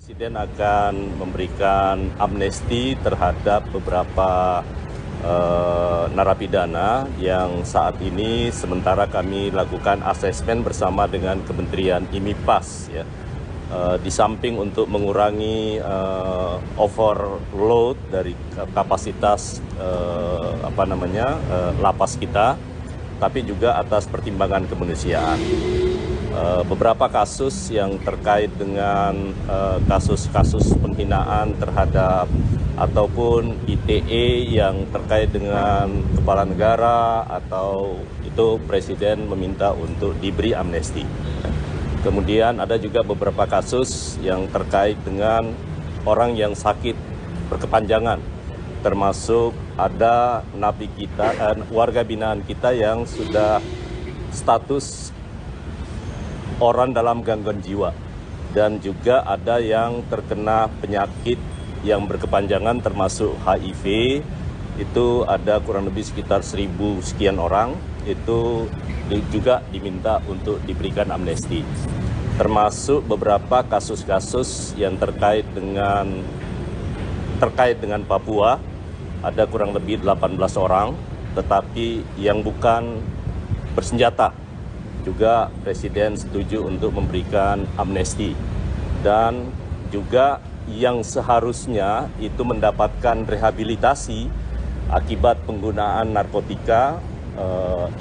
Presiden akan memberikan amnesti terhadap beberapa narapidana yang saat ini sementara kami lakukan asesmen bersama dengan Kementerian IMIPAS ya. Di samping untuk mengurangi overload dari kapasitas lapas kita, tapi juga atas pertimbangan kemanusiaan. Beberapa kasus yang terkait dengan kasus-kasus penghinaan terhadap ataupun ITE yang terkait dengan kepala negara atau itu Presiden meminta untuk diberi amnesti. Kemudian ada juga beberapa kasus yang terkait dengan orang yang sakit berkepanjangan, termasuk ada napi kita, warga binaan kita yang sudah status orang dalam gangguan jiwa, dan juga ada yang terkena penyakit yang berkepanjangan termasuk HIV, itu ada kurang lebih sekitar 1.000 sekian orang, itu juga diminta untuk diberikan amnesti. Termasuk beberapa kasus-kasus yang terkait dengan Papua, ada kurang lebih 18 orang, tetapi yang bukan bersenjata. Juga Presiden setuju untuk memberikan amnesti, dan juga yang seharusnya itu mendapatkan rehabilitasi akibat penggunaan narkotika,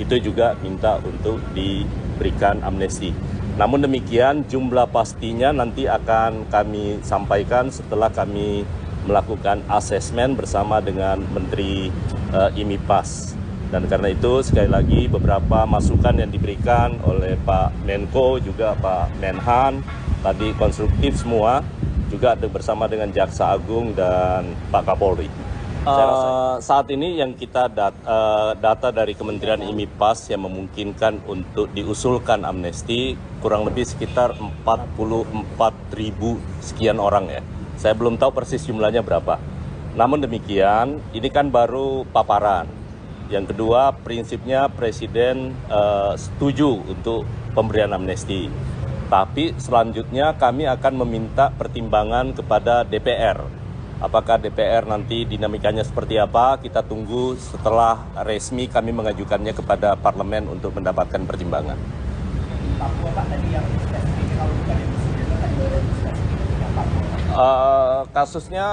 itu juga minta untuk diberikan amnesti. Namun demikian jumlah pastinya nanti akan kami sampaikan setelah kami melakukan asesmen bersama dengan Menteri IMIPAS. Dan karena itu sekali lagi beberapa masukan yang diberikan oleh Pak Menko juga Pak Menhan tadi konstruktif semua, juga bersama dengan Jaksa Agung dan Pak Kapolri. Saat ini yang kita data dari Kementerian IMIPAS yang memungkinkan untuk diusulkan amnesti kurang lebih sekitar 44.000 sekian orang ya. Saya belum tahu persis jumlahnya berapa. Namun demikian ini kan baru paparan. Yang kedua, prinsipnya Presiden setuju untuk pemberian amnesti. Tapi selanjutnya kami akan meminta pertimbangan kepada DPR. Apakah DPR nanti dinamikanya seperti apa, kita tunggu setelah resmi kami mengajukannya kepada parlemen untuk mendapatkan pertimbangan. Papua Pak tadi yang spesifik kalau bukan yang kasusnya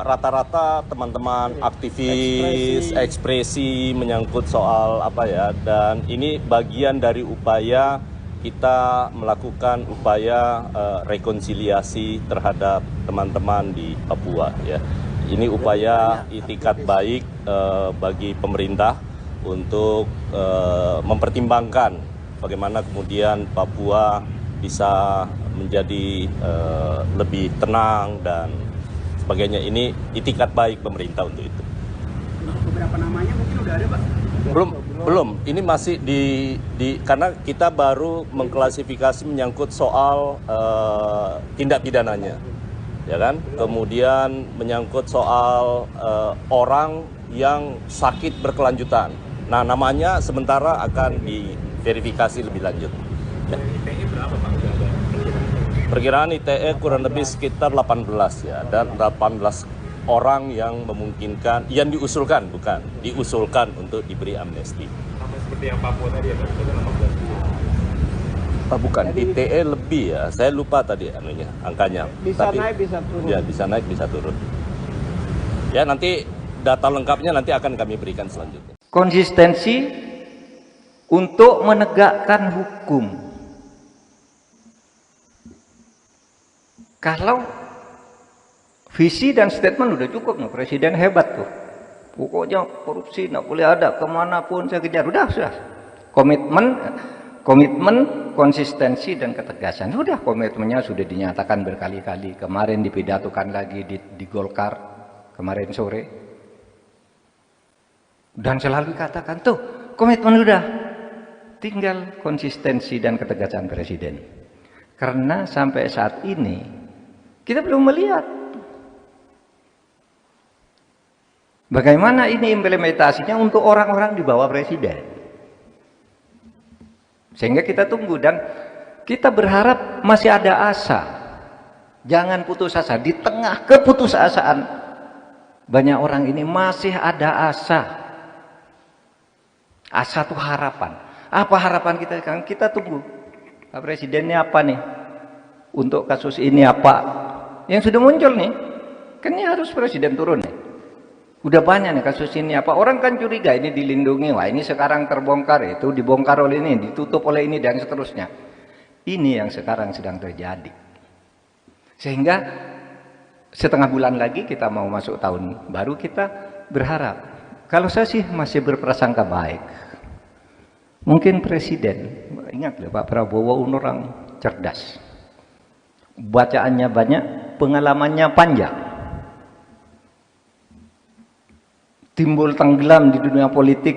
rata-rata teman-teman aktivis ekspresi menyangkut soal apa ya, dan ini bagian dari upaya kita melakukan upaya rekonsiliasi terhadap teman-teman di Papua ya. Ini upaya itikat baik bagi pemerintah untuk mempertimbangkan bagaimana kemudian Papua bisa menjadi lebih tenang dan sebagainya. Ini itikat baik pemerintah untuk itu. Beberapa namanya mungkin udah ada Pak? Belum. Ini masih karena kita baru mengklasifikasi menyangkut soal tindak pidananya, ya kan? Kemudian menyangkut soal orang yang sakit berkelanjutan. Nah, namanya sementara akan diverifikasi lebih lanjut. Ya. ITE berapa Pak? Perkiraan ITE kurang lebih sekitar 18 ya, dan 18 orang yang memungkinkan, yang diusulkan untuk diberi amnesti. Sama seperti yang Papua tadi ya Pak, 18. Bukan, ITE lebih ya, saya lupa tadi angkanya. Bisa naik, bisa turun. Ya, bisa naik, bisa turun. Ya, nanti data lengkapnya nanti akan kami berikan selanjutnya. Konsistensi untuk menegakkan hukum. Kalau visi dan statement udah cukup, nih Presiden hebat tuh. Pokoknya korupsi nggak boleh ada, kemanapun saya kejar. Sudah. Komitmen, konsistensi dan ketegasan. Sudah, komitmennya sudah dinyatakan berkali-kali. Kemarin dipidatokan lagi di Golkar kemarin sore. Dan selalu katakan tuh komitmen udah. Tinggal konsistensi dan ketegasan Presiden. Karena sampai saat ini kita belum melihat bagaimana ini implementasinya untuk orang-orang di bawah Presiden. Sehingga kita tunggu dan kita berharap masih ada asa Jangan putus asa. Di tengah keputusasaan banyak orang ini masih ada asa. Asa itu harapan. Apa harapan kita sekarang? Kita tunggu. Pak Presidennya apa nih? Untuk kasus ini apa? Yang sudah muncul nih. Kan ini harus Presiden turun nih. Udah banyak nih kasus ini apa. Orang kan curiga ini dilindungi. Wah ini sekarang terbongkar. Itu dibongkar oleh ini. Ditutup oleh ini dan seterusnya. Ini yang sekarang sedang terjadi. Sehingga setengah bulan lagi kita mau masuk tahun baru, kita berharap. Kalau saya sih masih berprasangka baik. Mungkin Presiden, ingat loh Pak Prabowo orang cerdas. Bacaannya banyak, pengalamannya panjang. Timbul tenggelam di dunia politik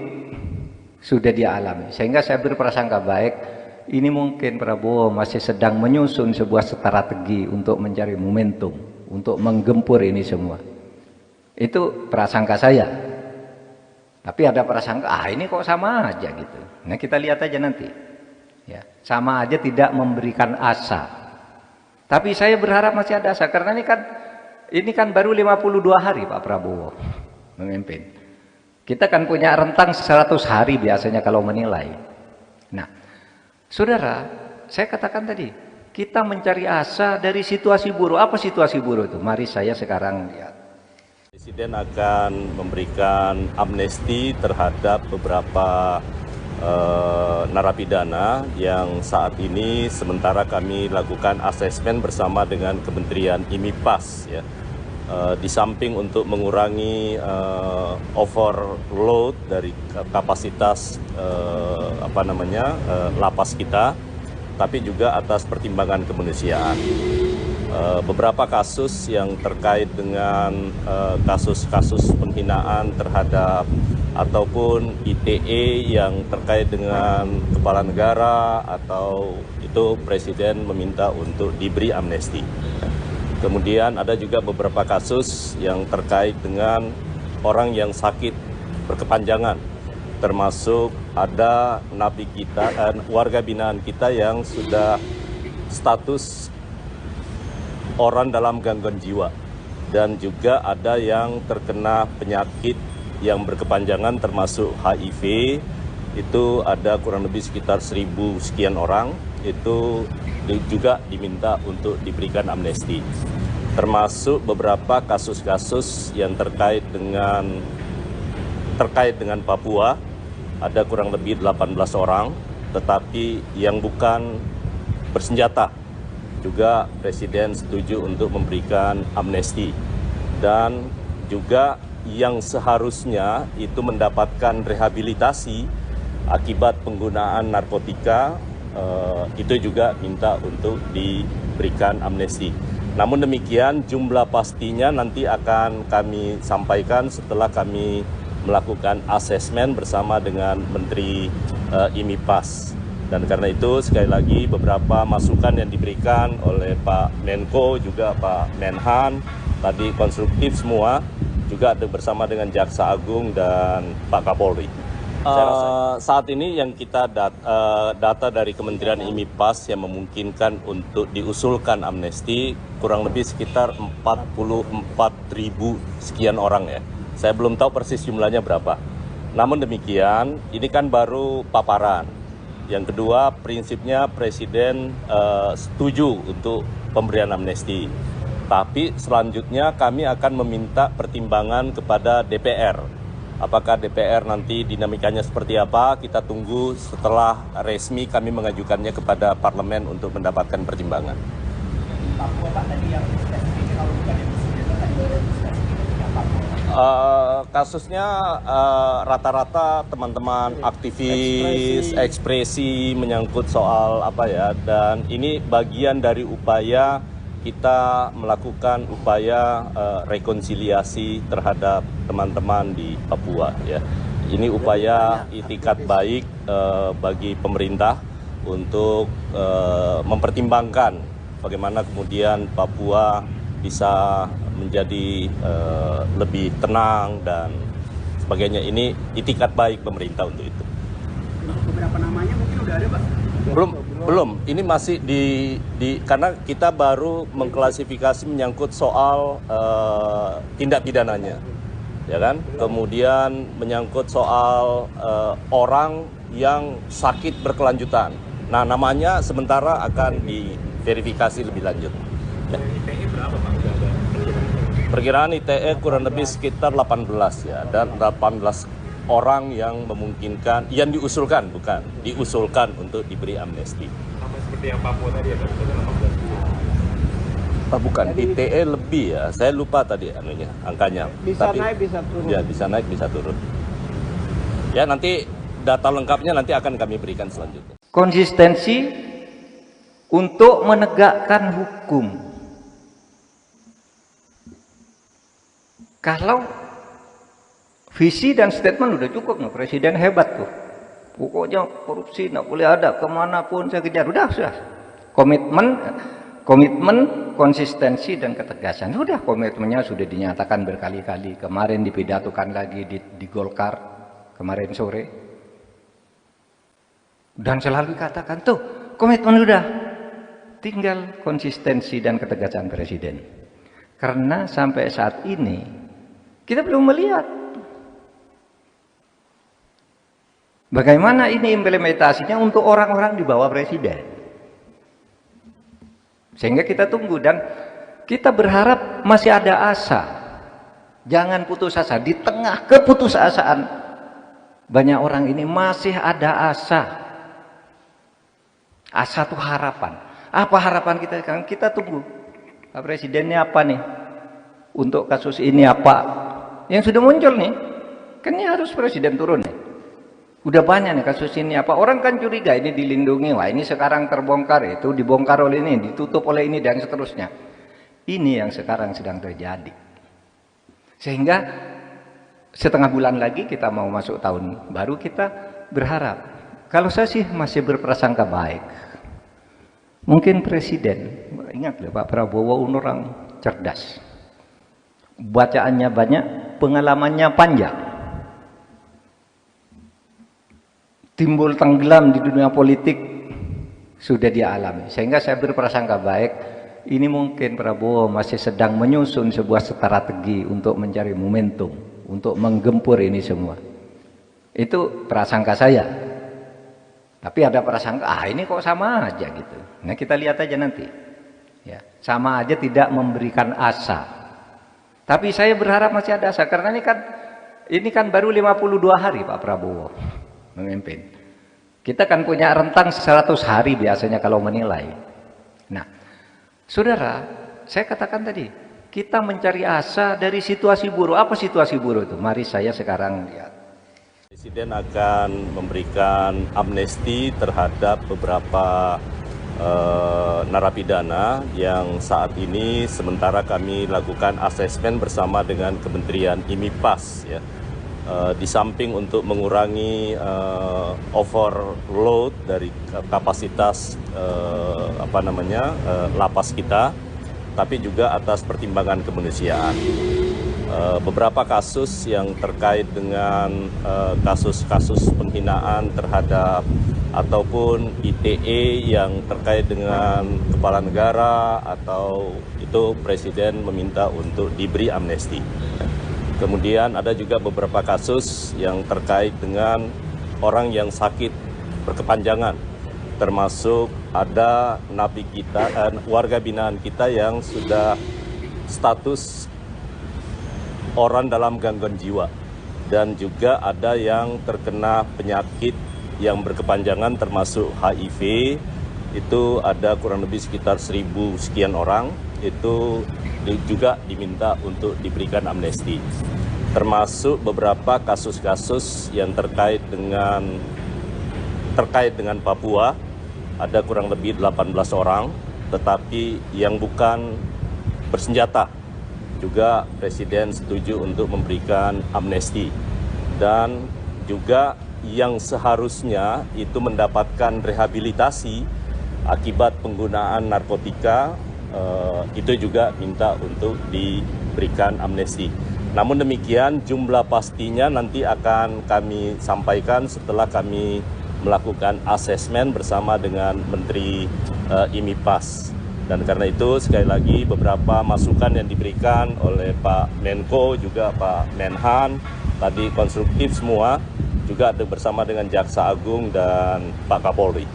sudah dia alami. Sehingga saya berprasangka baik, ini mungkin Prabowo masih sedang menyusun sebuah strategi untuk mencari momentum, untuk menggempur ini semua. Itu prasangka saya. Tapi ada prasangka, ini kok sama aja gitu. Nah kita lihat aja nanti. Ya, sama aja tidak memberikan asa. Tapi saya berharap masih ada asa, karena ini kan baru 52 hari Pak Prabowo memimpin. Kita kan punya rentang 100 hari biasanya kalau menilai. Nah, saudara, saya katakan tadi, kita mencari asa dari situasi buruk. Apa situasi buruk itu? Mari saya sekarang lihat. Presiden akan memberikan amnesti terhadap beberapa narapidana yang saat ini sementara kami lakukan asesmen bersama dengan Kementerian IMIPAS ya. Di samping untuk mengurangi overload dari kapasitas lapas kita, tapi juga atas pertimbangan kemanusiaan. Beberapa kasus yang terkait dengan kasus-kasus penghinaan terhadap ataupun ITE yang terkait dengan kepala negara atau itu Presiden meminta untuk diberi amnesti. Kemudian ada juga beberapa kasus yang terkait dengan orang yang sakit berkepanjangan, termasuk ada napi kita dan warga binaan kita yang sudah status orang dalam gangguan jiwa, dan juga ada yang terkena penyakit yang berkepanjangan termasuk HIV. Itu ada kurang lebih sekitar 1.000 sekian orang, itu juga diminta untuk diberikan amnesti. Termasuk beberapa kasus-kasus yang terkait dengan Papua, ada kurang lebih 18 orang, tetapi yang bukan bersenjata. Juga Presiden setuju untuk memberikan amnesti. Dan juga yang seharusnya itu mendapatkan rehabilitasi akibat penggunaan narkotika, itu juga minta untuk diberikan amnesti. Namun demikian jumlah pastinya nanti akan kami sampaikan setelah kami melakukan asesmen bersama dengan Menteri IMIPAS. Dan karena itu sekali lagi beberapa masukan yang diberikan oleh Pak Menko juga Pak Menhan tadi konstruktif semua, juga ada bersama dengan Jaksa Agung dan Pak Kapolri. Saat ini yang kita data dari Kementerian IMIPAS yang memungkinkan untuk diusulkan amnesti kurang lebih sekitar 44.000 sekian orang ya. Saya belum tahu persis jumlahnya berapa. Namun demikian, ini kan baru paparan. Yang kedua, prinsipnya Presiden setuju untuk pemberian amnesti. Tapi selanjutnya kami akan meminta pertimbangan kepada DPR. Apakah DPR nanti dinamikanya seperti apa, kita tunggu setelah resmi kami mengajukannya kepada parlemen untuk mendapatkan pertimbangan. Kasusnya rata-rata teman-teman aktivis, ekspresi menyangkut soal apa ya, dan ini bagian dari upaya kita melakukan upaya rekonsiliasi terhadap teman-teman di Papua ya. Ini upaya itikat baik bagi pemerintah untuk mempertimbangkan bagaimana kemudian Papua bisa menjadi lebih tenang dan sebagainya. Ini itikat baik pemerintah untuk itu. Beberapa namanya mungkin udah ada Pak? Belum, ini masih karena kita baru mengklasifikasi menyangkut soal tindak pidananya, ya kan? Kemudian menyangkut soal orang yang sakit berkelanjutan. Nah, namanya sementara akan diverifikasi lebih lanjut. Ya. ITE berapa Pak? Udah ada Perkiraan ITE kurang lebih sekitar 18 ya, dan 18 orang yang memungkinkan, yang diusulkan untuk diberi amnesti. sama seperti yang Papua tadi ya Pak? Itu 18. Bukan, ITE lebih ya, saya lupa tadi angkanya. Bisa naik, bisa turun. Ya, bisa naik, bisa turun. Ya, nanti data lengkapnya nanti akan kami berikan selanjutnya. Konsistensi untuk menegakkan hukum. Kalau visi dan statement udah cukup, nah, presiden hebat tuh. Pokoknya korupsi nggak boleh ada, kemanapun saya kejar. Sudah. Komitmen, konsistensi dan ketegasan. Sudah, komitmennya sudah dinyatakan berkali-kali. Kemarin dipidatokan lagi di Golkar kemarin sore. Dan selalu katakan tuh, komitmen udah. Tinggal konsistensi dan ketegasan presiden. Karena sampai saat ini kita belum melihat bagaimana ini implementasinya untuk orang-orang di bawah presiden. Sehingga kita tunggu dan kita berharap masih ada asa. Jangan putus asa. Di tengah keputusasaan banyak orang ini masih ada asa. Asa itu harapan. Apa harapan kita sekarang? Kita tunggu. Pak Presidennya apa nih? Untuk kasus ini apa? Yang sudah muncul nih. Kan ini harus Presiden turun nih. Udah banyak nih kasus ini apa. Orang kan curiga ini dilindungi. Wah, ini sekarang terbongkar. Itu dibongkar oleh ini. Ditutup oleh ini dan seterusnya. Ini yang sekarang sedang terjadi. Sehingga setengah bulan lagi kita mau masuk tahun baru, kita berharap. Kalau saya sih masih berprasangka baik. Mungkin Presiden, ingat loh Pak Prabowo orang cerdas. Bacaannya banyak, pengalamannya panjang. Timbul tenggelam di dunia politik sudah dia alami. Sehingga saya berprasangka baik, ini mungkin Prabowo masih sedang menyusun sebuah strategi untuk mencari momentum, untuk menggempur ini semua. Itu prasangka saya. Tapi ada prasangka, ini kok sama aja gitu. Nah, kita lihat aja nanti. Ya, sama aja tidak memberikan asa. Tapi saya berharap masih ada asa, karena ini kan baru 52 hari Pak Prabowo memimpin. Kita kan punya rentang 100 hari biasanya kalau menilai. Nah, saudara, saya katakan tadi, kita mencari asa dari situasi buruk. Apa situasi buruk itu? Mari saya sekarang lihat. Presiden akan memberikan amnesti terhadap beberapa narapidana yang saat ini sementara kami lakukan asesmen bersama dengan Kementerian IMIPAS ya. Di samping untuk mengurangi overload dari kapasitas lapas kita, tapi juga atas pertimbangan kemanusiaan. Beberapa kasus yang terkait dengan kasus-kasus penghinaan terhadap ataupun ITE yang terkait dengan kepala negara atau itu Presiden meminta untuk diberi amnesti. Kemudian ada juga beberapa kasus yang terkait dengan orang yang sakit berkepanjangan, termasuk ada napi kita, warga binaan kita yang sudah status orang dalam gangguan jiwa, dan juga ada yang terkena penyakit yang berkepanjangan termasuk HIV. Itu ada kurang lebih sekitar 1.000 sekian orang, itu juga diminta untuk diberikan amnesti. Termasuk beberapa kasus-kasus yang terkait dengan Papua, ada kurang lebih 18 orang, tetapi yang bukan bersenjata. Juga Presiden setuju untuk memberikan amnesti, dan juga yang seharusnya itu mendapatkan rehabilitasi akibat penggunaan narkotika, itu juga minta untuk diberikan amnesti. Namun demikian jumlah pastinya nanti akan kami sampaikan setelah kami melakukan asesmen bersama dengan Menteri IMIPAS. Dan karena itu sekali lagi beberapa masukan yang diberikan oleh Pak Menko juga Pak Menhan tadi konstruktif semua, juga bersama dengan Jaksa Agung dan Pak Kapolri.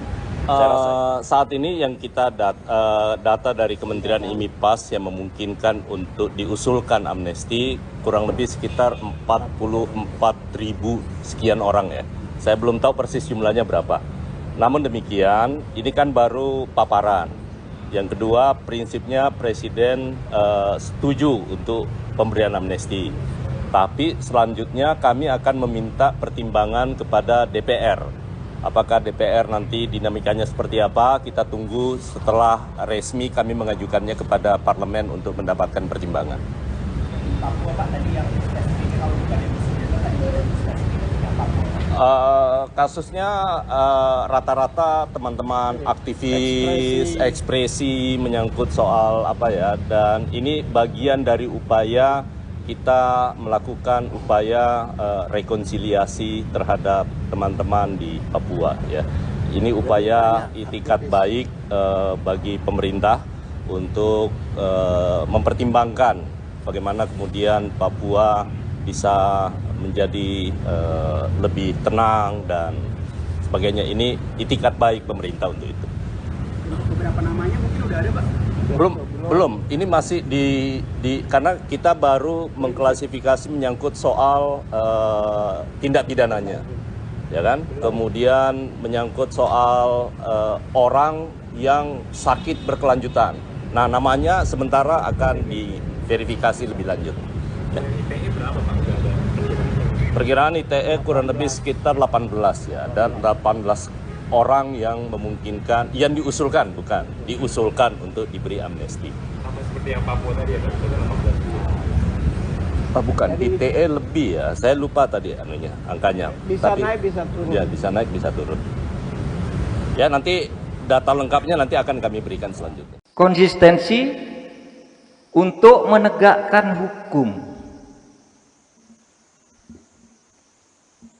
Saat ini yang kita data dari Kementerian IMIPAS yang memungkinkan untuk diusulkan amnesti kurang lebih sekitar 44.000 sekian orang ya. Saya belum tahu persis jumlahnya berapa. Namun demikian, ini kan baru paparan. Yang kedua, prinsipnya Presiden setuju untuk pemberian amnesti. Tapi selanjutnya kami akan meminta pertimbangan kepada DPR. Apakah DPR nanti dinamikanya seperti apa, kita tunggu setelah resmi kami mengajukannya kepada parlemen untuk mendapatkan pertimbangan. Kasusnya rata-rata teman-teman aktivis, ekspresi menyangkut soal apa ya, dan ini bagian dari upaya kita melakukan upaya rekonsiliasi terhadap teman-teman di Papua ya. Ini upaya itikat baik bagi pemerintah untuk mempertimbangkan bagaimana kemudian Papua bisa menjadi lebih tenang dan sebagainya. Ini itikat baik pemerintah untuk itu. Beberapa namanya mungkin udah ada, Pak? Belum. Ini masih karena kita baru mengklasifikasi menyangkut soal tindak pidananya, ya kan? Kemudian menyangkut soal orang yang sakit berkelanjutan. Nah, namanya sementara akan diverifikasi lebih lanjut. Ya. ITE berapa Pak? Udah ada Perkiraan ITE kurang lebih sekitar 18 ya, dan 18 orang yang memungkinkan, yang diusulkan untuk diberi amnesti. sama seperti yang Papua tadi ada 18. Bukan, ITE lebih ya, saya lupa tadi angkanya. Bisa naik, bisa turun. Ya, bisa naik, bisa turun. Ya, nanti data lengkapnya nanti akan kami berikan selanjutnya. Konsistensi untuk menegakkan hukum.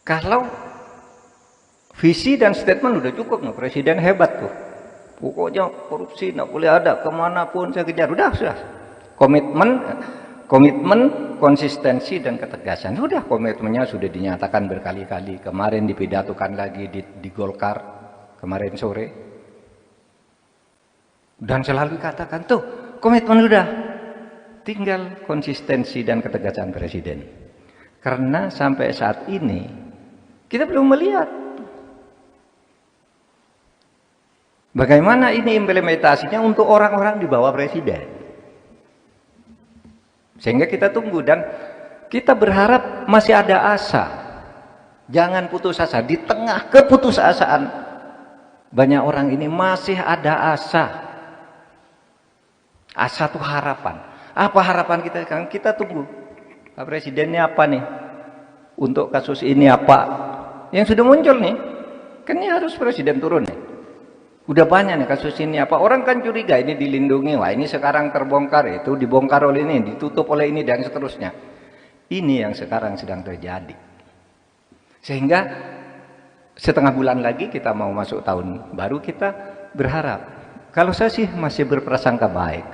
Kalau visi dan statement udah cukup, nah, Presiden hebat tuh. Pokoknya korupsi nggak boleh ada, kemanapun saya kejar. Sudah. Komitmen, konsistensi dan ketegasan. Sudah, komitmennya sudah dinyatakan berkali-kali. Kemarin dipidatokan lagi di Golkar kemarin sore. Dan selalu katakan tuh, komitmen udah. Tinggal konsistensi dan ketegasan Presiden. Karena sampai saat ini kita belum melihat bagaimana ini implementasinya untuk orang-orang di bawah Presiden. Sehingga kita tunggu dan kita berharap masih ada asa. Jangan putus asa. Di tengah keputusasaan banyak orang ini masih ada asa. Asa itu harapan. Apa harapan kita sekarang? Kita tunggu. Pak Presidennya apa nih? Untuk kasus ini apa? Yang sudah muncul nih, kan ini harus Presiden turun nih. Udah banyak nih kasus ini apa. Orang kan curiga ini dilindungi. Wah, ini sekarang terbongkar, itu dibongkar oleh ini, ditutup oleh ini, dan seterusnya. Ini yang sekarang sedang terjadi. Sehingga setengah bulan lagi kita mau masuk tahun baru, kita berharap. Kalau saya sih masih berprasangka baik.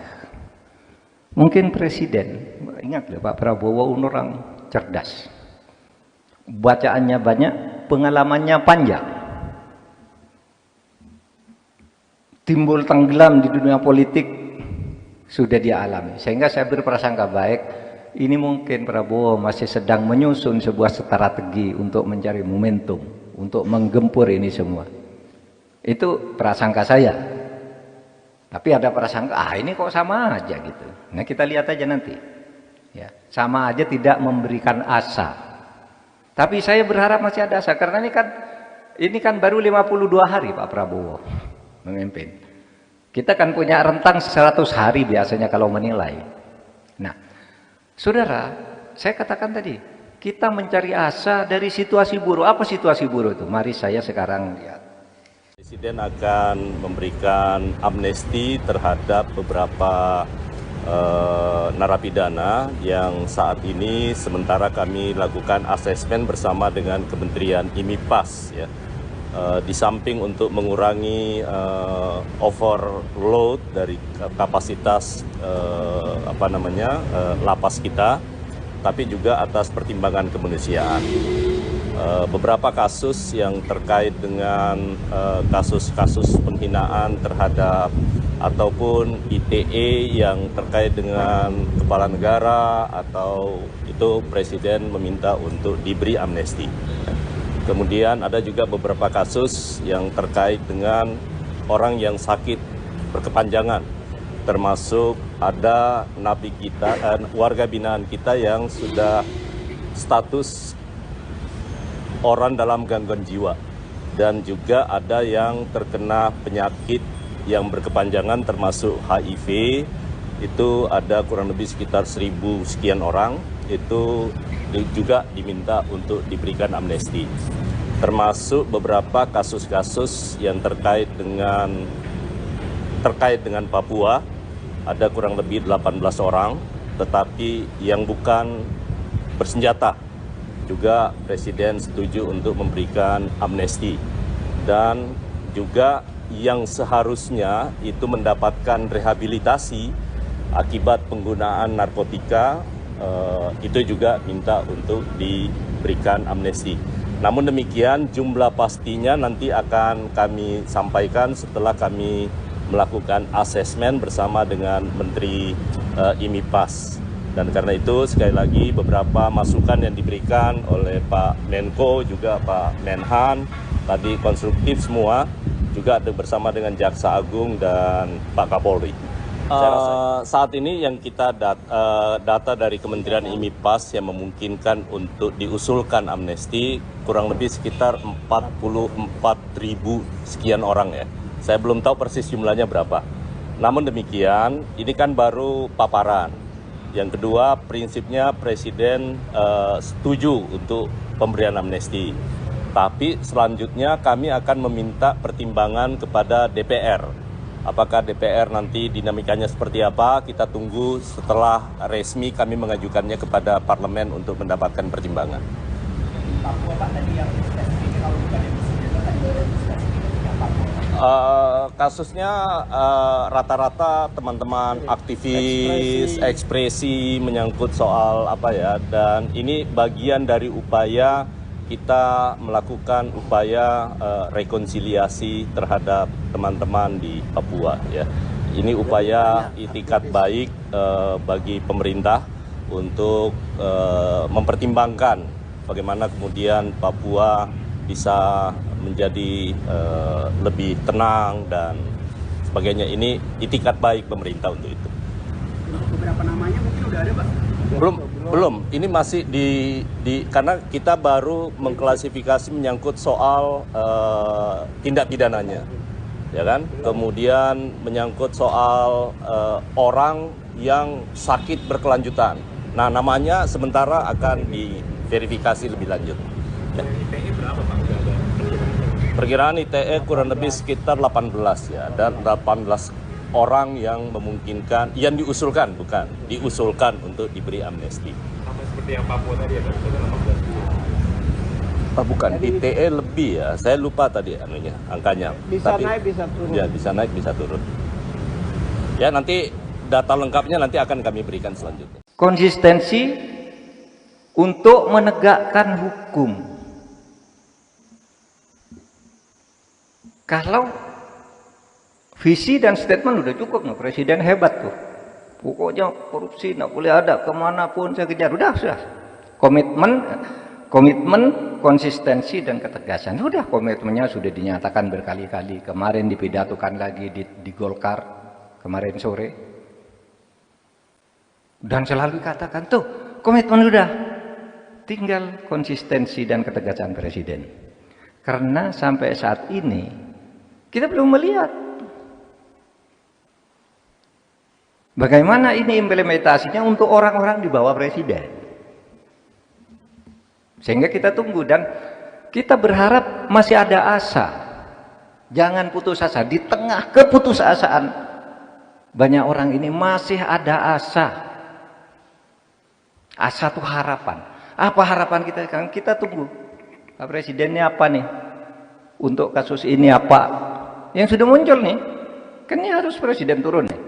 Mungkin Presiden, ingat loh Pak Prabowo orang cerdas. Bacaannya banyak, pengalamannya panjang. Timbul tenggelam di dunia politik sudah dia alami. Sehingga saya berprasangka baik, ini mungkin Prabowo masih sedang menyusun sebuah strategi untuk mencari momentum, untuk menggempur ini semua. Itu prasangka saya. Tapi ada prasangka, ini kok sama aja gitu. Nah, kita lihat aja nanti. Ya, sama aja tidak memberikan asa. Tapi saya berharap masih ada asa, karena ini kan baru 52 hari Pak Prabowo memimpin. Kita kan punya rentang 100 hari biasanya kalau menilai. Nah, saudara, saya katakan tadi, kita mencari asa dari situasi buruk. Apa situasi buruk itu? Mari saya sekarang lihat. Presiden akan memberikan amnesti terhadap beberapa narapidana yang saat ini sementara kami lakukan asesmen bersama dengan Kementerian IMIPAS ya. Di samping untuk mengurangi overload dari kapasitas lapas kita, tapi juga atas pertimbangan kemanusiaan. Beberapa kasus yang terkait dengan kasus-kasus penghinaan terhadap ataupun ITE yang terkait dengan kepala negara atau itu Presiden meminta untuk diberi amnesti. Kemudian ada juga beberapa kasus yang terkait dengan orang yang sakit berkepanjangan, termasuk ada napi kita, warga binaan kita yang sudah status orang dalam gangguan jiwa, dan juga ada yang terkena penyakit yang berkepanjangan termasuk HIV, itu ada kurang lebih sekitar 1.000 sekian orang, itu juga diminta untuk diberikan amnesti. Termasuk beberapa kasus-kasus yang terkait dengan Papua, ada kurang lebih 18 orang, tetapi yang bukan bersenjata. Juga Presiden setuju untuk memberikan amnesti, dan juga yang seharusnya itu mendapatkan rehabilitasi akibat penggunaan narkotika, itu juga minta untuk diberikan amnesti. Namun demikian jumlah pastinya nanti akan kami sampaikan setelah kami melakukan asesmen bersama dengan Menteri IMIPAS. Dan karena itu sekali lagi beberapa masukan yang diberikan oleh Pak Menko juga Pak Menhan tadi konstruktif semua, juga bersama dengan Jaksa Agung dan Pak Kapolri. Saat ini yang kita data dari Kementerian IMIPAS yang memungkinkan untuk diusulkan amnesti kurang lebih sekitar 44.000 sekian orang ya. Saya belum tahu persis jumlahnya berapa. Namun demikian ini kan baru paparan. Yang kedua, prinsipnya Presiden setuju untuk pemberian amnesti. Tapi selanjutnya kami akan meminta pertimbangan kepada DPR. Apakah DPR nanti dinamikanya seperti apa, kita tunggu setelah resmi kami mengajukannya kepada parlemen untuk mendapatkan pertimbangan. Papua Pak tadi yang spesifik, kalau bukan yang spesifik tadi spesifiknya Papua. Kasusnya rata-rata teman-teman aktivis ekspresi menyangkut soal apa ya, dan ini bagian dari upaya kita melakukan upaya rekonsiliasi terhadap teman-teman di Papua ya. Ini upaya itikat baik bagi pemerintah untuk mempertimbangkan bagaimana kemudian Papua bisa menjadi lebih tenang dan sebagainya. Ini itikat baik pemerintah untuk itu. Beberapa namanya mungkin udah ada Pak? Belum. Ini masih karena kita baru mengklasifikasi menyangkut soal tindak pidananya, ya kan? Kemudian menyangkut soal orang yang sakit berkelanjutan. Nah, namanya sementara akan diverifikasi lebih lanjut. Ya. ITE berapa Pak? Perkiraan ITE kurang lebih sekitar 18 ya, dan 18 orang yang memungkinkan, yang diusulkan untuk diberi amnesti. Sama seperti yang Papua tadi ya, sudah 18. Bukan, ITE lebih ya, saya lupa tadi angkanya. Bisa naik, bisa turun. Ya, bisa naik, bisa turun. Ya, nanti data lengkapnya nanti akan kami berikan selanjutnya. Konsistensi untuk menegakkan hukum. Kalau visi dan statement udah cukup, no, Presiden hebat tuh. Pokoknya korupsi nggak boleh ada, kemanapun saya kejar. Sudah. Komitmen, konsistensi dan ketegasan. Sudah, komitmennya sudah dinyatakan berkali-kali. Kemarin dipidatokan lagi di Golkar kemarin sore. Dan selalu katakan tuh komitmen udah. Tinggal konsistensi dan ketegasan Presiden. Karena sampai saat ini kita belum melihat bagaimana ini implementasinya untuk orang-orang di bawah Presiden. Sehingga kita tunggu dan kita berharap masih ada asa. Jangan putus asa. Di tengah keputusasaan banyak orang ini masih ada asa. Asa itu harapan. Apa harapan kita? Kita tunggu. Pak Presidennya apa nih? untuk kasus ini apa yang sudah muncul nih, kan ini harus presiden turun nih.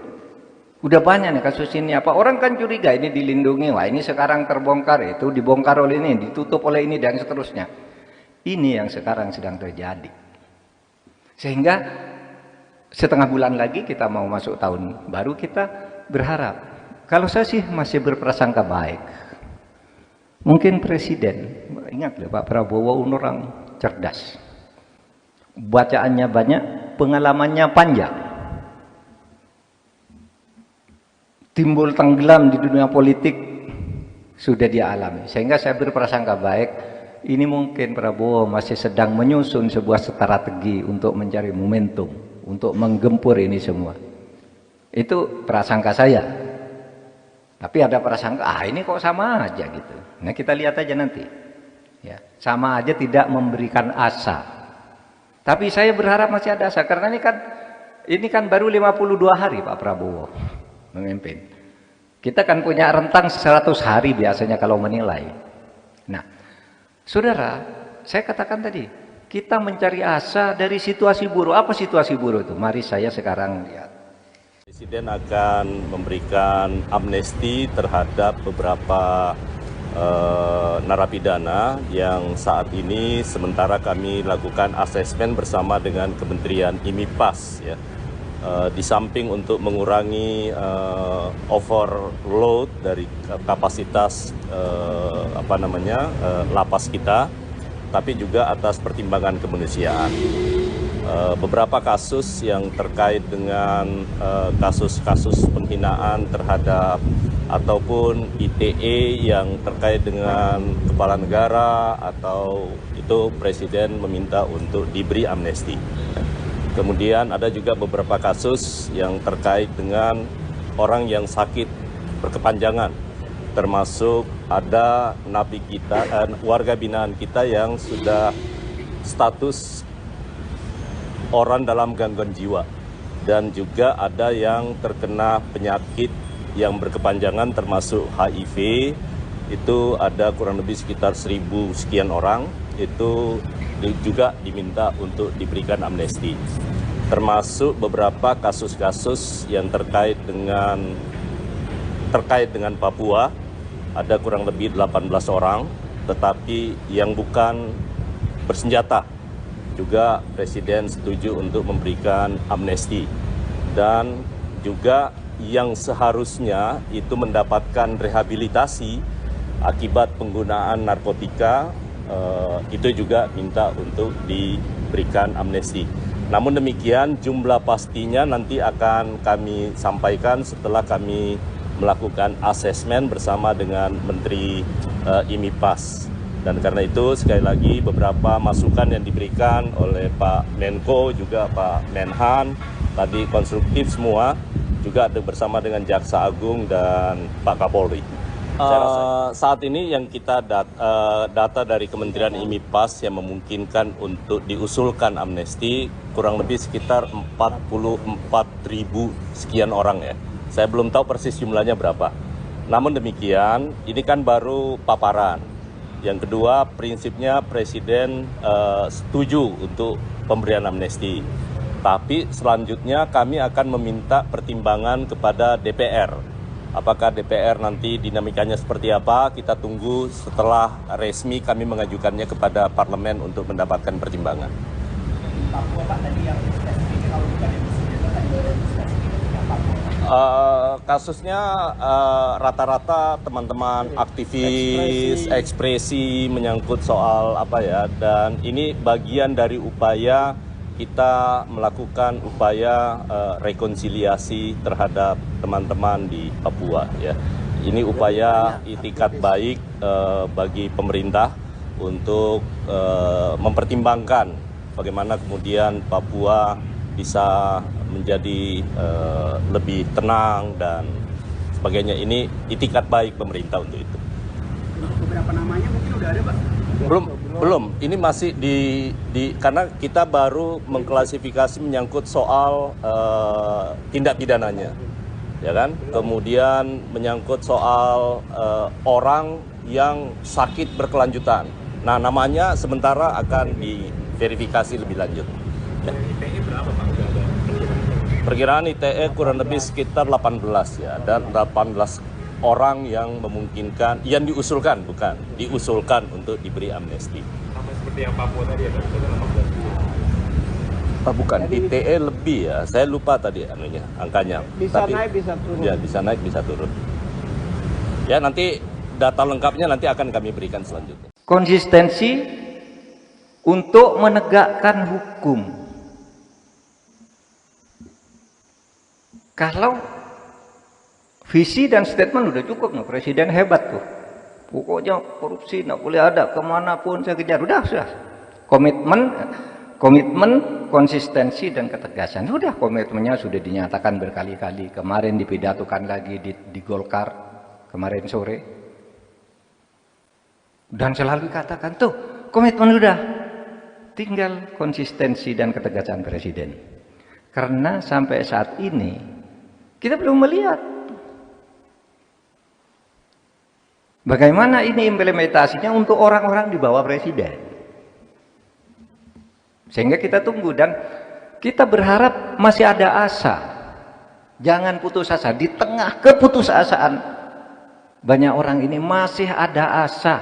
Udah banyak nih kasus ini apa, orang kan curiga ini dilindungi, wah ini sekarang terbongkar, itu dibongkar oleh ini, ditutup oleh ini dan seterusnya. Ini yang sekarang sedang terjadi. Sehingga setengah bulan lagi kita mau masuk tahun baru, kita berharap, kalau saya sih masih berprasangka baik. Mungkin presiden, ingat loh Pak Prabowo orang cerdas. Bacaannya banyak, pengalamannya panjang. Timbul tenggelam di dunia politik sudah dia alami. Sehingga saya berprasangka baik, ini mungkin Prabowo masih sedang menyusun sebuah strategi untuk mencari momentum, untuk menggempur ini semua. Itu prasangka saya. Tapi ada prasangka, ini kok sama aja gitu. Nah kita lihat aja nanti. Ya, sama aja tidak memberikan asa. Tapi saya berharap masih ada asa, karena ini kan baru 52 hari Pak Prabowo memimpin. Kita kan punya rentang 100 hari biasanya kalau menilai. Nah, saudara, saya katakan tadi, kita mencari asa dari situasi buruk. Apa situasi buruk itu? Mari saya sekarang lihat. Presiden akan memberikan amnesti terhadap beberapa narapidana yang saat ini sementara kami lakukan asesmen bersama dengan Kementerian IMIPAS ya. Di samping untuk mengurangi overload dari kapasitas lapas kita, tapi juga atas pertimbangan kemanusiaan. Beberapa kasus yang terkait dengan kasus-kasus penghinaan terhadap ataupun ITE yang terkait dengan kepala negara atau itu Presiden meminta untuk diberi amnesti. Kemudian ada juga beberapa kasus yang terkait dengan orang yang sakit berkepanjangan, termasuk ada napi kita, warga binaan kita yang sudah status orang dalam gangguan jiwa, dan juga ada yang terkena penyakit yang berkepanjangan termasuk HIV, itu ada kurang lebih sekitar 1.000 sekian orang, itu juga diminta untuk diberikan amnesti. Termasuk beberapa kasus-kasus yang terkait dengan Papua, ada kurang lebih 18 orang, tetapi yang bukan bersenjata. Juga Presiden setuju untuk memberikan amnesti, dan juga yang seharusnya itu mendapatkan rehabilitasi akibat penggunaan narkotika, itu juga minta untuk diberikan amnesti. Namun demikian jumlah pastinya nanti akan kami sampaikan setelah kami melakukan asesmen bersama dengan Menteri IMIPAS. Dan karena itu sekali lagi beberapa masukan yang diberikan oleh Pak Menko juga Pak Menhan tadi konstruktif semua, juga ada bersama dengan Jaksa Agung dan Pak Kapolri. Saat ini yang kita data dari Kementerian IMIPAS yang memungkinkan untuk diusulkan amnesti kurang lebih sekitar 44.000 sekian orang ya. Saya belum tahu persis jumlahnya berapa. Namun demikian, ini kan baru paparan. Yang kedua, prinsipnya Presiden setuju untuk pemberian amnesti. Tapi selanjutnya kami akan meminta pertimbangan kepada DPR. Apakah DPR nanti dinamikanya seperti apa, kita tunggu setelah resmi kami mengajukannya kepada parlemen untuk mendapatkan pertimbangan. Papua Pak tadi yang spesifik, kalau bukan yang presiden tadi spesifik yang Papua. Kasusnya rata-rata teman-teman aktivis ekspresi menyangkut soal apa ya, dan ini bagian dari upaya kita melakukan upaya rekonsiliasi terhadap teman-teman di Papua ya. Ini upaya itikat baik bagi pemerintah untuk mempertimbangkan bagaimana kemudian Papua bisa menjadi lebih tenang dan sebagainya. Ini itikat baik pemerintah untuk itu. Beberapa namanya mungkin udah ada Pak? Belum. Ini masih karena kita baru mengklasifikasi menyangkut soal tindak pidananya, ya kan? Kemudian menyangkut soal orang yang sakit berkelanjutan. Nah, namanya sementara akan verifikasi lebih lanjut. Ya. ITE berapa Pak? Udah ada Perkiraan ITE kurang lebih sekitar 18 ya, dan 18 orang yang memungkinkan, yang diusulkan untuk diberi amnesti. sama seperti yang Papua tadi ya, itu 18 juta. Bukan, ITE lebih ya, saya lupa tadi angkanya. Bisa naik, bisa turun. Ya, bisa naik, bisa turun. Ya, nanti data lengkapnya nanti akan kami berikan selanjutnya. Konsistensi untuk menegakkan hukum. Kalau visi dan statement udah cukup, nah, presiden hebat tuh. Pokoknya korupsi nggak boleh ada, kemanapun saya kejar. Sudah. Komitmen, konsistensi dan ketegasan. Sudah, komitmennya sudah dinyatakan berkali-kali. Kemarin dipidatokan lagi di Golkar kemarin sore. Dan selalu katakan tuh, komitmen udah. Tinggal konsistensi dan ketegasan presiden. Karena sampai saat ini kita belum melihat bagaimana ini implementasinya untuk orang-orang di bawah presiden. Sehingga kita tunggu dan kita berharap masih ada asa. Jangan putus asa. Di tengah keputusasaan banyak orang ini masih ada asa.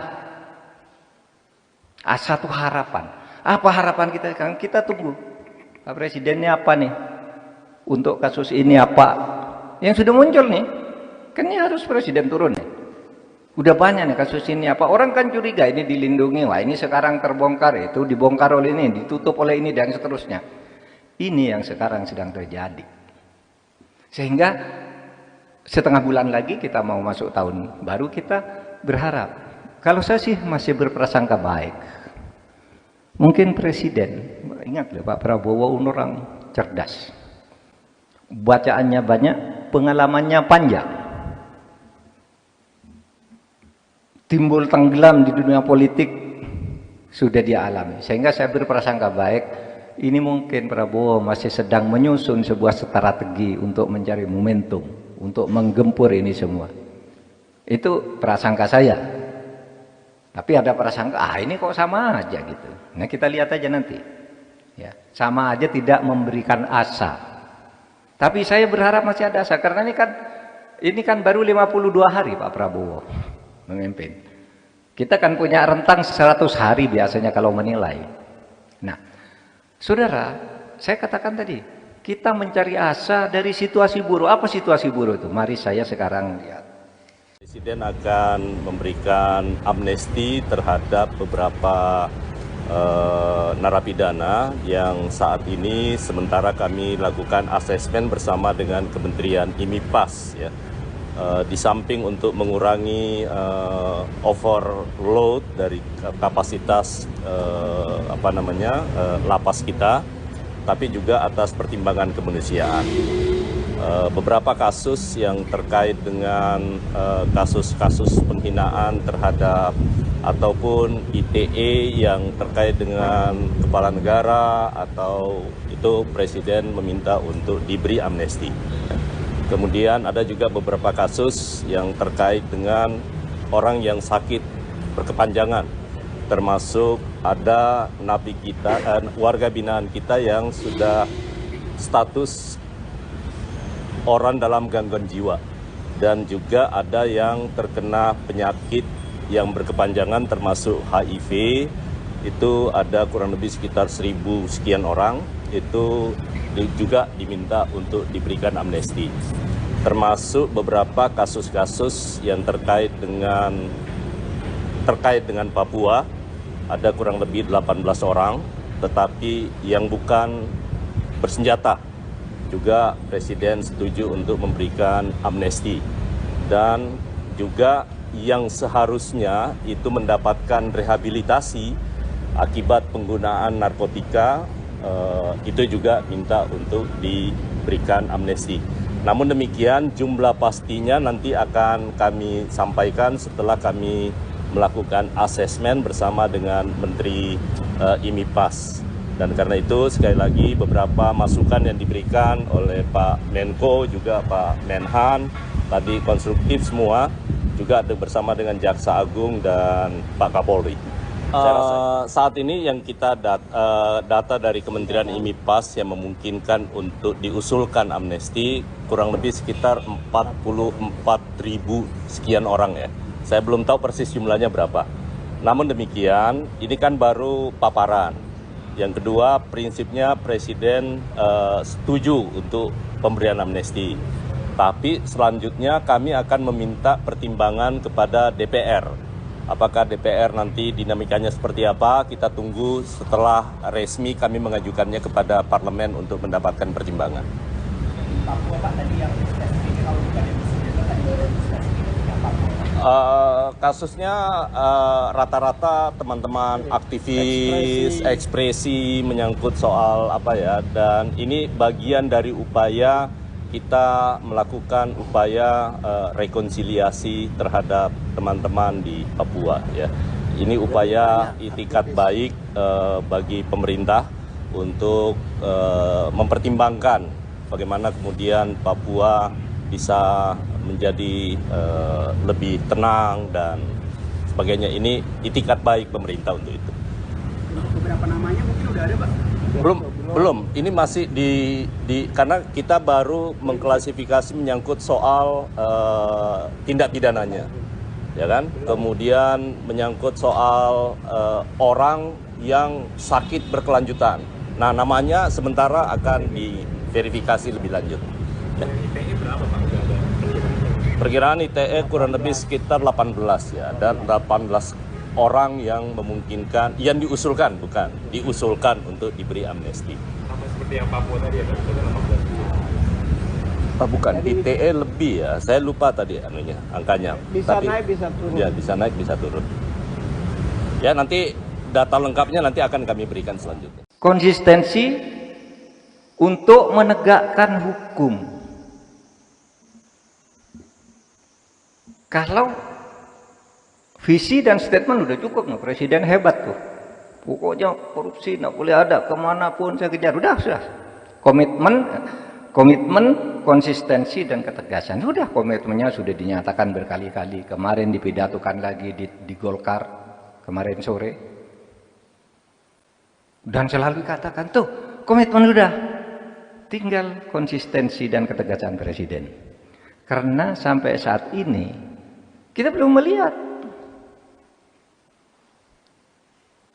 Asa itu harapan. Apa harapan kita sekarang? Kita tunggu. Pak Presidennya apa nih? Untuk kasus ini apa? Yang sudah muncul nih. Kan ini harus Presiden turun nih. Udah banyak nih kasus ini apa. Orang kan curiga ini dilindungi. Wah, ini sekarang terbongkar, itu dibongkar oleh ini, ditutup oleh ini, dan seterusnya. Ini yang sekarang sedang terjadi. Sehingga setengah bulan lagi kita mau masuk tahun baru, kita berharap. Kalau saya sih masih berprasangka baik. Mungkin Presiden, ingat loh, Pak Prabowo orang cerdas. Bacaannya banyak, pengalamannya panjang. Timbul tenggelam di dunia politik sudah dia alami. Sehingga saya berprasangka baik, ini mungkin Prabowo masih sedang menyusun sebuah strategi untuk mencari momentum, untuk menggempur ini semua. Itu prasangka saya. Tapi ada prasangka, ini kok sama aja gitu. Nah, kita lihat aja nanti. Ya, sama aja tidak memberikan asa. Tapi saya berharap masih ada asa, karena ini kan baru 52 hari Pak Prabowo memimpin. Kita kan punya rentang 100 hari biasanya kalau menilai. Nah, saudara, saya katakan tadi, kita mencari asa dari situasi buruk. Apa situasi buruk itu? Mari saya sekarang lihat. Presiden akan memberikan amnesti terhadap beberapa narapidana yang saat ini sementara kami lakukan asesmen bersama dengan Kementerian IMIPAS ya. Di samping untuk mengurangi overload dari kapasitas lapas kita, tapi juga atas pertimbangan kemanusiaan. Beberapa kasus yang terkait dengan kasus-kasus penghinaan terhadap ataupun ITE yang terkait dengan kepala negara, atau itu Presiden meminta untuk diberi amnesti. Kemudian ada juga beberapa kasus yang terkait dengan orang yang sakit berkepanjangan, termasuk ada napi kita, warga binaan kita yang sudah status orang dalam gangguan jiwa, dan juga ada yang terkena penyakit yang berkepanjangan termasuk HIV. Itu ada kurang lebih sekitar 1.000 sekian orang, itu juga diminta untuk diberikan amnesti. Termasuk beberapa kasus-kasus yang terkait dengan Papua, ada kurang lebih 18 orang, tetapi yang bukan bersenjata. Juga Presiden setuju untuk memberikan amnesti, dan juga yang seharusnya itu mendapatkan rehabilitasi akibat penggunaan narkotika, itu juga minta untuk diberikan amnesti. Namun demikian, jumlah pastinya nanti akan kami sampaikan setelah kami melakukan asesmen bersama dengan Menteri IMIPAS. Dan karena itu sekali lagi beberapa masukan yang diberikan oleh Pak Menko, juga Pak Menhan, tadi konstruktif semua, juga bersama dengan Jaksa Agung dan Pak Kapolri. Saat ini yang kita data dari Kementerian IMIPAS yang memungkinkan untuk diusulkan amnesti kurang lebih sekitar 44.000 sekian orang ya. Saya belum tahu persis jumlahnya berapa. Namun demikian, ini kan baru paparan. Yang kedua, prinsipnya Presiden setuju untuk pemberian amnesti. Tapi selanjutnya kami akan meminta pertimbangan kepada DPR. Apakah DPR nanti dinamikanya seperti apa, kita tunggu setelah resmi kami mengajukannya kepada parlemen untuk mendapatkan pertimbangan. Papua Pak tadi yang spesifik kalau bukan yang presiden tadi yang spesifik yang Papua. Kasusnya rata-rata teman-teman aktivis ekspresi menyangkut soal apa ya, dan ini bagian dari upaya kita melakukan upaya rekonsiliasi terhadap teman-teman di Papua ya. Ini upaya itikat baik bagi pemerintah untuk mempertimbangkan bagaimana kemudian Papua bisa menjadi lebih tenang dan sebagainya. Ini itikat baik pemerintah untuk itu. Beberapa namanya mungkin udah ada Pak? Belum. Ini masih karena kita baru mengklasifikasi menyangkut soal tindak pidananya, ya kan? Kemudian menyangkut soal orang yang sakit berkelanjutan. Nah, namanya sementara akan diverifikasi lebih lanjut. Ya. ITE berapa Pak? Udah ada Perkiraan ITE kurang lebih sekitar 18 ya, dan 18 orang yang memungkinkan, yang diusulkan untuk diberi amnesti. sama seperti yang Papua tadi ya, ada 18. Bukan, ITE lebih ya, saya lupa tadi angkanya. Bisa naik, bisa turun. Ya, bisa naik, bisa turun. Ya, nanti data lengkapnya nanti akan kami berikan selanjutnya. Konsistensi untuk menegakkan hukum. Kalau visi dan statement udah cukup, nah, Presiden hebat tuh. Pokoknya korupsi nggak boleh ada, kemanapun saya kejar. Sudah. Komitmen, konsistensi dan ketegasan. Sudah, komitmennya sudah dinyatakan berkali-kali. Kemarin dipidatokan lagi di Golkar kemarin sore. Dan selalu katakan tuh, komitmen udah. Tinggal konsistensi dan ketegasan Presiden. Karena sampai saat ini kita belum melihat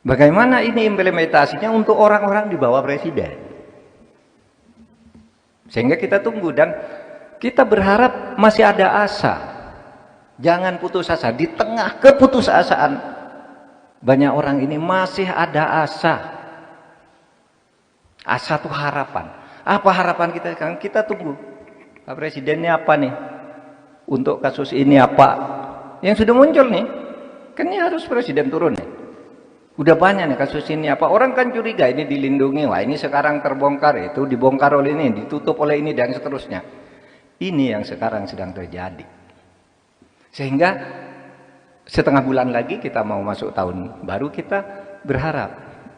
bagaimana ini implementasinya untuk orang-orang di bawah Presiden. Sehingga kita tunggu dan kita berharap masih ada asa. Jangan putus asa. Di tengah keputusasaan banyak orang ini masih ada asa. Asa itu harapan. Apa harapan kita sekarang? Kita tunggu. Pak Presidennya apa nih? Untuk kasus ini apa? Yang sudah muncul nih. Kan ini harus Presiden turun nih. Udah banyak nih kasus ini apa. Orang kan curiga ini dilindungi. Wah, ini sekarang terbongkar, itu dibongkar oleh ini, ditutup oleh ini dan seterusnya. Ini yang sekarang sedang terjadi. Sehingga setengah bulan lagi kita mau masuk tahun baru, kita berharap.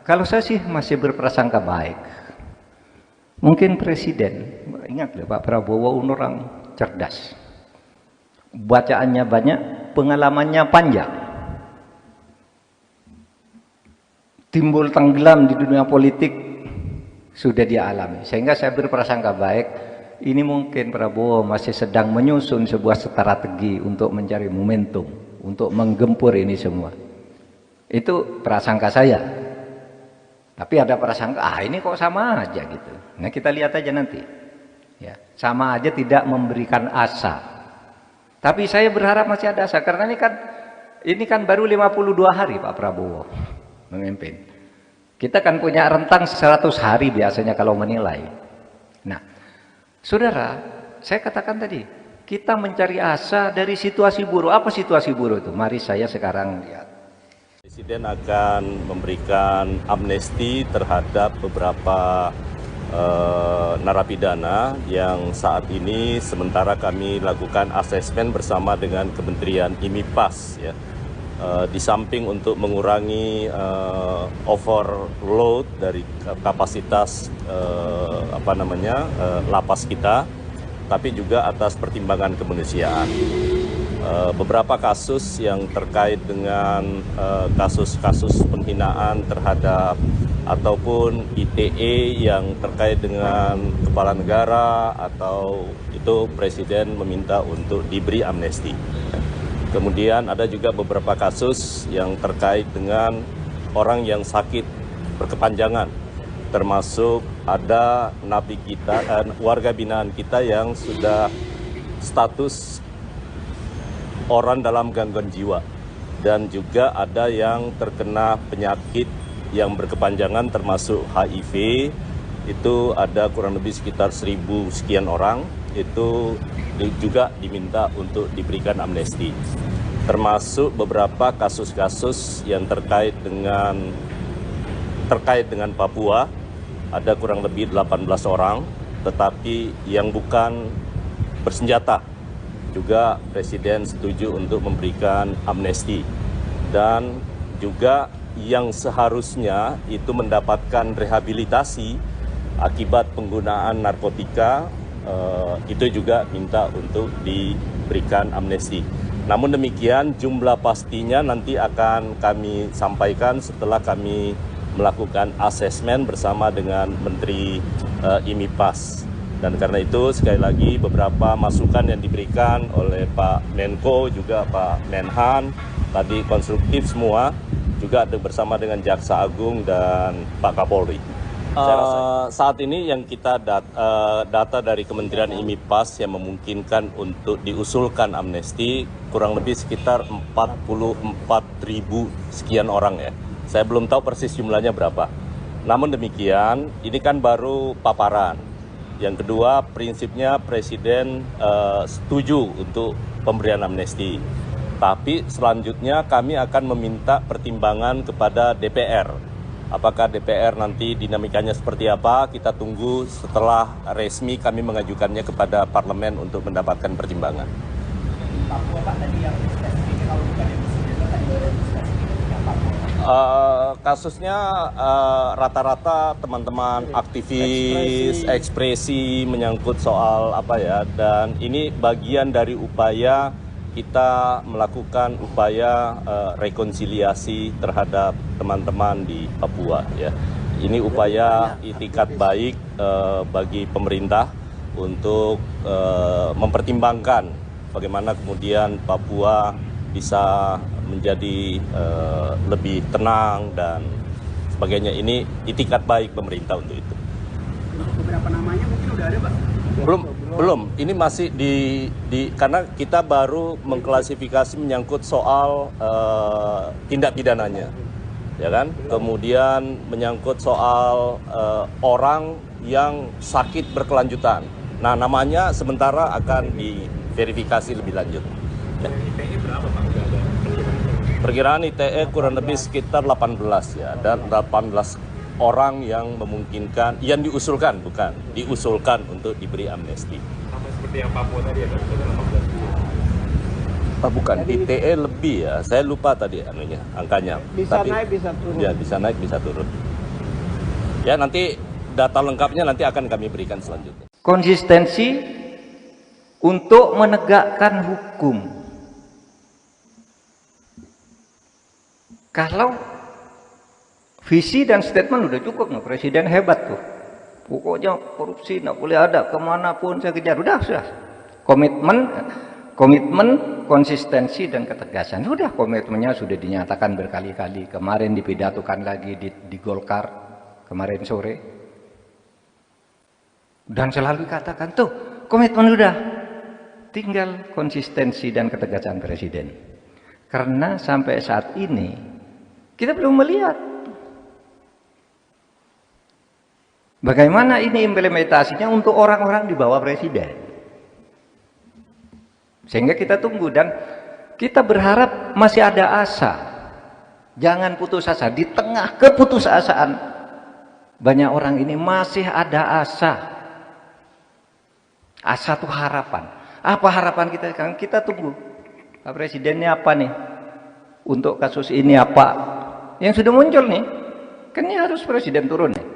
Kalau saya sih masih berprasangka baik. Mungkin Presiden, ingat Pak Prabowo orang cerdas. Bacaannya banyak, pengalamannya panjang. Timbul tenggelam di dunia politik sudah dia alami. Sehingga saya berprasangka baik, ini mungkin Prabowo masih sedang menyusun sebuah strategi untuk mencari momentum, untuk menggempur ini semua. Itu prasangka saya. Tapi ada prasangka, ini kok sama aja gitu. Nah, kita lihat aja nanti. Ya, sama aja tidak memberikan asa. Tapi saya berharap masih ada asa, karena ini kan baru 52 hari Pak Prabowo memimpin. Kita kan punya rentang 100 hari biasanya kalau menilai. Nah, saudara, saya katakan tadi, kita mencari asa dari situasi buruk. Apa situasi buruk itu? Mari saya sekarang lihat. Presiden akan memberikan amnesti terhadap beberapa narapidana yang saat ini sementara kami lakukan asesmen bersama dengan Kementerian IMIPAS ya. Di samping untuk mengurangi overload dari kapasitas lapas kita, tapi juga atas pertimbangan kemanusiaan. beberapa kasus yang terkait dengan kasus-kasus penghinaan terhadap ataupun ITE yang terkait dengan kepala negara atau itu Presiden meminta untuk diberi amnesti. Kemudian ada juga beberapa kasus yang terkait dengan orang yang sakit berkepanjangan, termasuk ada napi kita, warga binaan kita yang sudah status orang dalam gangguan jiwa, dan juga ada yang terkena penyakit yang berkepanjangan termasuk HIV. Itu ada kurang lebih sekitar 1.000 sekian orang, itu juga diminta untuk diberikan amnesti. Termasuk beberapa kasus-kasus yang terkait dengan Papua, ada kurang lebih 18 orang, tetapi yang bukan bersenjata. Juga Presiden setuju untuk memberikan amnesti. Dan juga yang seharusnya itu mendapatkan rehabilitasi akibat penggunaan narkotika, itu juga minta untuk diberikan amnesti. Namun demikian jumlah pastinya nanti akan kami sampaikan setelah kami melakukan asesmen bersama dengan Menteri IMIPAS. Dan karena itu sekali lagi beberapa masukan yang diberikan oleh Pak Menko juga Pak Menhan tadi konstruktif semua, juga bersama dengan Jaksa Agung dan Pak Kapolri. Saat ini yang kita data dari Kementerian IMIPAS yang memungkinkan untuk diusulkan amnesti kurang lebih sekitar 44.000 sekian orang ya. Saya belum tahu persis jumlahnya berapa. Namun demikian, ini kan baru paparan. Yang kedua, prinsipnya Presiden setuju untuk pemberian amnesti. Tapi selanjutnya kami akan meminta pertimbangan kepada DPR. Apakah DPR nanti dinamikanya seperti apa, kita tunggu setelah resmi kami mengajukannya kepada parlemen untuk mendapatkan pertimbangan. Papua Pak tadi yang spesifik kalau bukan yang presiden tadi spesifik yang Papua. Kasusnya rata-rata teman-teman aktivis ekspresi menyangkut soal apa ya, dan ini bagian dari upaya kita melakukan upaya rekonsiliasi terhadap teman-teman di Papua ya. Ini upaya itikat baik bagi pemerintah untuk mempertimbangkan bagaimana kemudian Papua bisa menjadi lebih tenang dan sebagainya. Ini itikat baik pemerintah untuk itu. Beberapa namanya mungkin udah ada Pak? Belum. Ini masih karena kita baru mengklasifikasi menyangkut soal tindak pidananya, ya kan? Kemudian menyangkut soal orang yang sakit berkelanjutan. Nah, namanya sementara akan diverifikasi lebih lanjut. Ya. ITE berapa Pak? Udah ada Perkiraan ITE kurang lebih sekitar 18 ya, dan 18 orang yang memungkinkan, yang diusulkan untuk diberi amnesti. sama seperti yang Papua tadi ya, sudah 18. Bukan, ITE lebih ya, saya lupa tadi angkanya. Bisa naik, bisa turun. Ya, bisa naik, bisa turun. Ya, nanti data lengkapnya nanti akan kami berikan selanjutnya. Konsistensi untuk menegakkan hukum. Kalau visi dan statement udah cukup, no? Presiden hebat tuh. Pokoknya korupsi nggak boleh ada, kemanapun saya kejar. Sudah. Komitmen, konsistensi dan ketegasan. Sudah, komitmennya sudah dinyatakan berkali-kali. Kemarin dipidatokan lagi di Golkar kemarin sore. Dan selalu katakan tuh, komitmen udah. Tinggal konsistensi dan ketegasan Presiden. Karena sampai saat ini kita belum melihat bagaimana ini implementasinya untuk orang-orang di bawah Presiden. Sehingga kita tunggu dan kita berharap masih ada asa. Jangan putus asa. Di tengah keputusasaan banyak orang ini masih ada asa. Asa itu harapan. Apa harapan kita sekarang? Kita tunggu. Pak Presidennya apa nih? Untuk kasus ini apa? Yang sudah muncul nih. Kan ini harus Presiden turun nih.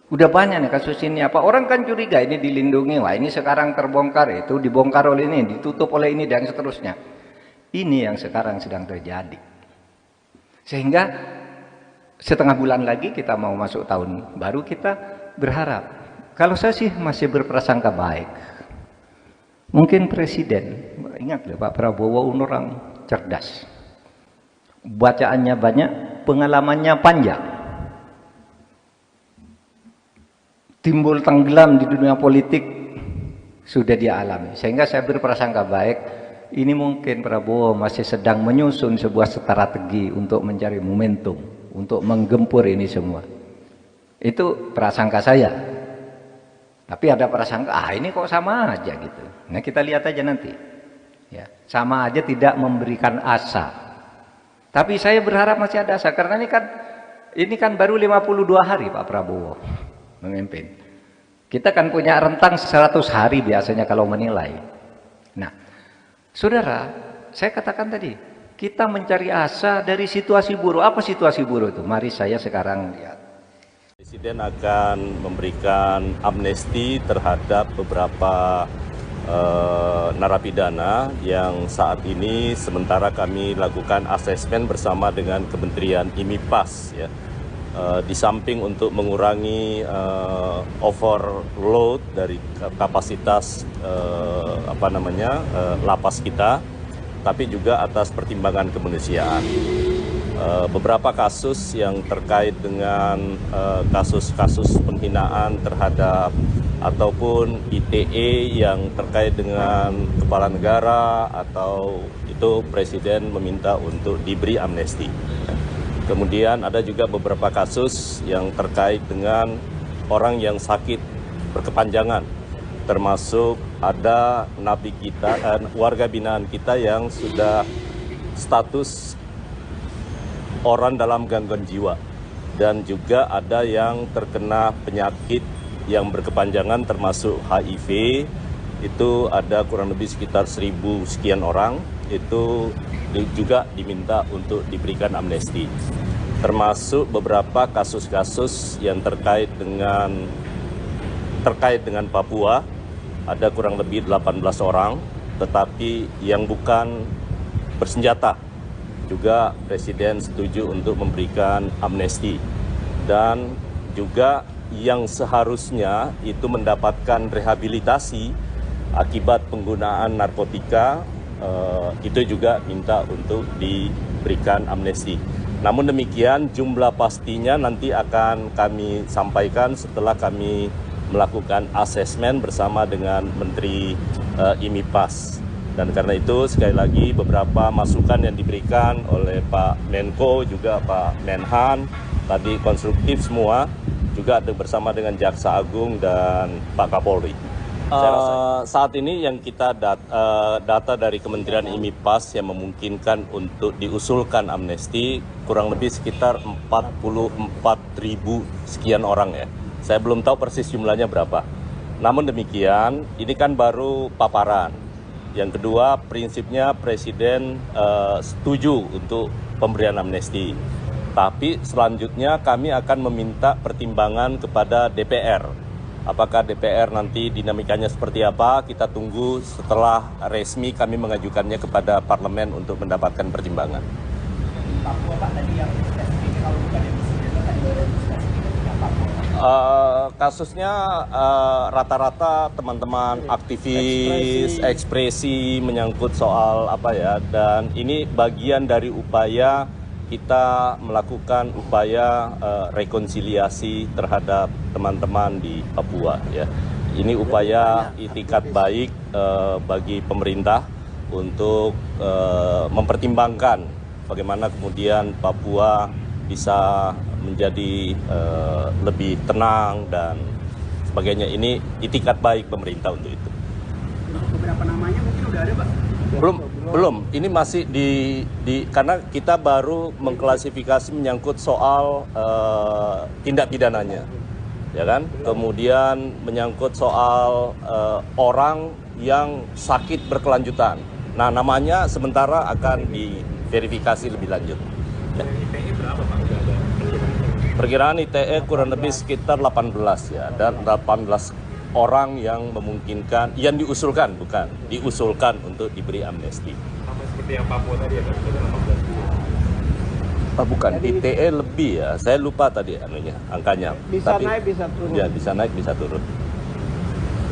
Udah banyak nih kasus ini apa. Orang kan curiga ini dilindungi. Wah, ini sekarang terbongkar, itu dibongkar oleh ini, ditutup oleh ini dan seterusnya. Ini yang sekarang sedang terjadi. Sehingga setengah bulan lagi kita mau masuk tahun baru, kita berharap. Kalau saya sih masih berprasangka baik. Mungkin Presiden, ingat loh Pak Prabowo orang cerdas. Bacaannya banyak, pengalamannya panjang. Timbul tenggelam di dunia politik sudah dia alami. Sehingga saya berprasangka baik, ini mungkin Prabowo masih sedang menyusun sebuah strategi untuk mencari momentum, untuk menggempur ini semua. Itu prasangka saya. Tapi ada prasangka, ini kok sama aja gitu. Nah kita lihat aja nanti. Ya, sama aja tidak memberikan asa. Tapi saya berharap masih ada asa, karena ini kan baru 52 hari Pak Prabowo memimpin. Kita kan punya rentang 100 hari biasanya kalau menilai. Nah, saudara, saya katakan tadi, kita mencari asa dari situasi buruk. Apa situasi buruk itu? Mari saya sekarang lihat. Presiden akan memberikan amnesti terhadap beberapa narapidana yang saat ini sementara kami lakukan asesmen bersama dengan Kementerian IMIPAS, ya. Di samping untuk mengurangi overload dari kapasitas lapas kita, tapi juga atas pertimbangan kemanusiaan. Beberapa kasus yang terkait dengan kasus-kasus penghinaan terhadap ataupun ITE yang terkait dengan kepala negara atau itu Presiden meminta untuk diberi amnesti. Kemudian ada juga beberapa kasus yang terkait dengan orang yang sakit berkepanjangan, termasuk ada napi kita, warga binaan kita yang sudah status orang dalam gangguan jiwa, dan juga ada yang terkena penyakit yang berkepanjangan termasuk HIV. Itu ada kurang lebih sekitar 1.000 sekian orang, itu juga diminta untuk diberikan amnesti. Termasuk beberapa kasus-kasus yang terkait dengan Papua, ada kurang lebih 18 orang, tetapi yang bukan bersenjata. Juga Presiden setuju untuk memberikan amnesti. Dan juga yang seharusnya itu mendapatkan rehabilitasi akibat penggunaan narkotika, itu juga minta untuk diberikan amnesti. Namun demikian jumlah pastinya nanti akan kami sampaikan setelah kami melakukan asesmen bersama dengan Menteri IMIPAS. Dan karena itu sekali lagi beberapa masukan yang diberikan oleh Pak Menko juga Pak Menhan tadi konstruktif semua, juga bersama dengan Jaksa Agung dan Pak Kapolri. Saat ini yang kita data dari Kementerian IMIPAS yang memungkinkan untuk diusulkan amnesti kurang lebih sekitar 44.000 sekian orang ya. Saya belum tahu persis jumlahnya berapa. Namun demikian, ini kan baru paparan. Yang kedua, prinsipnya Presiden setuju untuk pemberian amnesti. Tapi selanjutnya kami akan meminta pertimbangan kepada DPR. Apakah DPR nanti dinamikanya seperti apa, kita tunggu setelah resmi kami mengajukannya kepada parlemen untuk mendapatkan pertimbangan. Papua Pak tadi yang spesifik, kalau bukan yang presiden tadi yang spesifik yang Papua. Kasusnya rata-rata teman-teman aktivis, ekspresi menyangkut soal apa ya, dan ini bagian dari upaya kita melakukan upaya rekonsiliasi terhadap teman-teman di Papua ya. Ini upaya itikat baik bagi pemerintah untuk mempertimbangkan bagaimana kemudian Papua bisa menjadi lebih tenang dan sebagainya. Ini itikat baik pemerintah untuk itu. Beberapa namanya mungkin udah ada Pak? Belum. Ini masih karena kita baru mengklasifikasi menyangkut soal tindak pidananya, ya kan? Kemudian menyangkut soal orang yang sakit berkelanjutan. Nah, namanya sementara akan diverifikasi lebih lanjut. Ya. ITE berapa Pak? Perkiraan ITE kurang lebih sekitar 18 ya, dan 18 orang yang memungkinkan, yang diusulkan untuk diberi amnesti. Sama seperti Seperti yang Papua tadi ya, itu kan 18 juta. Bukan, ITE lebih ya. Saya lupa tadi anunya, angkanya. Bisa Tapi, naik, bisa turun. Ya, bisa naik, bisa turun.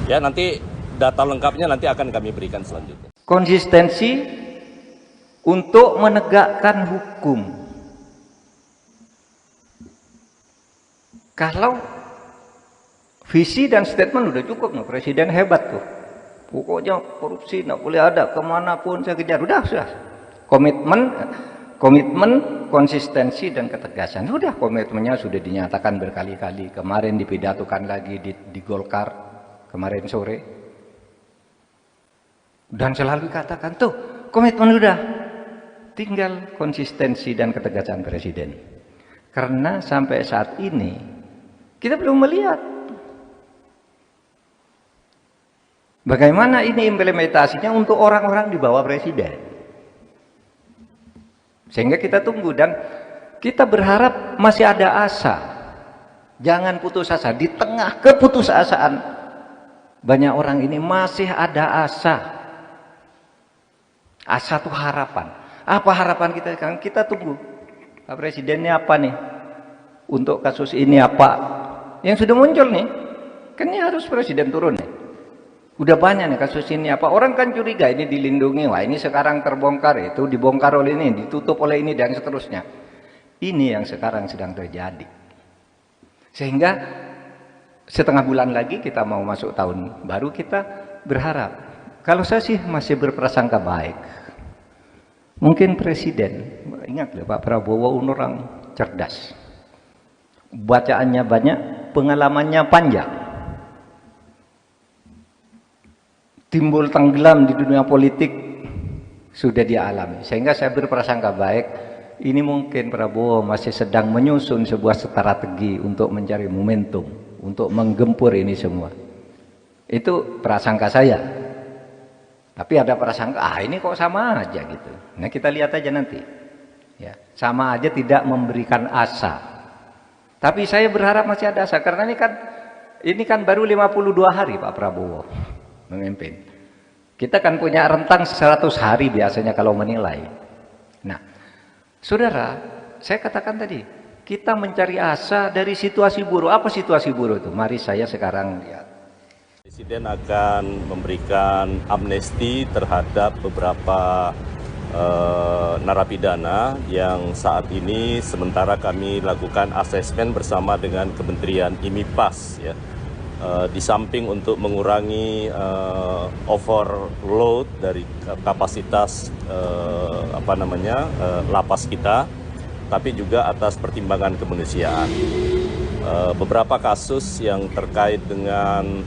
Ya, nanti data lengkapnya nanti akan kami berikan selanjutnya. Konsistensi untuk menegakkan hukum. Kalau visi dan statement udah cukup, no. Presiden hebat tuh. Pokoknya korupsi nggak boleh ada, kemanapun saya kejar. Udah. Komitmen, konsistensi dan ketegasan. Sudah, komitmennya sudah dinyatakan berkali-kali. Kemarin dipidatokan lagi di Golkar kemarin sore. Dan selalu katakan tuh, komitmen udah. Tinggal konsistensi dan ketegasan presiden. Karena sampai saat ini kita belum melihat bagaimana ini implementasinya untuk orang-orang di bawah presiden. Sehingga kita tunggu dan kita berharap masih ada asa. Jangan putus asa. Di tengah keputusasaan banyak orang ini masih ada asa. Asa itu harapan. Apa harapan kita sekarang? Kita tunggu. Pak Presidennya apa nih? Untuk kasus ini apa? Yang sudah muncul nih. Kan ini harus Presiden turun nih. Udah banyak nih kasus ini apa. Orang kan curiga ini dilindungi. Wah ini sekarang terbongkar. Itu dibongkar oleh ini. Ditutup oleh ini dan seterusnya. Ini yang sekarang sedang terjadi. Sehingga setengah bulan lagi kita mau masuk tahun baru, kita berharap. Kalau saya sih masih berprasangka baik. Mungkin Presiden, ingat loh Pak Prabowo orang cerdas. Bacaannya banyak, pengalamannya panjang. Timbul tenggelam di dunia politik sudah dia alami. Sehingga saya berprasangka baik, ini mungkin Prabowo masih sedang menyusun sebuah strategi untuk mencari momentum, untuk menggempur ini semua. Itu prasangka saya. Tapi ada prasangka, ini kok sama aja gitu. Nah kita lihat aja nanti. Ya, sama aja tidak memberikan asa. Tapi saya berharap masih ada asa, karena ini kan baru 52 hari Pak Prabowo memimpin. Kita kan punya rentang 100 hari biasanya kalau menilai. Nah, saudara, saya katakan tadi, kita mencari asa dari situasi buruk. Apa situasi buruk itu? Mari saya sekarang lihat. Presiden akan memberikan amnesti terhadap beberapa narapidana yang saat ini sementara kami lakukan asesmen bersama dengan Kementerian IMIPAS ya. Di samping untuk mengurangi overload dari kapasitas lapas kita, tapi juga atas pertimbangan kemanusiaan. Beberapa kasus yang terkait dengan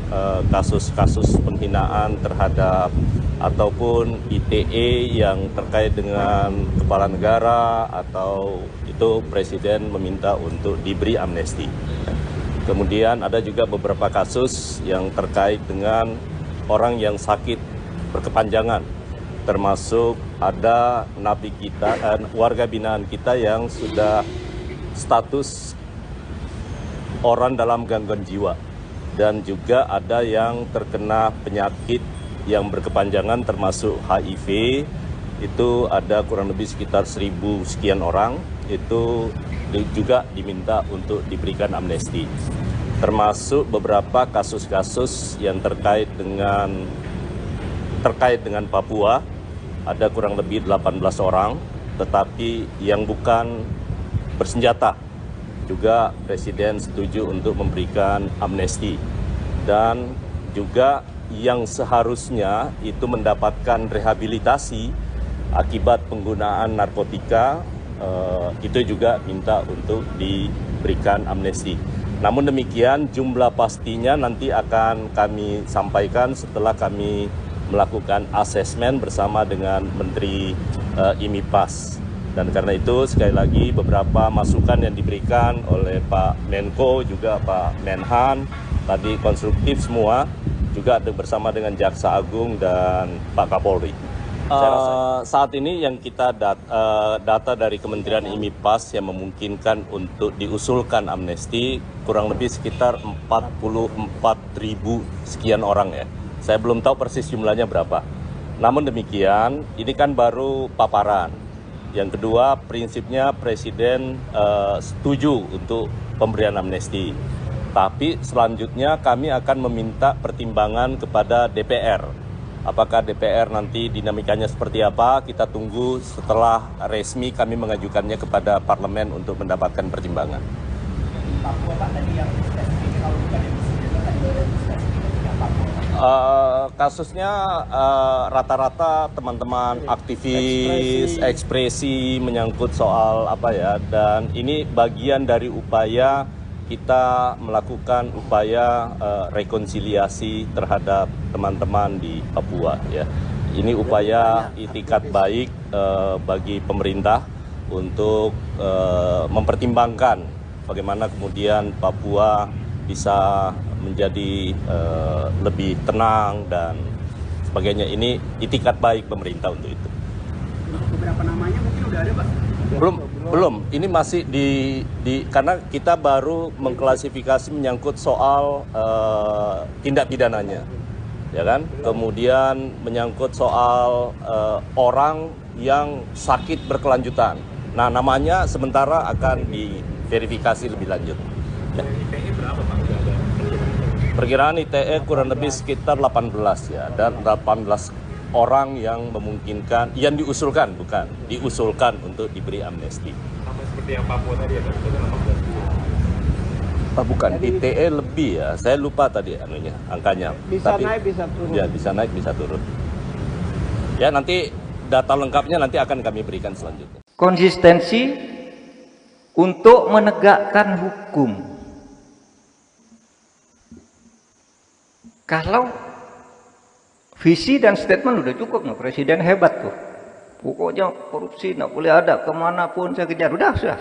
kasus-kasus penghinaan terhadap ataupun ITE yang terkait dengan kepala negara atau itu Presiden meminta untuk diberi amnesti. Kemudian ada juga beberapa kasus yang terkait dengan orang yang sakit berkepanjangan, termasuk ada napi kita, warga binaan kita yang sudah status orang dalam gangguan jiwa, dan juga ada yang terkena penyakit yang berkepanjangan termasuk HIV, itu ada kurang lebih sekitar 1.000 sekian orang, itu juga diminta untuk diberikan amnesti. Termasuk beberapa kasus-kasus yang terkait dengan Papua, ada kurang lebih 18 orang, tetapi yang bukan bersenjata. Juga Presiden setuju untuk memberikan amnesti. Dan juga yang seharusnya itu mendapatkan rehabilitasi akibat penggunaan narkotika, itu juga minta untuk diberikan amnesti. Namun demikian jumlah pastinya nanti akan kami sampaikan setelah kami melakukan asesmen bersama dengan Menteri IMIPAS. Dan karena itu sekali lagi beberapa masukan yang diberikan oleh Pak Menko juga Pak Menhan tadi konstruktif semua, juga bersama dengan Jaksa Agung dan Pak Kapolri. Saat ini yang kita data dari Kementerian IMIPAS yang memungkinkan untuk diusulkan amnesti kurang lebih sekitar 44.000 sekian orang ya. Saya belum tahu persis jumlahnya berapa. Namun demikian, ini kan baru paparan. Yang kedua, prinsipnya Presiden setuju untuk pemberian amnesti. Tapi selanjutnya kami akan meminta pertimbangan kepada DPR. Apakah DPR nanti dinamikanya seperti apa, kita tunggu setelah resmi kami mengajukannya kepada parlemen untuk mendapatkan pertimbangan. Papua Pak tadi yang spesifik kalau bukan yang Presiden tadi spesifik yang Papua. Kasusnya rata-rata teman-teman aktivis ekspresi menyangkut soal apa ya, dan ini bagian dari upaya kita melakukan upaya rekonsiliasi terhadap teman-teman di Papua ya. Ini upaya itikat baik bagi pemerintah untuk mempertimbangkan bagaimana kemudian Papua bisa menjadi lebih tenang dan sebagainya. Ini itikat baik pemerintah untuk itu. Beberapa namanya mungkin udah ada Pak? Belum. Ini masih karena kita baru mengklasifikasi menyangkut soal tindak pidananya, ya kan? Kemudian menyangkut soal orang yang sakit berkelanjutan. Nah, namanya sementara akan diverifikasi lebih lanjut. Ya. ITE berapa Pak? Udah ada Perkiraan ITE kurang lebih sekitar 18 ya, dan 18 orang yang memungkinkan, yang diusulkan untuk diberi amnesti. sama seperti yang Papua tadi ya, itu kan 18. Bukan, ITE lebih ya, saya lupa tadi angkanya. Bisa naik, bisa turun. Ya, bisa naik, bisa turun. Ya, nanti data lengkapnya nanti akan kami berikan selanjutnya. Konsistensi untuk menegakkan hukum. Kalau visi dan statement udah cukup, nah, Presiden hebat tuh. Pokoknya korupsi nggak boleh ada, kemanapun saya kejar. Sudah.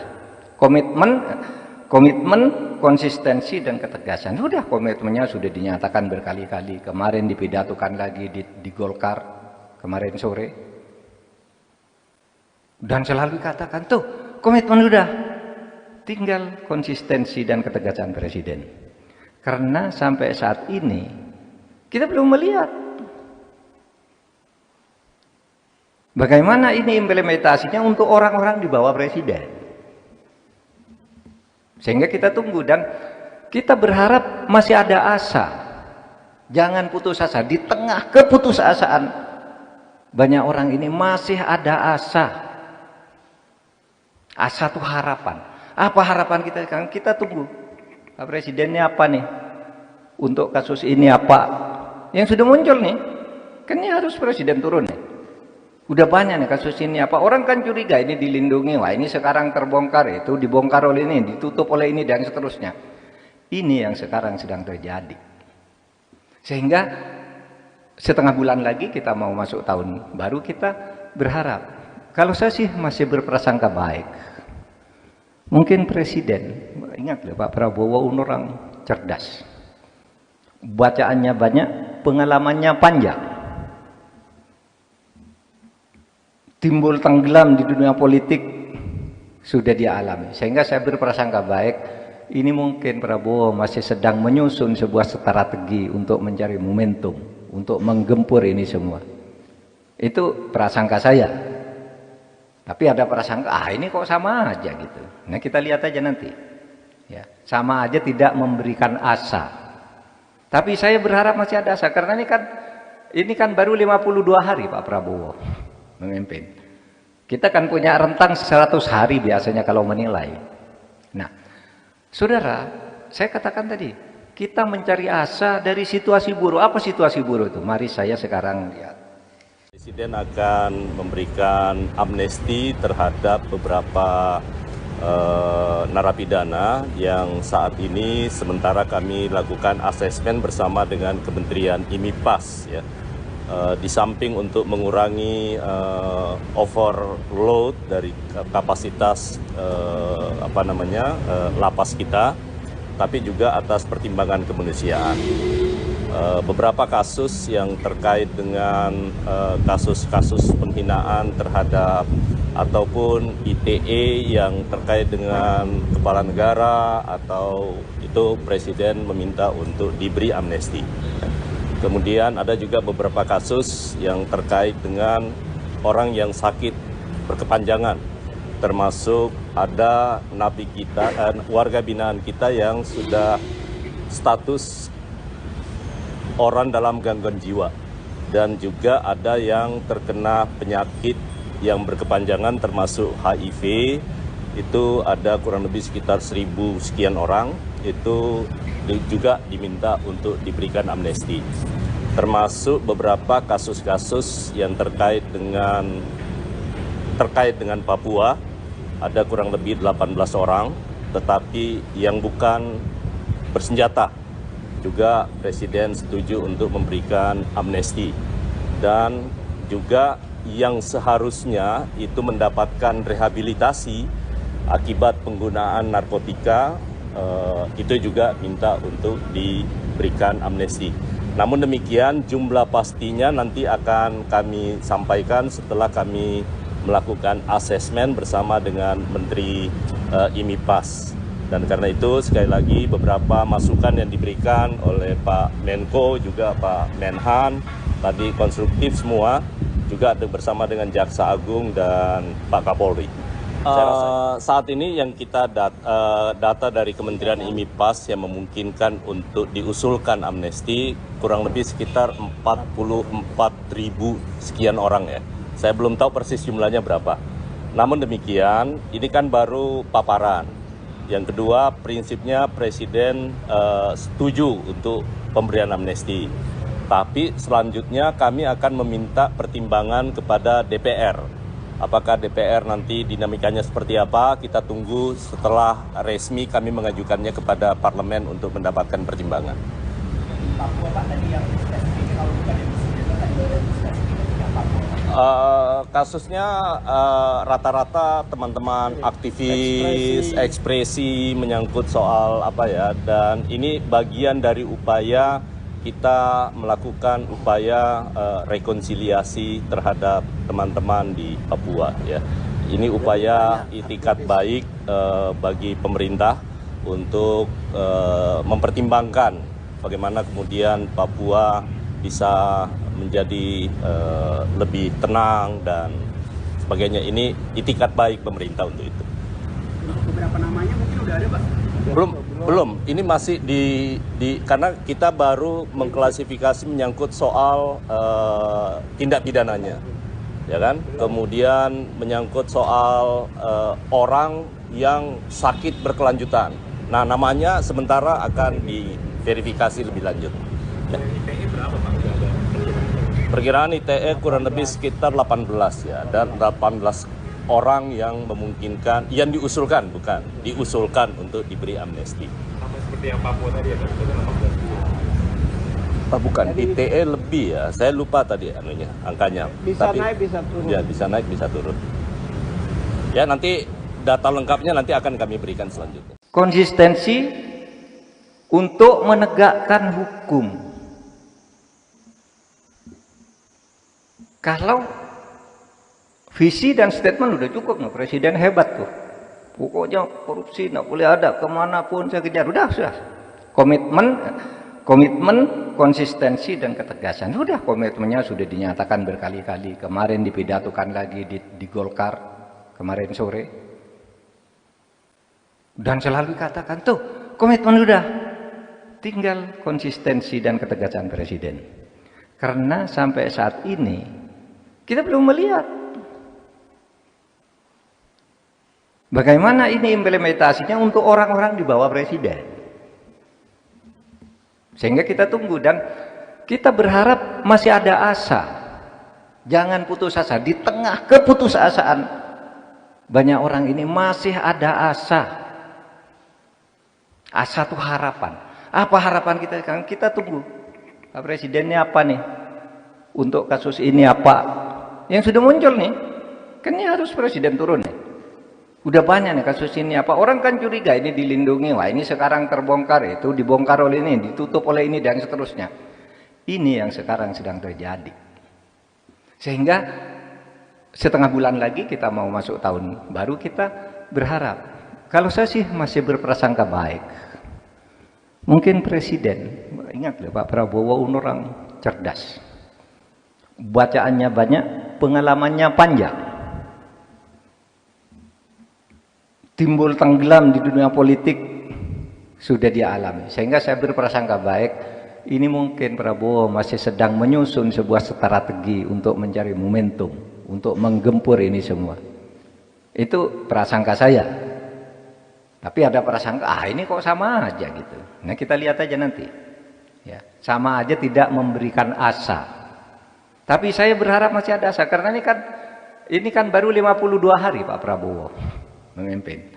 Komitmen, konsistensi dan ketegasan. Sudah, komitmennya sudah dinyatakan berkali-kali. Kemarin dipidatokan lagi di Golkar kemarin sore. Dan selalu katakan tuh, komitmen udah. Tinggal konsistensi dan ketegasan Presiden. Karena sampai saat ini kita belum melihat bagaimana ini implementasinya untuk orang-orang di bawah Presiden. Sehingga kita tunggu dan kita berharap masih ada asa. Jangan putus asa. Di tengah keputusasaan banyak orang ini masih ada asa. Asa itu harapan. Apa harapan kita sekarang? Kita tunggu. Pak Presidennya apa nih? Untuk kasus ini apa? Yang sudah muncul nih. Kan ini harus Presiden turun nih. Udah banyak nih kasus ini apa. Orang kan curiga ini dilindungi. Wah, ini sekarang terbongkar, itu dibongkar oleh ini, ditutup oleh ini dan seterusnya. Ini yang sekarang sedang terjadi. Sehingga setengah bulan lagi kita mau masuk tahun baru, kita berharap. Kalau saya sih masih berprasangka baik. Mungkin Presiden, ingat loh Pak Prabowo orang cerdas. Bacaannya banyak, pengalamannya panjang. Timbul tenggelam di dunia politik sudah dia alami. Sehingga saya berprasangka baik, ini mungkin Prabowo masih sedang menyusun sebuah strategi untuk mencari momentum, untuk menggempur ini semua. Itu prasangka saya. Tapi ada prasangka, ini kok sama aja gitu. Nah, kita lihat aja nanti. Ya, sama aja tidak memberikan asa. Tapi saya berharap masih ada asa, karena ini kan baru 52 hari Pak Prabowo memimpin. Kita kan punya rentang 100 hari biasanya kalau menilai. Nah, saudara, saya katakan tadi, kita mencari asa dari situasi buruk. Apa situasi buruk itu? Mari saya sekarang lihat. Presiden akan memberikan amnesti terhadap beberapa narapidana yang saat ini sementara kami lakukan asesmen bersama dengan Kementerian IMIPAS ya. Di samping untuk mengurangi overload dari kapasitas lapas kita, tapi juga atas pertimbangan kemanusiaan. Beberapa kasus yang terkait dengan kasus-kasus penghinaan terhadap ataupun ITE yang terkait dengan kepala negara atau itu Presiden meminta untuk diberi amnesti. Kemudian ada juga beberapa kasus yang terkait dengan orang yang sakit berkepanjangan, termasuk ada napi kita, warga binaan kita yang sudah status orang dalam gangguan jiwa, dan juga ada yang terkena penyakit yang berkepanjangan termasuk HIV. Itu ada kurang lebih sekitar 1.000 sekian orang, itu juga diminta untuk diberikan amnesti. Termasuk beberapa kasus-kasus yang terkait dengan Papua, ada kurang lebih 18 orang, tetapi yang bukan bersenjata. Juga Presiden setuju untuk memberikan amnesti. Dan juga yang seharusnya itu mendapatkan rehabilitasi akibat penggunaan narkotika, itu juga minta untuk diberikan amnesti. Namun demikian, jumlah pastinya nanti akan kami sampaikan setelah kami melakukan asesmen bersama dengan Menteri IMIPAS. Dan karena itu sekali lagi beberapa masukan yang diberikan oleh Pak Menko juga Pak Menhan tadi konstruktif semua, juga bersama dengan Jaksa Agung dan Pak Kapolri. Saat ini yang kita data dari Kementerian IMIPAS yang memungkinkan untuk diusulkan amnesti kurang lebih sekitar 44.000 sekian orang ya. Saya belum tahu persis jumlahnya berapa. Namun demikian, ini kan baru paparan. Yang kedua, prinsipnya Presiden setuju untuk pemberian amnesti. Tapi selanjutnya kami akan meminta pertimbangan kepada DPR. Apakah DPR nanti dinamikanya seperti apa, kita tunggu setelah resmi kami mengajukannya kepada parlemen untuk mendapatkan pertimbangan. Papua Pak tadi yang spesifik, kalau bukan yang Muslim tadi yang spesifik yang Papua. Kasusnya rata-rata teman-teman aktivis ekspresi menyangkut soal apa ya, dan ini bagian dari upaya kita melakukan upaya rekonsiliasi terhadap teman-teman di Papua ya. Ini upaya itikat baik bagi pemerintah untuk mempertimbangkan bagaimana kemudian Papua bisa menjadi lebih tenang dan sebagainya. Ini itikat baik pemerintah untuk itu. Beberapa namanya mungkin udah ada Pak? Belum. Ini masih karena kita baru mengklasifikasi menyangkut soal tindak pidananya, ya kan? Kemudian menyangkut soal orang yang sakit berkelanjutan. Nah, namanya sementara akan diverifikasi lebih lanjut. Ya. ITE berapa Pak? Perkiraan ITE kurang lebih sekitar 18 ya, dan 18 orang yang memungkinkan, yang diusulkan untuk diberi amnesti. Sama seperti yang Papua tadi ya, kan? 18. Bukan, ITE lebih ya, saya lupa tadi angkanya. Bisa Tapi, naik, bisa turun. Ya, bisa naik, bisa turun. Ya, nanti data lengkapnya nanti akan kami berikan selanjutnya. Konsistensi untuk menegakkan hukum. Kalau visi dan statement udah cukup, nah, Presiden hebat tuh. Pokoknya korupsi nggak boleh ada, kemanapun saya kejar. Sudah. Komitmen, konsistensi dan ketegasan. Sudah, komitmennya sudah dinyatakan berkali-kali. Kemarin dipidatokan lagi di Golkar kemarin sore. Dan selalu katakan tuh, komitmen udah. Tinggal konsistensi dan ketegasan Presiden. Karena sampai saat ini kita belum melihat bagaimana ini implementasinya untuk orang-orang di bawah Presiden. Sehingga kita tunggu dan kita berharap masih ada asa. Jangan putus asa. Di tengah keputusasaan banyak orang ini masih ada asa. Asa itu harapan. Apa harapan kita sekarang? Kita tunggu. Pak Presidennya apa nih? Untuk kasus ini apa? Yang sudah muncul nih. Kan ini harus Presiden turun nih. Udah banyak nih kasus ini apa. Orang kan curiga ini dilindungi. Wah, ini sekarang terbongkar, itu dibongkar oleh ini, ditutup oleh ini dan seterusnya. Ini yang sekarang sedang terjadi. Sehingga setengah bulan lagi kita mau masuk tahun baru, kita berharap. Kalau saya sih masih berprasangka baik. Mungkin Presiden, ingat loh Pak Prabowo orang cerdas, bacaannya banyak, pengalamannya panjang, timbul tenggelam di dunia politik sudah dia alami, sehingga saya berprasangka baik ini mungkin Prabowo masih sedang menyusun sebuah strategi untuk mencari momentum untuk menggempur ini semua. Itu prasangka saya. Tapi ada prasangka, ini kok sama aja gitu. Nah kita lihat aja nanti. Ya, sama aja tidak memberikan asa. Tapi saya berharap masih ada asa, karena ini kan baru 52 hari Pak Prabowo memimpin.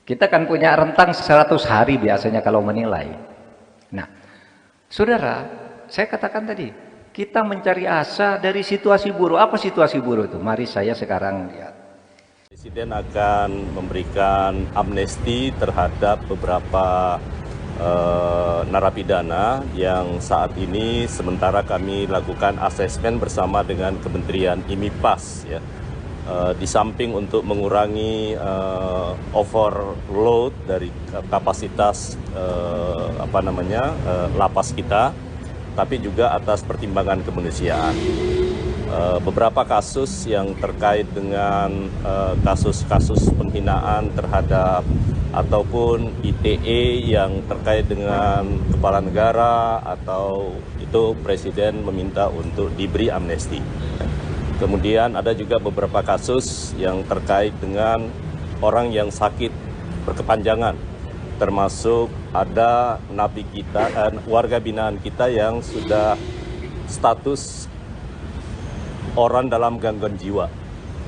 Kita kan punya rentang 100 hari biasanya kalau menilai. Nah, saudara, saya katakan tadi, kita mencari asa dari situasi buruk. Apa situasi buruk itu? Mari saya sekarang lihat. Presiden akan memberikan amnesti terhadap beberapa narapidana yang saat ini sementara kami lakukan asesmen bersama dengan Kementerian IMIPAS ya. Di samping untuk mengurangi overload dari kapasitas lapas kita, tapi juga atas pertimbangan kemanusiaan. Beberapa kasus yang terkait dengan kasus-kasus penghinaan terhadap ataupun ITE yang terkait dengan kepala negara atau itu Presiden meminta untuk diberi amnesti. Kemudian ada juga beberapa kasus yang terkait dengan orang yang sakit berkepanjangan, termasuk ada napi kita, warga binaan kita yang sudah status orang dalam gangguan jiwa,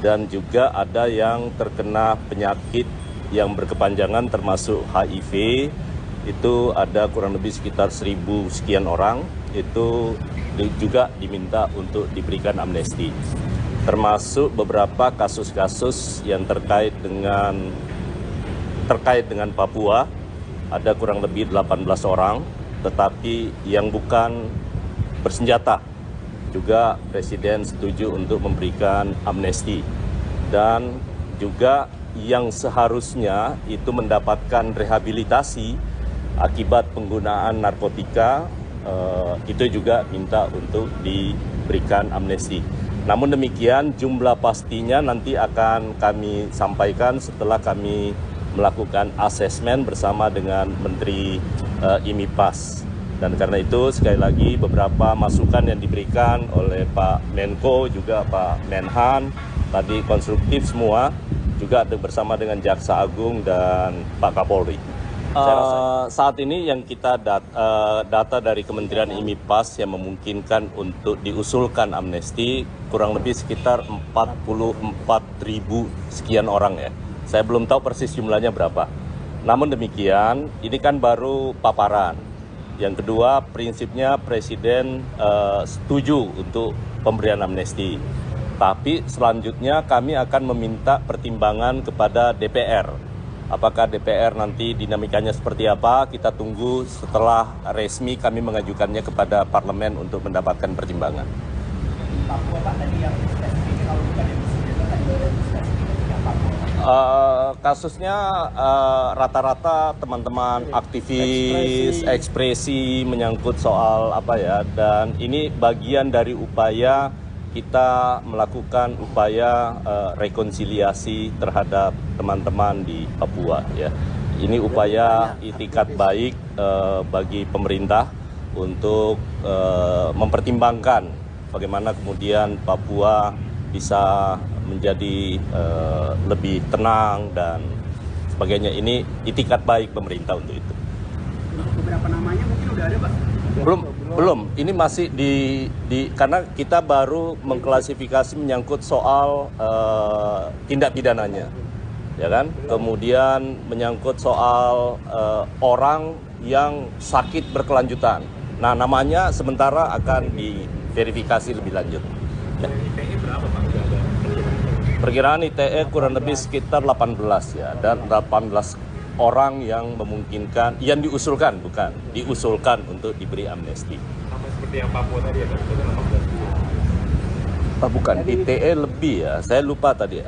dan juga ada yang terkena penyakit yang berkepanjangan termasuk HIV, itu ada kurang lebih sekitar 1.000 sekian orang, itu juga diminta untuk diberikan amnesti. Termasuk beberapa kasus-kasus yang terkait dengan Papua, ada kurang lebih 18 orang, tetapi yang bukan bersenjata. Juga Presiden setuju untuk memberikan amnesti, dan juga yang seharusnya itu mendapatkan rehabilitasi akibat penggunaan narkotika, itu juga minta untuk diberikan amnesti. Namun demikian jumlah pastinya nanti akan kami sampaikan setelah kami melakukan asesmen bersama dengan Menteri IMIPAS. Dan karena itu sekali lagi beberapa masukan yang diberikan oleh Pak Menko juga Pak Menhan tadi konstruktif semua, juga bersama dengan Jaksa Agung dan Pak Kapolri. Saat ini yang kita data dari Kementerian IMIPAS yang memungkinkan untuk diusulkan amnesti kurang lebih sekitar 44.000 sekian orang ya. Saya belum tahu persis jumlahnya berapa. Namun demikian ini kan baru paparan. Yang kedua, prinsipnya Presiden setuju untuk pemberian amnesti. Tapi selanjutnya kami akan meminta pertimbangan kepada DPR. Apakah DPR nanti dinamikanya seperti apa, kita tunggu setelah resmi kami mengajukannya kepada parlemen untuk mendapatkan pertimbangan. Papua Pak tadi yang spesifik kalau bukan yang presiden tadi spesifik yang Papua. Kasusnya rata-rata teman-teman aktivis, ekspresi menyangkut soal apa ya, dan ini bagian dari upaya kita melakukan upaya rekonsiliasi terhadap teman-teman di Papua ya. Ini upaya itikat baik bagi pemerintah untuk mempertimbangkan bagaimana kemudian Papua bisa menjadi lebih tenang dan sebagainya. Ini itikat baik pemerintah untuk itu. Beberapa namanya mungkin udah ada Pak? Belum. Ini masih karena kita baru mengklasifikasi menyangkut soal tindak pidananya, ya kan? Kemudian menyangkut soal orang yang sakit berkelanjutan. Nah, namanya sementara akan diverifikasi lebih lanjut. Ya. ITE berapa Pak? Perkiraan ITE kurang lebih sekitar 18 ya, dan 18 orang yang memungkinkan, yang diusulkan untuk diberi amnesti. Sama seperti yang Papua tadi ya, sudah 18. Bukan, ITE lebih ya, saya lupa tadi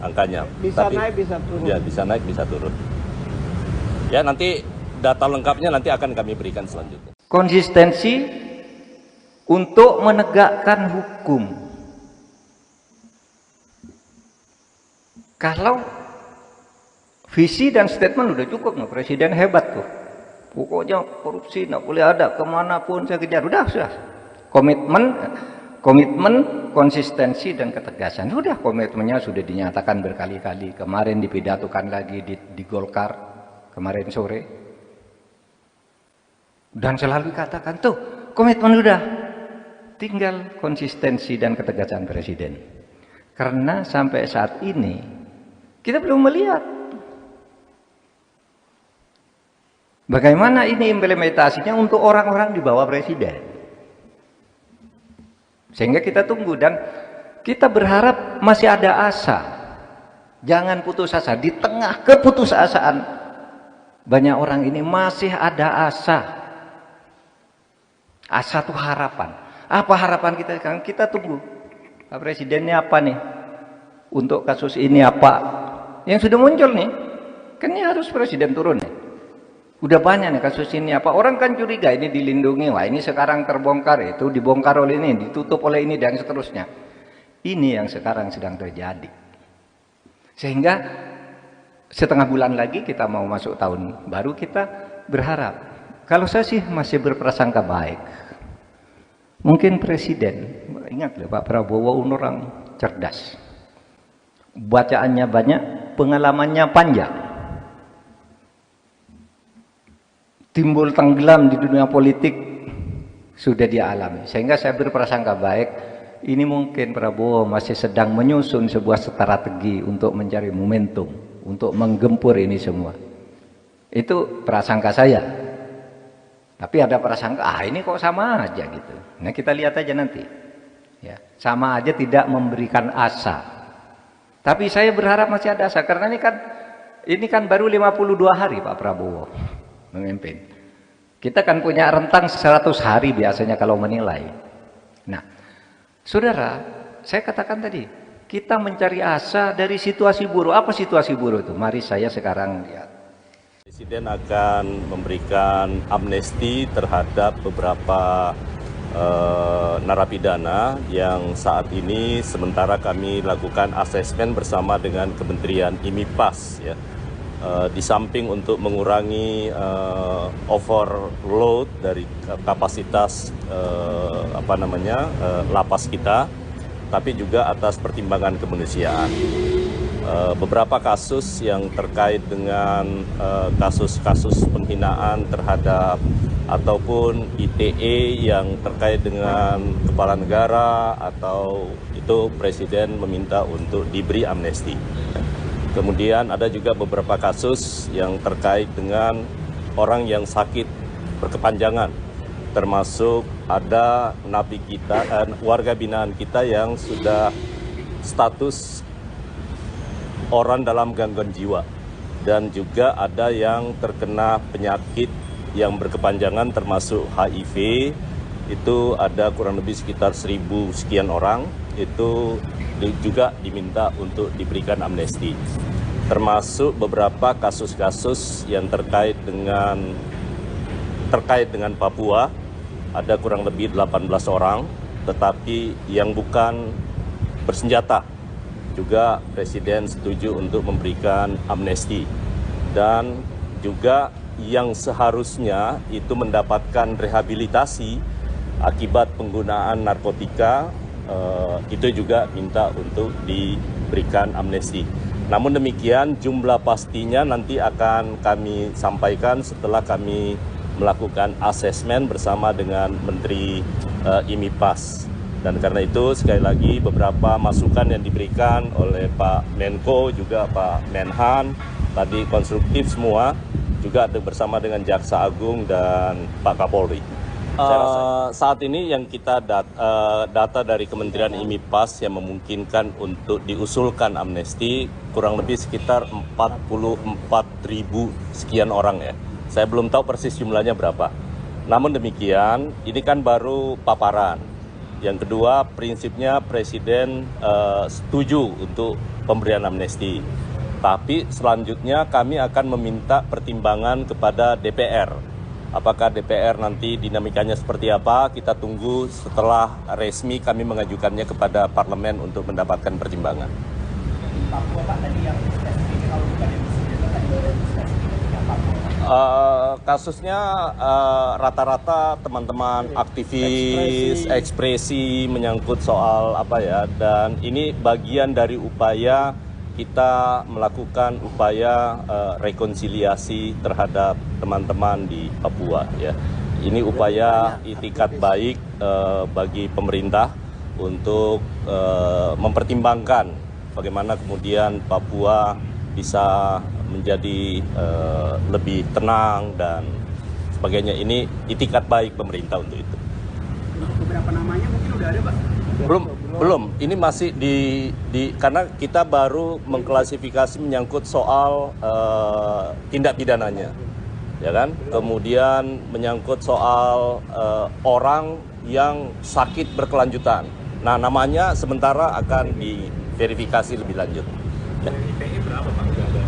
angkanya. Bisa naik, bisa turun. Ya, bisa naik, bisa turun. Ya, nanti data lengkapnya nanti akan kami berikan selanjutnya. Konsistensi untuk menegakkan hukum. Kalau visi dan statement udah cukup, no, presiden hebat tuh. Pokoknya korupsi nggak boleh ada, kemanapun saya kejar. Sudah. Komitmen, konsistensi dan ketegasan. Sudah, komitmennya sudah dinyatakan berkali-kali. Kemarin dipidatokan lagi di Golkar kemarin sore. Dan selalu katakan tuh, komitmen udah. Tinggal konsistensi dan ketegasan presiden. Karena sampai saat ini kita belum melihat bagaimana ini implementasinya untuk orang-orang di bawah presiden. Sehingga kita tunggu dan kita berharap masih ada asa. Jangan putus asa. Di tengah keputusasaan banyak orang ini masih ada asa. Asa itu harapan. Apa harapan kita sekarang? Kita tunggu. Pak Presidennya apa nih? Untuk kasus ini apa? Yang sudah muncul nih. Kan ini harus Presiden turun nih. Udah banyak nih kasus ini apa. Orang kan curiga ini dilindungi. Wah ini sekarang terbongkar. Itu dibongkar oleh ini. Ditutup oleh ini dan seterusnya. Ini yang sekarang sedang terjadi. Sehingga setengah bulan lagi kita mau masuk tahun baru, kita berharap. Kalau saya sih masih berprasangka baik. Mungkin Presiden, ingat loh Pak Prabowo orang cerdas. Bacaannya banyak, pengalamannya panjang. Timbul tenggelam di dunia politik sudah dia alami. Sehingga saya berprasangka baik, ini mungkin Prabowo masih sedang menyusun sebuah strategi untuk mencari momentum, untuk menggempur ini semua. Itu prasangka saya. Tapi ada prasangka, ini kok sama aja gitu. Nah kita lihat aja nanti. Ya, sama aja tidak memberikan asa. Tapi saya berharap masih ada asa, karena ini kan baru 52 hari Pak Prabowo memimpin. Kita kan punya rentang 100 hari biasanya kalau menilai. Nah, saudara, saya katakan tadi, kita mencari asa dari situasi buruk. Apa situasi buruk itu? Mari saya sekarang lihat. Presiden akan memberikan amnesti terhadap beberapa narapidana yang saat ini sementara kami lakukan asesmen bersama dengan Kementerian IMIPAS, ya. Di samping untuk mengurangi overload dari kapasitas lapas kita, tapi juga atas pertimbangan kemanusiaan. Beberapa kasus yang terkait dengan kasus-kasus penghinaan terhadap ataupun ITE yang terkait dengan kepala negara atau itu Presiden meminta untuk diberi amnesti. Kemudian ada juga beberapa kasus yang terkait dengan orang yang sakit berkepanjangan, termasuk ada napi kita, warga binaan kita yang sudah status orang dalam gangguan jiwa, dan juga ada yang terkena penyakit yang berkepanjangan termasuk HIV. Itu ada kurang lebih sekitar 1.000 sekian orang, itu juga diminta untuk diberikan amnesti. Termasuk beberapa kasus-kasus yang terkait dengan Papua, ada kurang lebih 18 orang, tetapi yang bukan bersenjata. Juga Presiden setuju untuk memberikan amnesti. Dan juga yang seharusnya itu mendapatkan rehabilitasi akibat penggunaan narkotika, itu juga minta untuk diberikan amnesti. Namun demikian jumlah pastinya nanti akan kami sampaikan setelah kami melakukan asesmen bersama dengan Menteri IMIPAS. Dan karena itu sekali lagi beberapa masukan yang diberikan oleh Pak Menko juga Pak Menhan tadi konstruktif semua, juga bersama dengan Jaksa Agung dan Pak Kapolri. Saat ini yang kita data dari Kementerian IMIPAS yang memungkinkan untuk diusulkan amnesti kurang lebih sekitar 44.000 sekian orang ya. Saya belum tahu persis jumlahnya berapa. Namun demikian, ini kan baru paparan. Yang kedua, prinsipnya Presiden setuju untuk pemberian amnesti. Tapi selanjutnya kami akan meminta pertimbangan kepada DPR Apakah DPR nanti dinamikanya seperti apa, kita tunggu setelah resmi kami mengajukannya kepada parlemen untuk mendapatkan pertimbangan. Papua Pak tadi yang spesifik kalau bukan yang presiden tadi spesifiknya Papua. Kasusnya rata-rata teman-teman aktivis ekspresi menyangkut soal apa ya, dan ini bagian dari upaya kita melakukan upaya rekonsiliasi terhadap teman-teman di Papua ya. Ini upaya itikat baik bagi pemerintah untuk mempertimbangkan bagaimana kemudian Papua bisa menjadi lebih tenang dan sebagainya. Ini itikat baik pemerintah untuk itu. Beberapa namanya mungkin udah ada Pak? Belum. Ini masih karena kita baru mengklasifikasi menyangkut soal tindak pidananya, ya kan? Kemudian menyangkut soal orang yang sakit berkelanjutan. Nah, namanya sementara akan diverifikasi lebih lanjut. Ya. ITE berapa Pak? Udah ada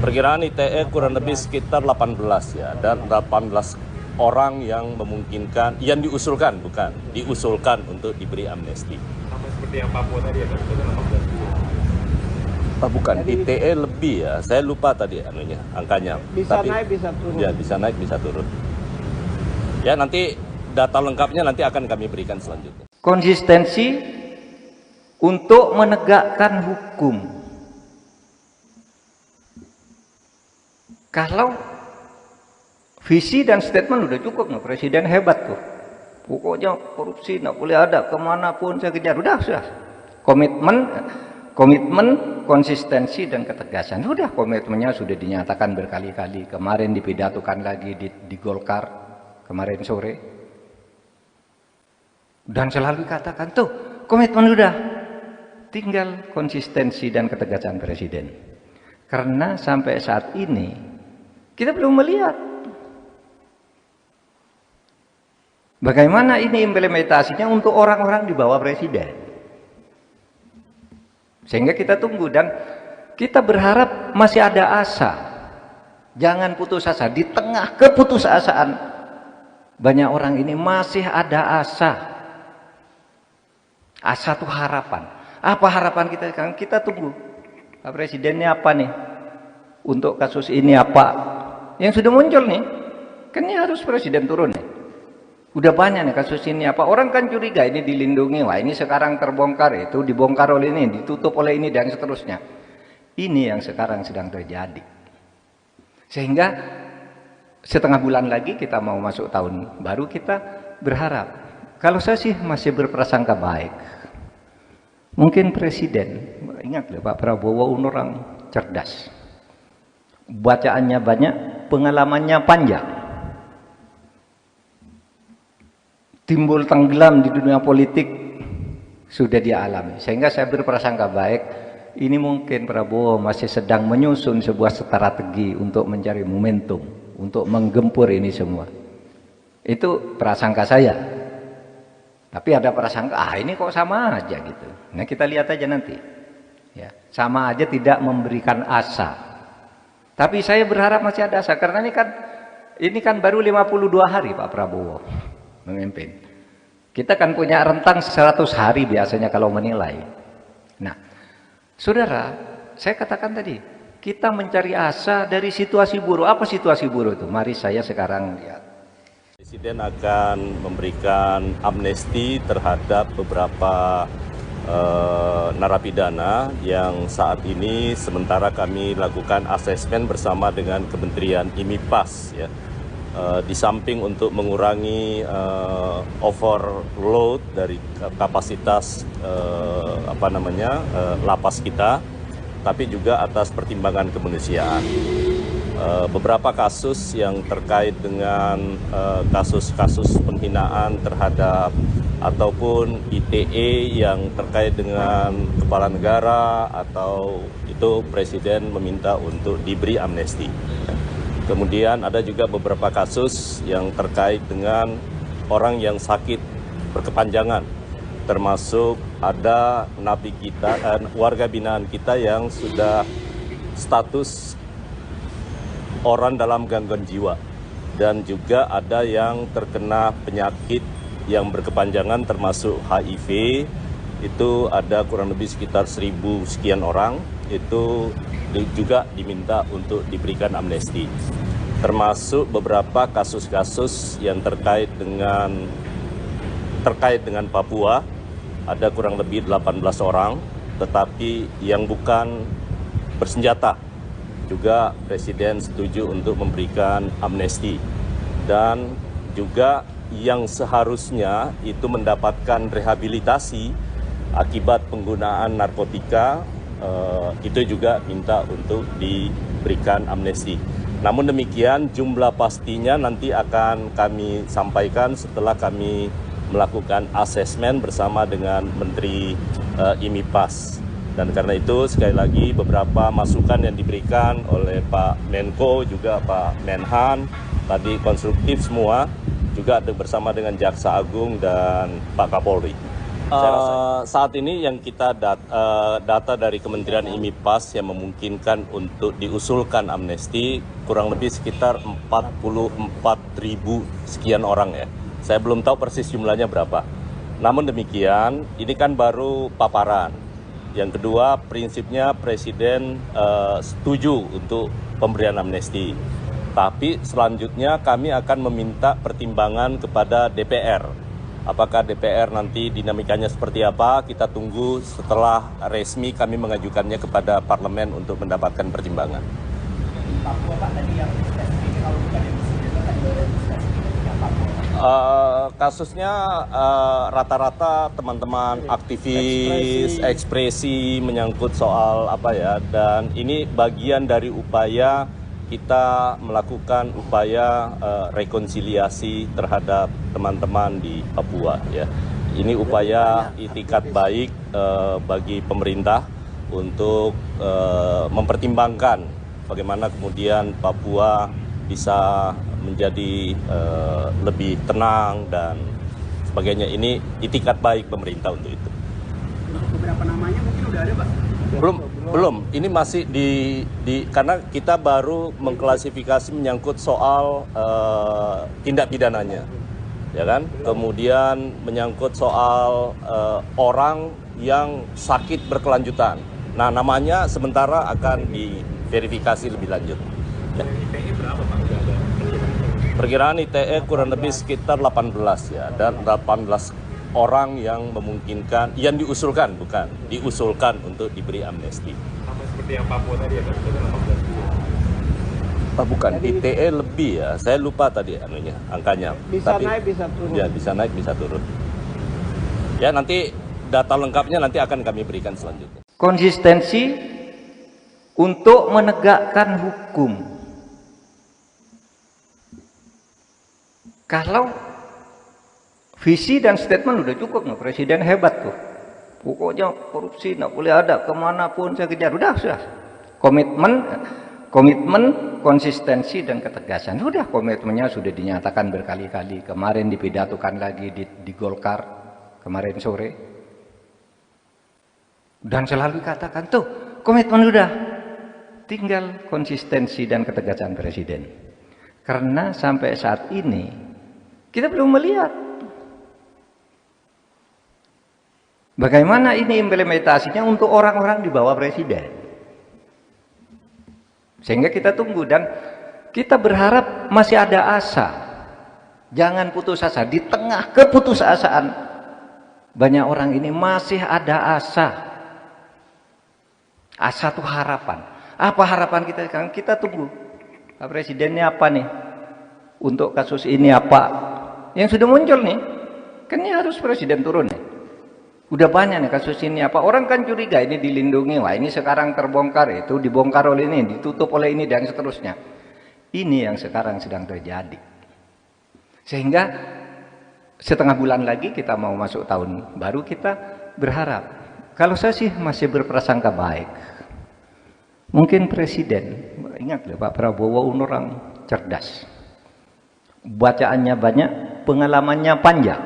Perkiraan ITE kurang lebih sekitar 18 ya, dan 18 orang yang memungkinkan, yang diusulkan untuk diberi amnesti. sama seperti yang Papua tadi ya, Pak? Itu 18 juta. Bukan, ITE lebih ya, saya lupa tadi angkanya. Bisa naik, bisa turun. Ya, bisa naik, bisa turun. Ya, nanti data lengkapnya nanti akan kami berikan selanjutnya. Konsistensi untuk menegakkan hukum. Kalau visi dan statement udah cukup, nah, presiden hebat tuh. Pokoknya korupsi nggak boleh ada, kemanapun saya kejar. Sudah. Komitmen, konsistensi dan ketegasan. Sudah, komitmennya sudah dinyatakan berkali-kali. Kemarin dipidatokan lagi di Golkar kemarin sore. Dan selalu katakan tuh, komitmen udah. Tinggal konsistensi dan ketegasan presiden. Karena sampai saat ini kita belum melihat bagaimana ini implementasinya untuk orang-orang di bawah presiden. Sehingga kita tunggu dan kita berharap masih ada asa. Jangan putus asa. Di tengah keputusasaan banyak orang ini masih ada asa. Asa itu harapan. Apa harapan kita sekarang? Kita tunggu. Pak Presidennya apa nih? Untuk kasus ini apa? Yang sudah muncul nih, kan ini harus presiden turun nih. Udah banyak nih kasus ini apa. Orang kan curiga ini dilindungi. Wah, ini sekarang terbongkar, itu dibongkar oleh ini, ditutup oleh ini, dan seterusnya. Ini yang sekarang sedang terjadi. Sehingga setengah bulan lagi kita mau masuk tahun baru, kita berharap. Kalau saya sih masih berprasangka baik. Mungkin presiden, ingat loh Pak Prabowo orang cerdas. Bacaannya banyak, pengalamannya panjang. Timbul tenggelam di dunia politik sudah dia alami. Sehingga saya berprasangka baik, ini mungkin Prabowo masih sedang menyusun sebuah strategi untuk mencari momentum, untuk menggempur ini semua. Itu prasangka saya. Tapi ada prasangka, ini kok sama aja gitu. Nah, kita lihat aja nanti. Ya, sama aja tidak memberikan asa. Tapi saya berharap masih ada asa, karena ini kan baru 52 hari Pak Prabowo memimpin. Kita kan punya rentang 100 hari biasanya kalau menilai. Nah, saudara, saya katakan tadi, kita mencari asa dari situasi buruk. Apa situasi buruk itu? Mari saya sekarang lihat. Presiden akan memberikan amnesti terhadap beberapa narapidana yang saat ini sementara kami lakukan asesmen bersama dengan Kementerian IMIPAS ya. Di samping untuk mengurangi overload dari kapasitas lapas kita, tapi juga atas pertimbangan kemanusiaan. Beberapa kasus yang terkait dengan kasus-kasus penghinaan terhadap ataupun ITE yang terkait dengan kepala negara atau itu Presiden meminta untuk diberi amnesti. Kemudian ada juga beberapa kasus yang terkait dengan orang yang sakit berkepanjangan, termasuk ada napi kita, warga binaan kita yang sudah status orang dalam gangguan jiwa. dan juga ada yang terkena penyakit yang berkepanjangan termasuk HIV. Itu ada kurang lebih sekitar 1.000 sekian orang, itu juga diminta untuk diberikan amnesti. Termasuk beberapa kasus-kasus yang terkait dengan Papua, ada kurang lebih 18 orang, tetapi yang bukan bersenjata. Juga Presiden setuju untuk memberikan amnesti. Dan juga yang seharusnya itu mendapatkan rehabilitasi akibat penggunaan narkotika, itu juga minta untuk diberikan amnesti. Namun demikian, jumlah pastinya nanti akan kami sampaikan setelah kami melakukan asesmen bersama dengan Menteri IMIPAS. Dan karena itu, sekali lagi, beberapa masukan yang diberikan oleh Pak Menko, juga Pak Menhan, tadi konstruktif semua, juga bersama dengan Jaksa Agung dan Pak Kapolri. Saat ini yang kita data dari Kementerian IMIPAS yang memungkinkan untuk diusulkan amnesti kurang lebih sekitar 44.000 sekian orang ya. Saya belum tahu persis jumlahnya berapa. Namun demikian, ini kan baru paparan. Yang kedua, prinsipnya Presiden setuju untuk pemberian amnesti. Tapi selanjutnya kami akan meminta pertimbangan kepada DPR. Apakah DPR nanti dinamikanya seperti apa, kita tunggu setelah resmi kami mengajukannya kepada parlemen untuk mendapatkan pertimbangan. Papua Pak tadi yang spesifik kalau bukan yang bersenjata tadi yang spesifik yang Papua. Kasusnya rata-rata teman-teman aktivis ekspresi menyangkut soal apa ya, dan ini bagian dari upaya kita melakukan upaya rekonsiliasi terhadap teman-teman di Papua ya. Ini upaya itikat baik bagi pemerintah untuk mempertimbangkan bagaimana kemudian Papua bisa menjadi lebih tenang dan sebagainya. Ini itikat baik pemerintah untuk itu. Beberapa namanya mungkin udah ada, Pak? Belum. Ini masih karena kita baru mengklasifikasi menyangkut soal tindak pidananya, ya kan? Kemudian menyangkut soal orang yang sakit berkelanjutan. Nah, namanya sementara akan diverifikasi lebih lanjut. Ya. ITE berapa Pak? Perkiraan ITE kurang lebih sekitar 18 ya, dan 18 orang yang memungkinkan, yang diusulkan untuk diberi amnesti. Sama seperti yang Papua tadi ya, Pak, 18. Bukan, ITE lebih ya, saya lupa tadi angkanya. Bisa naik, bisa turun. Ya, bisa naik, bisa turun. Ya, nanti data lengkapnya nanti akan kami berikan selanjutnya. Konsistensi untuk menegakkan hukum. Kalau visi dan statement udah cukup, no? Presiden hebat tuh. Pokoknya korupsi nggak boleh ada, kemanapun saya kejar. Sudah. Komitmen, konsistensi dan ketegasan. Sudah, komitmennya sudah dinyatakan berkali-kali. Kemarin dipidatokan lagi di Golkar kemarin sore. Dan selalu katakan tuh, komitmen udah. Tinggal konsistensi dan ketegasan Presiden. Karena sampai saat ini kita belum melihat bagaimana ini implementasinya untuk orang-orang di bawah Presiden. Sehingga kita tunggu dan kita berharap masih ada asa. Jangan putus asa. Di tengah keputusasaan banyak orang ini masih ada asa. Asa itu harapan. Apa harapan kita sekarang? Kita tunggu. Pak Presidennya apa nih? Untuk kasus ini apa? Yang sudah muncul nih. Kan ini harus Presiden turun nih. Udah banyak nih kasus ini apa. Orang kan curiga ini dilindungi. Wah, ini sekarang terbongkar, itu dibongkar oleh ini, ditutup oleh ini dan seterusnya. Ini yang sekarang sedang terjadi. Sehingga setengah bulan lagi kita mau masuk tahun baru, kita berharap. Kalau saya sih masih berprasangka baik. Mungkin Presiden, ingat loh Pak Prabowo orang cerdas. Bacaannya banyak, pengalamannya panjang.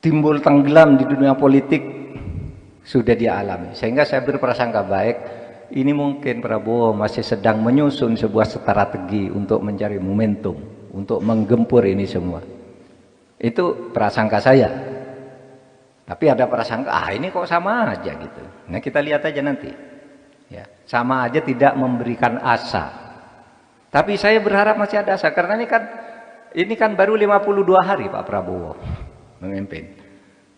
Timbul tenggelam di dunia politik sudah dia alami. Sehingga saya berprasangka baik, ini mungkin Prabowo masih sedang menyusun sebuah strategi untuk mencari momentum, untuk menggempur ini semua. Itu prasangka saya. Tapi ada prasangka, ini kok sama aja gitu. Nah kita lihat aja nanti. Ya, sama aja tidak memberikan asa. Tapi saya berharap masih ada asa, karena ini kan baru 52 hari Pak Prabowo memimpin.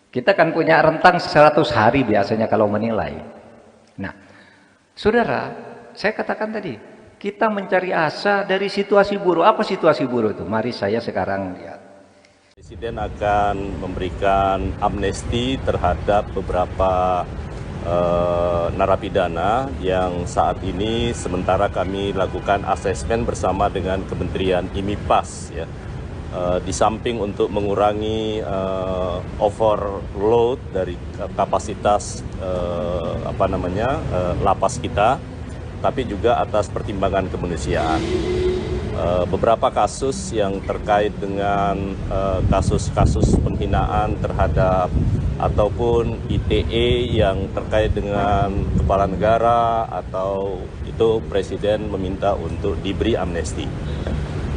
Kita kan punya rentang 100 hari biasanya kalau menilai. Nah, saudara, saya katakan tadi, kita mencari asa dari situasi buruk. Apa situasi buruk itu? Mari saya sekarang lihat. Presiden akan memberikan amnesti terhadap beberapa narapidana yang saat ini sementara kami lakukan asesmen bersama dengan Kementerian IMIPAS ya. Di samping untuk mengurangi overload dari kapasitas lapas kita, tapi juga atas pertimbangan kemanusiaan. Beberapa kasus yang terkait dengan kasus-kasus penghinaan terhadap ataupun ITE yang terkait dengan kepala negara atau itu Presiden meminta untuk diberi amnesti.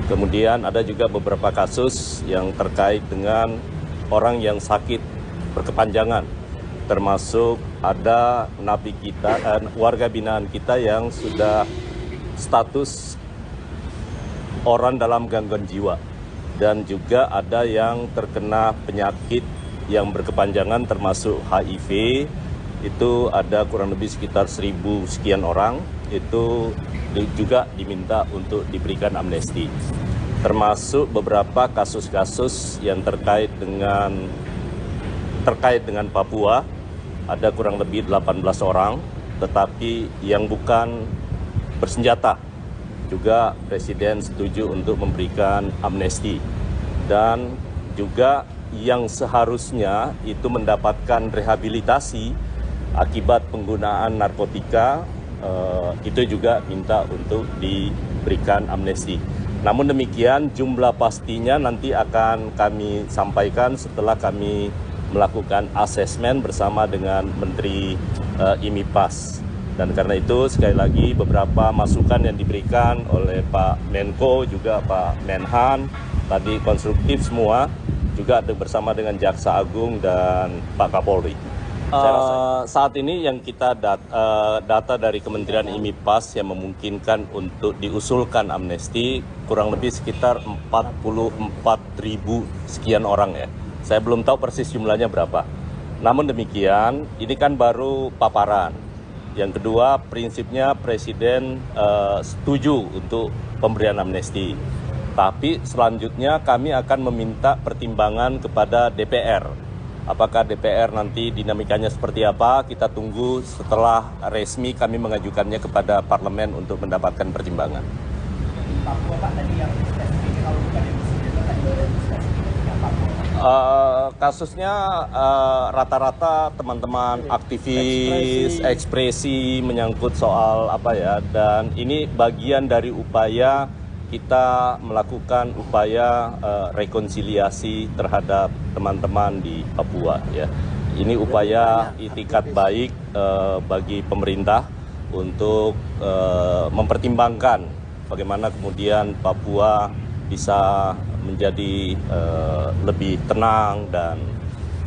Kemudian ada juga beberapa kasus yang terkait dengan orang yang sakit berkepanjangan, termasuk ada napi kita, warga binaan kita yang sudah status orang dalam gangguan jiwa, dan juga ada yang terkena penyakit yang berkepanjangan termasuk HIV, itu ada kurang lebih sekitar 1.000 sekian orang, itu juga diminta untuk diberikan amnesti. Termasuk beberapa kasus-kasus yang terkait dengan Papua, ada kurang lebih 18 orang, tetapi yang bukan bersenjata. Juga Presiden setuju untuk memberikan amnesti, dan juga yang seharusnya itu mendapatkan rehabilitasi akibat penggunaan narkotika, itu juga minta untuk diberikan amnesti. Namun demikian jumlah pastinya nanti akan kami sampaikan setelah kami melakukan asesmen bersama dengan Menteri IMIPAS. Dan karena itu sekali lagi beberapa masukan yang diberikan oleh Pak Menko juga Pak Menhan tadi konstruktif semua, juga bersama dengan Jaksa Agung dan Pak Kapolri. Saat ini yang kita data dari Kementerian IMIPAS yang memungkinkan untuk diusulkan amnesti kurang lebih sekitar 44.000 sekian orang ya. Saya belum tahu persis jumlahnya berapa. Namun demikian, ini kan baru paparan. Yang kedua, prinsipnya Presiden setuju untuk pemberian amnesti. Tapi selanjutnya kami akan meminta pertimbangan kepada DPR. Apakah DPR nanti dinamikanya seperti apa, kita tunggu setelah resmi kami mengajukannya kepada parlemen untuk mendapatkan pertimbangan. Papua Pak tadi yang spesifik, kalau bukan yang Presiden tadi spesifik yang Papua. Kasusnya rata-rata teman-teman aktivis ekspresi menyangkut soal apa ya, dan ini bagian dari upaya kita melakukan upaya rekonsiliasi terhadap teman-teman di Papua ya. Ini upaya itikat baik bagi pemerintah untuk mempertimbangkan bagaimana kemudian Papua bisa menjadi lebih tenang dan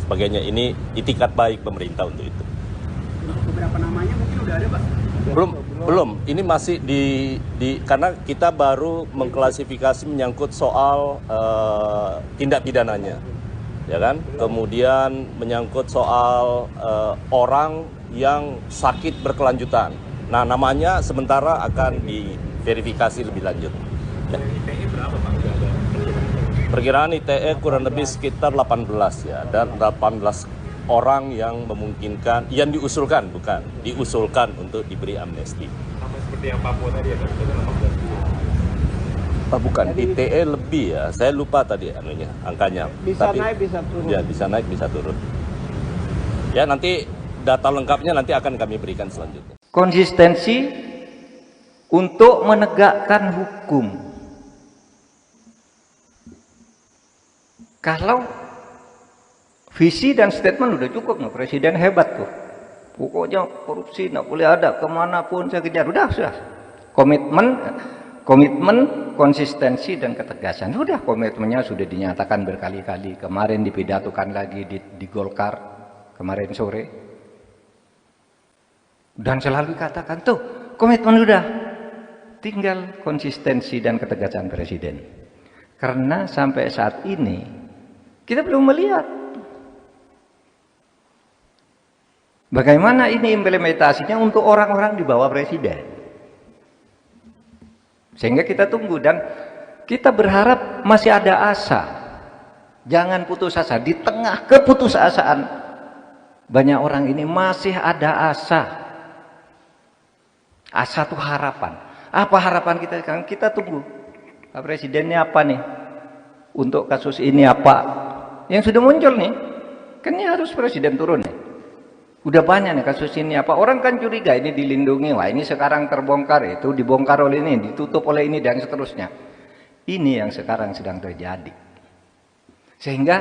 sebagainya. Ini itikat baik pemerintah untuk itu. Beberapa namanya mungkin udah ada Pak? Belum. Ini masih karena kita baru mengklasifikasi menyangkut soal tindak pidananya, ya kan? Kemudian menyangkut soal orang yang sakit berkelanjutan. Nah, namanya sementara akan diverifikasi lebih lanjut. Ya. ITE berapa Pak? Perkiraan ITE kurang lebih sekitar 18 ya, dan 18 orang yang memungkinkan, yang diusulkan untuk diberi amnesti. Sama seperti yang Papua tadi ya, kan? Itu 18. Bukan, ITE lebih ya, saya lupa tadi angkanya. Bisa naik, bisa turun. Ya, bisa naik, bisa turun. Ya, nanti data lengkapnya nanti akan kami berikan selanjutnya. Konsistensi untuk menegakkan hukum. Kalau visi dan statement udah cukup, Presiden hebat tuh. Pokoknya korupsi nggak boleh ada, kemanapun saya kejar. Sudah. Komitmen, konsistensi dan ketegasan. Sudah, komitmennya sudah dinyatakan berkali-kali. Kemarin dipidatokan lagi di Golkar kemarin sore. Dan selalu katakan tuh, komitmen sudah. Tinggal konsistensi dan ketegasan Presiden. Karena sampai saat ini kita belum melihat bagaimana ini implementasinya untuk orang-orang di bawah Presiden. Sehingga kita tunggu dan kita berharap masih ada asa. Jangan putus asa. Di tengah keputusasaan banyak orang ini masih ada asa. Asa itu harapan. Apa harapan kita sekarang? Kita tunggu. Pak Presidennya apa nih? Untuk kasus ini apa? Yang sudah muncul nih. Kan ini harus Presiden turun nih. Udah banyak nih kasus ini apa. Orang kan curiga ini dilindungi. Wah ini sekarang terbongkar. Itu dibongkar oleh ini. Ditutup oleh ini dan seterusnya. Ini yang sekarang sedang terjadi. Sehingga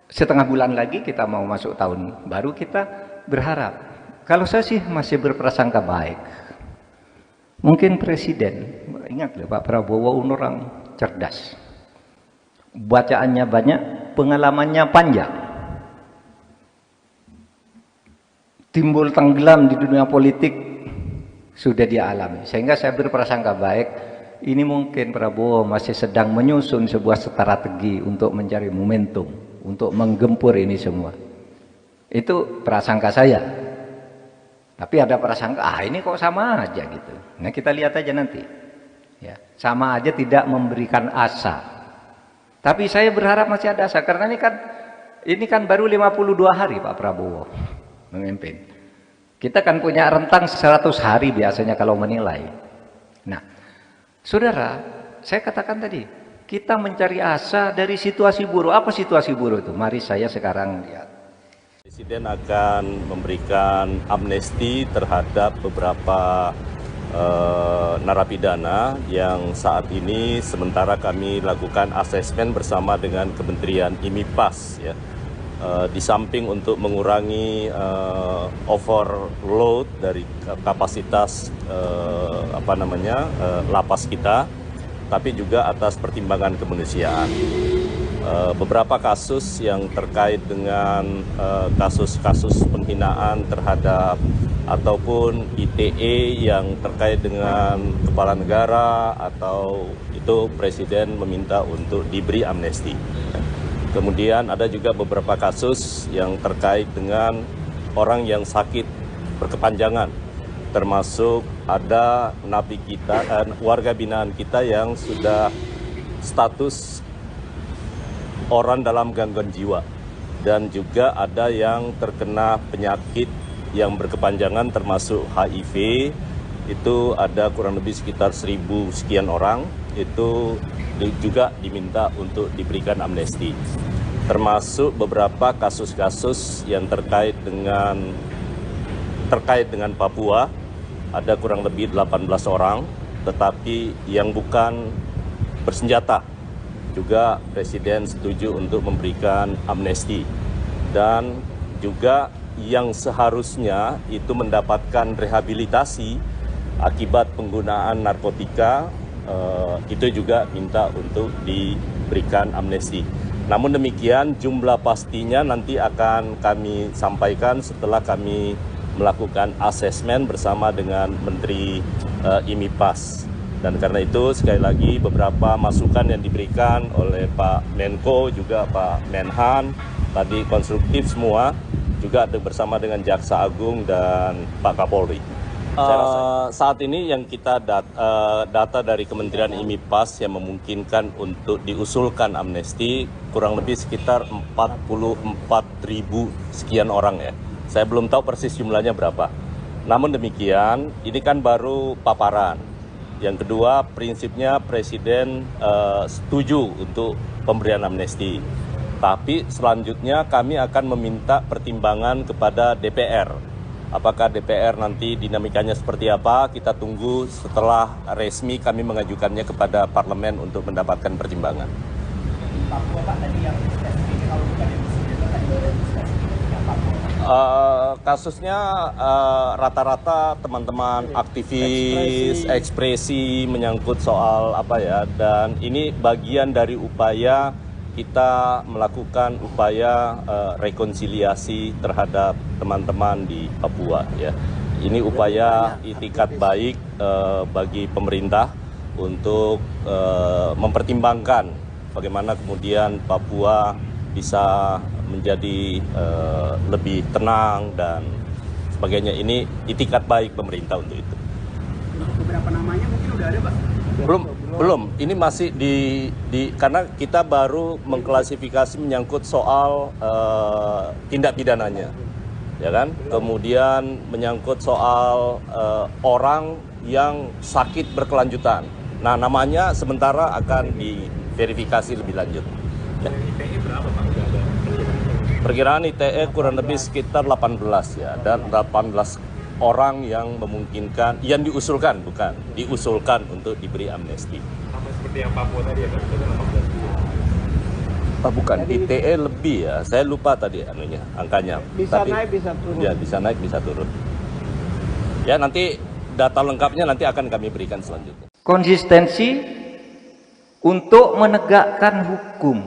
setengah bulan lagi kita mau masuk tahun baru, kita berharap. Kalau saya sih masih berprasangka baik. Mungkin Presiden, ingat loh Pak Prabowo orang cerdas. Bacaannya banyak, pengalamannya panjang. Timbul tenggelam di dunia politik sudah dia alami. Sehingga saya berprasangka baik, ini mungkin Prabowo masih sedang menyusun sebuah strategi untuk mencari momentum, untuk menggempur ini semua. Itu prasangka saya. Tapi ada prasangka, ini kok sama aja gitu. Nah kita lihat aja nanti. Ya, sama aja tidak memberikan asa. Tapi saya berharap masih ada asa. Karena ini kan baru 52 hari Pak Prabowo memimpin. Kita kan punya rentang 100 hari biasanya kalau menilai. Nah, saudara, saya katakan tadi, kita mencari asa dari situasi buruk. Apa situasi buruk itu? Mari saya sekarang lihat. Presiden akan memberikan amnesti terhadap beberapa narapidana yang saat ini sementara kami lakukan asesmen bersama dengan Kementerian IMIPAS ya. Di samping untuk mengurangi overload dari kapasitas lapas kita, tapi juga atas pertimbangan kemanusiaan. Beberapa kasus yang terkait dengan kasus-kasus penghinaan terhadap ataupun ITE yang terkait dengan kepala negara atau itu Presiden meminta untuk diberi amnesti. Kemudian ada juga beberapa kasus yang terkait dengan orang yang sakit berkepanjangan, termasuk ada napi kita, warga binaan kita yang sudah status orang dalam gangguan jiwa, dan juga ada yang terkena penyakit yang berkepanjangan termasuk HIV. Itu ada kurang lebih sekitar 1.000 sekian orang, itu juga diminta untuk diberikan amnesti. Termasuk beberapa kasus-kasus yang terkait dengan Papua, ada kurang lebih 18 orang, tetapi yang bukan bersenjata. Juga Presiden setuju untuk memberikan amnesti. Dan juga yang seharusnya itu mendapatkan rehabilitasi akibat penggunaan narkotika, itu juga minta untuk diberikan amnesti. Namun demikian jumlah pastinya nanti akan kami sampaikan setelah kami melakukan asesmen bersama dengan Menteri IMIPAS. Dan karena itu sekali lagi beberapa masukan yang diberikan oleh Pak Menko juga Pak Menhan tadi konstruktif semua, juga bersama dengan Jaksa Agung dan Pak Kapolri. Saat ini yang kita data dari Kementerian IMIPAS yang memungkinkan untuk diusulkan amnesti kurang lebih sekitar 44.000 sekian orang ya. Saya belum tahu persis jumlahnya berapa. Namun demikian ini kan baru paparan. Yang kedua, prinsipnya Presiden setuju untuk pemberian amnesti. Tapi selanjutnya kami akan meminta pertimbangan kepada DPR. Apakah DPR nanti dinamikanya seperti apa, kita tunggu setelah resmi kami mengajukannya kepada parlemen untuk mendapatkan pertimbangan. Papua Pak tadi yang spesifik, kalau bukan yang Presiden tadi yang spesifik yang Papua. Kasusnya rata-rata teman-teman aktivis ekspresi menyangkut soal apa ya, dan ini bagian dari upaya kita melakukan upaya rekonsiliasi terhadap teman-teman di Papua ya. Ini upaya itikat baik bagi pemerintah untuk mempertimbangkan bagaimana kemudian Papua bisa menjadi lebih tenang dan sebagainya. Ini itikat baik pemerintah untuk itu. Beberapa namanya mungkin udah ada, Pak? Belum. Ini masih karena kita baru mengklasifikasi menyangkut soal tindak pidananya, ya kan? Kemudian menyangkut soal orang yang sakit berkelanjutan. Nah, namanya sementara akan diverifikasi lebih lanjut. Ya. ITE berapa Pak? Udah ada Perkiraan ITE kurang lebih sekitar 18 ya, dan 18 orang yang memungkinkan, yang diusulkan untuk diberi amnesti. sama seperti yang Papua tadi ya, Pak? Itu 18. Bukan, ITE lebih ya, saya lupa tadi angkanya. Bisa naik, bisa turun. Ya, bisa naik, bisa turun. Ya, nanti data lengkapnya nanti akan kami berikan selanjutnya. Konsistensi untuk menegakkan hukum.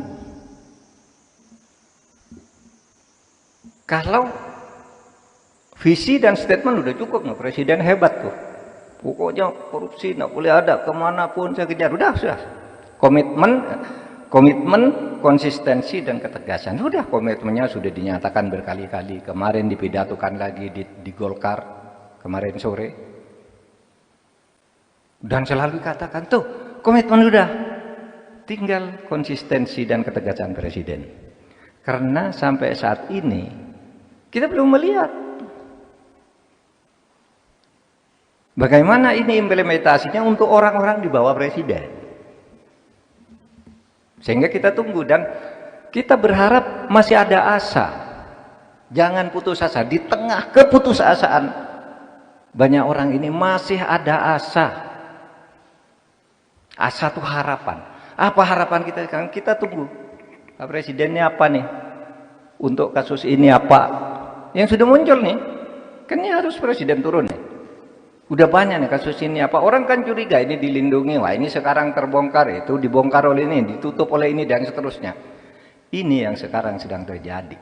Kalau visi dan statement udah cukup, nah, presiden hebat tuh. Pokoknya korupsi nggak boleh ada, kemanapun saya kejar. Sudah. Komitmen, konsistensi dan ketegasan. Sudah, komitmennya sudah dinyatakan berkali-kali. Kemarin dipidatokan lagi di Golkar kemarin sore. Dan selalu katakan tuh, komitmen udah. Tinggal konsistensi dan ketegasan presiden. Karena sampai saat ini kita belum melihat bagaimana ini implementasinya untuk orang-orang di bawah presiden. Sehingga kita tunggu dan kita berharap masih ada asa. Jangan putus asa. Di tengah keputusasaan banyak orang ini masih ada asa. Asa itu harapan. Apa harapan kita sekarang? Kita tunggu. Pak Presidennya apa nih? Untuk kasus ini apa? Yang sudah muncul nih, kan ini harus presiden turun nih. Udah banyak nih kasus ini apa. Orang kan curiga ini dilindungi. Wah, ini sekarang terbongkar, itu dibongkar oleh ini, ditutup oleh ini, dan seterusnya. Ini yang sekarang sedang terjadi.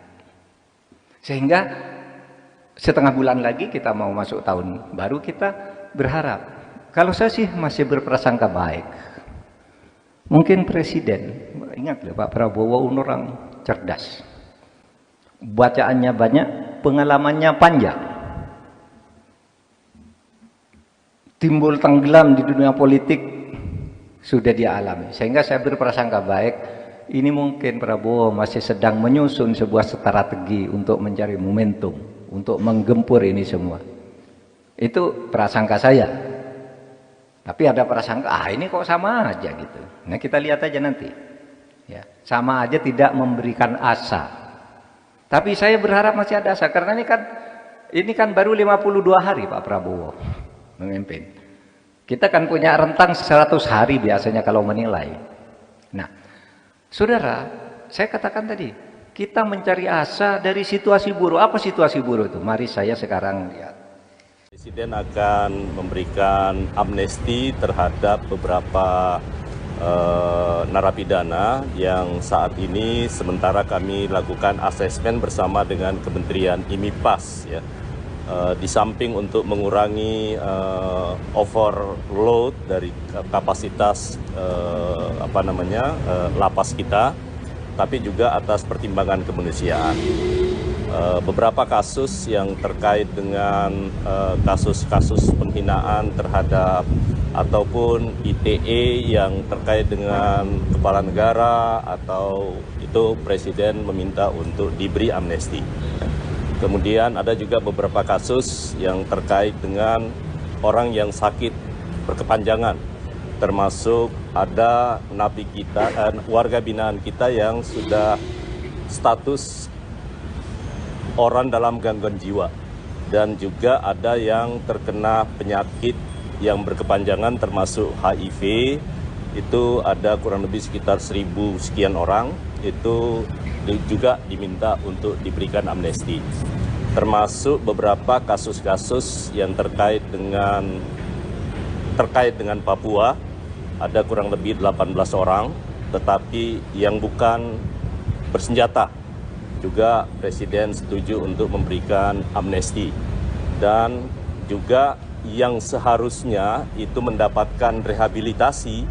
Sehingga setengah bulan lagi kita mau masuk tahun baru, kita berharap. Kalau saya sih masih berprasangka baik. Mungkin presiden, ingat Pak Prabowo orang cerdas. Bacaannya banyak, pengalamannya panjang. Timbul tenggelam di dunia politik sudah dia alami. Sehingga saya berprasangka baik, ini mungkin Prabowo masih sedang menyusun sebuah strategi untuk mencari momentum, untuk menggempur ini semua. Itu prasangka saya. Tapi ada prasangka, ini kok sama aja gitu. Nah, kita lihat aja nanti. Ya, sama aja tidak memberikan asa. Tapi saya berharap masih ada asa, karena ini kan baru 52 hari Pak Prabowo memimpin. Kita kan punya rentang 100 hari biasanya kalau menilai. Nah, saudara, saya katakan tadi, kita mencari asa dari situasi buruk. Apa situasi buruk itu? Mari saya sekarang lihat. Presiden akan memberikan amnesti terhadap beberapa narapidana yang saat ini sementara kami lakukan asesmen bersama dengan Kementerian IMIPAS ya. Di samping untuk mengurangi overload dari kapasitas lapas kita, tapi juga atas pertimbangan kemanusiaan. Beberapa kasus yang terkait dengan kasus-kasus penghinaan terhadap ataupun ITE yang terkait dengan kepala negara atau itu Presiden meminta untuk diberi amnesti. Kemudian ada juga beberapa kasus yang terkait dengan orang yang sakit berkepanjangan, termasuk ada napi kita, warga binaan kita yang sudah status orang dalam gangguan jiwa, dan juga ada yang terkena penyakit yang berkepanjangan termasuk HIV. Itu ada kurang lebih sekitar 1.000 sekian orang, itu juga diminta untuk diberikan amnesti. termasuk beberapa kasus-kasus yang terkait dengan Papua. Ada kurang lebih 18 orang, tetapi yang bukan bersenjata. Juga Presiden setuju untuk memberikan amnesti. Dan juga yang seharusnya itu mendapatkan rehabilitasi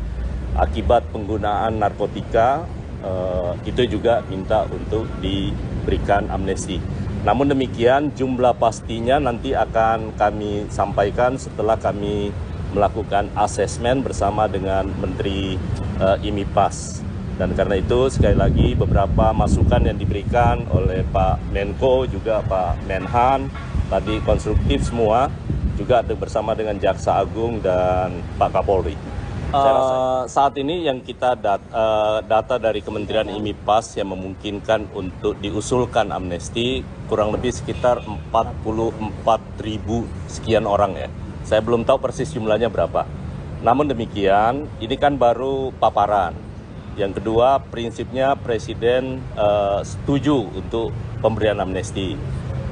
akibat penggunaan narkotika, itu juga minta untuk diberikan amnesti. Namun demikian, jumlah pastinya nanti akan kami sampaikan setelah kami melakukan asesmen bersama dengan Menteri IMIPAS. Dan karena itu sekali lagi beberapa masukan yang diberikan oleh Pak Menko juga Pak Menhan tadi konstruktif semua, juga bersama dengan Jaksa Agung dan Pak Kapolri. Saat ini yang kita data dari Kementerian IMIPAS yang memungkinkan untuk diusulkan amnesti kurang lebih sekitar 44.000 sekian orang ya. Saya belum tahu persis jumlahnya berapa. Namun demikian, ini kan baru paparan. Yang kedua, prinsipnya Presiden setuju untuk pemberian amnesti.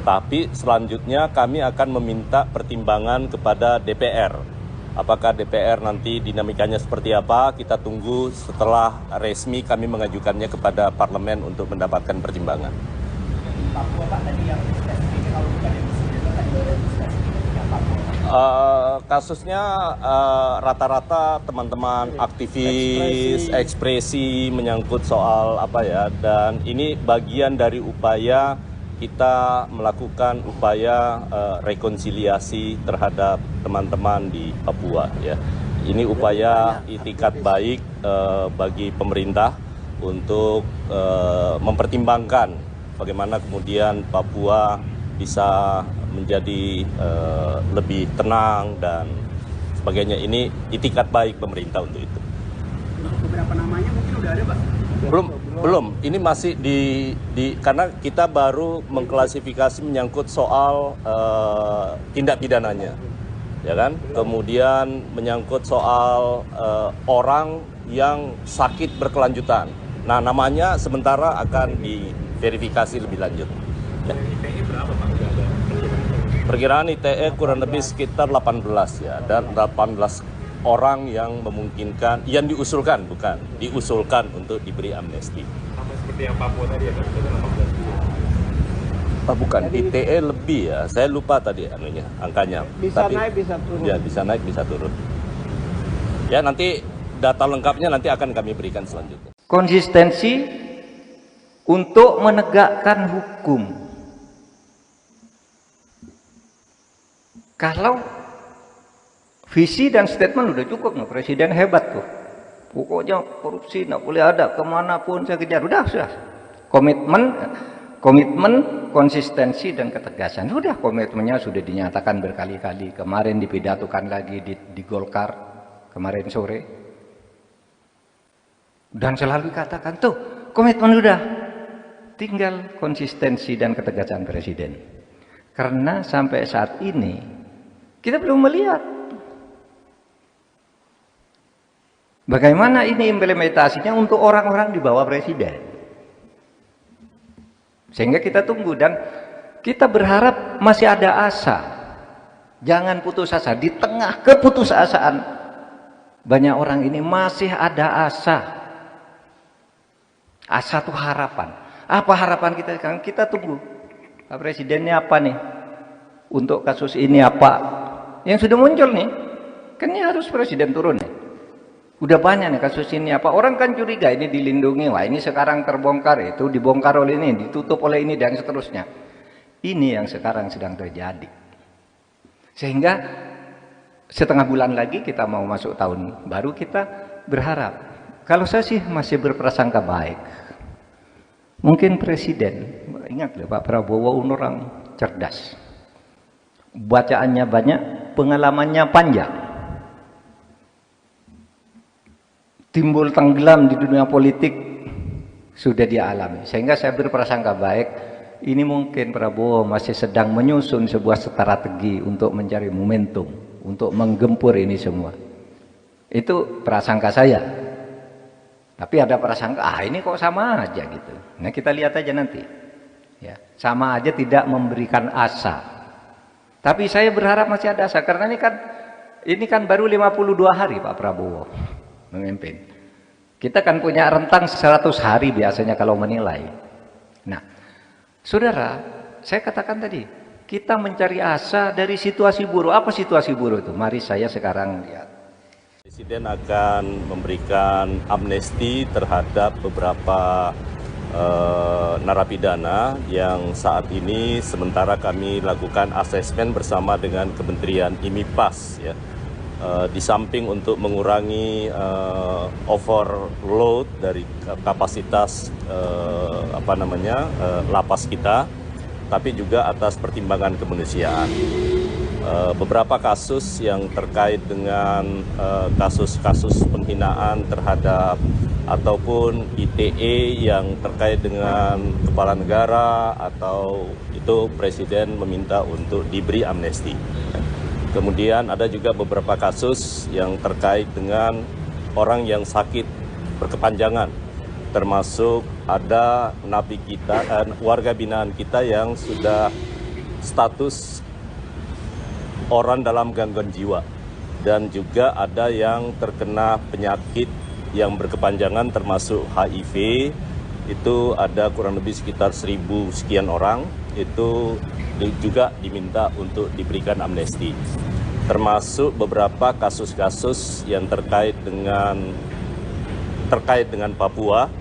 Tapi selanjutnya kami akan meminta pertimbangan kepada DPR. Apakah DPR nanti dinamikanya seperti apa, kita tunggu setelah resmi kami mengajukannya kepada parlemen untuk mendapatkan pertimbangan. Papua Pak tadi yang spesifik kalau bukan yang Presiden tadi spesifik yang Papua. Kasusnya rata-rata teman-teman aktivis ekspresi menyangkut soal apa ya, dan ini bagian dari upaya kita melakukan upaya rekonsiliasi terhadap teman-teman di Papua ya. Ini upaya itikat baik bagi pemerintah untuk mempertimbangkan bagaimana kemudian Papua bisa menjadi lebih tenang dan sebagainya. Ini itikat baik pemerintah untuk itu. Beberapa namanya mungkin udah ada Pak? Belum. Ini masih karena kita baru mengklasifikasi menyangkut soal tindak pidananya, ya kan? Kemudian menyangkut soal orang yang sakit berkelanjutan. Nah, namanya sementara akan diverifikasi lebih lanjut. Ya. ITE berapa Pak? Udah ada Perkiraan ITE kurang lebih sekitar 18 ya, dan 18 orang yang memungkinkan, yang diusulkan untuk diberi amnesti. sama seperti yang Papua tadi ya, sudah 18 Bukan, ITE lebih ya, saya lupa tadi angkanya. Bisa naik, bisa turun. Ya, bisa naik, bisa turun. Ya, nanti data lengkapnya nanti akan kami berikan selanjutnya. Konsistensi untuk menegakkan hukum. Kalau visi dan statement udah cukup, no? Presiden hebat tuh. Pokoknya korupsi nggak boleh ada, kemanapun saya kejar. Sudah. Komitmen, konsistensi dan ketegasan. Sudah, komitmennya sudah dinyatakan berkali-kali. Kemarin dipidatokan lagi di Golkar kemarin sore. Dan selalu katakan tuh, komitmen udah. Tinggal konsistensi dan ketegasan Presiden. Karena sampai saat ini kita belum melihat bagaimana ini implementasinya untuk orang-orang di bawah Presiden. Sehingga kita tunggu dan kita berharap masih ada asa. Jangan putus asa. Di tengah keputusasaan banyak orang ini masih ada asa. Asa itu harapan. Apa harapan kita sekarang? Kita tunggu. Pak Presidennya apa nih? Untuk kasus ini apa? Yang sudah muncul nih. Kan ini harus Presiden turun nih. Udah banyak nih kasus ini apa. Orang kan curiga ini dilindungi. Wah, ini sekarang terbongkar, itu dibongkar oleh ini, ditutup oleh ini dan seterusnya. Ini yang sekarang sedang terjadi. Sehingga setengah bulan lagi kita mau masuk tahun baru, kita berharap. Kalau saya sih masih berprasangka baik. Mungkin Presiden, ingat loh Pak Prabowo orang cerdas. Bacaannya banyak, pengalamannya panjang. Timbul tenggelam di dunia politik sudah dia alami. Sehingga saya berprasangka baik, ini mungkin Prabowo masih sedang menyusun sebuah strategi untuk mencari momentum, untuk menggempur ini semua. Itu prasangka saya. Tapi ada prasangka, ini kok sama aja gitu. Nah, kita lihat aja nanti. Ya, sama aja tidak memberikan asa. Tapi saya berharap masih ada asa karena ini kan baru 52 hari Pak Prabowo memimpin. Kita kan punya rentang 100 hari biasanya kalau menilai. Nah, saudara, saya katakan tadi, kita mencari asa dari situasi buruk. Apa situasi buruk itu? Mari saya sekarang lihat. Presiden akan memberikan amnesti terhadap beberapa narapidana yang saat ini sementara kami lakukan asesmen bersama dengan Kementerian IMIPAS ya. Di samping untuk mengurangi overload dari kapasitas lapas kita, tapi juga atas pertimbangan kemanusiaan. Beberapa kasus yang terkait dengan kasus-kasus penghinaan terhadap ataupun ITE yang terkait dengan kepala negara atau itu Presiden meminta untuk diberi amnesti. Kemudian ada juga beberapa kasus yang terkait dengan orang yang sakit berkepanjangan, termasuk ada napi kita, warga binaan kita yang sudah status orang dalam gangguan jiwa, dan juga ada yang terkena penyakit yang berkepanjangan termasuk HIV, itu ada kurang lebih sekitar 1.000 sekian orang, itu juga diminta untuk diberikan amnesti. Termasuk beberapa kasus-kasus yang terkait dengan Papua,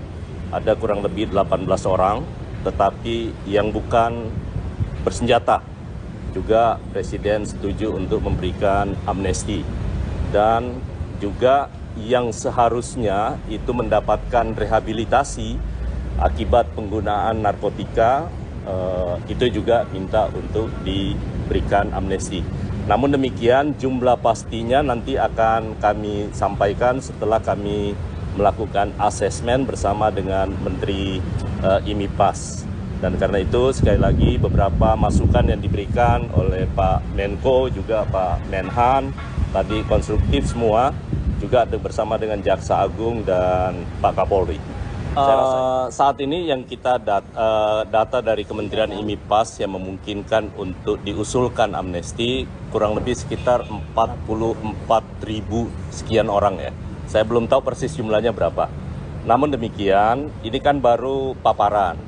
ada kurang lebih 18 orang, tetapi yang bukan bersenjata. Juga Presiden setuju untuk memberikan amnesti. Dan juga yang seharusnya itu mendapatkan rehabilitasi akibat penggunaan narkotika, itu juga minta untuk diberikan amnesti. Namun demikian jumlah pastinya nanti akan kami sampaikan setelah kami melakukan asesmen bersama dengan Menteri IMIPAS. Dan karena itu sekali lagi beberapa masukan yang diberikan oleh Pak Menko juga Pak Menhan tadi konstruktif semua, juga bersama dengan Jaksa Agung dan Pak Kapolri. Saat ini yang kita data dari Kementerian IMIPAS yang memungkinkan untuk diusulkan amnesti kurang lebih sekitar 44.000 sekian orang ya. Saya belum tahu persis jumlahnya berapa. Namun demikian, ini kan baru paparan.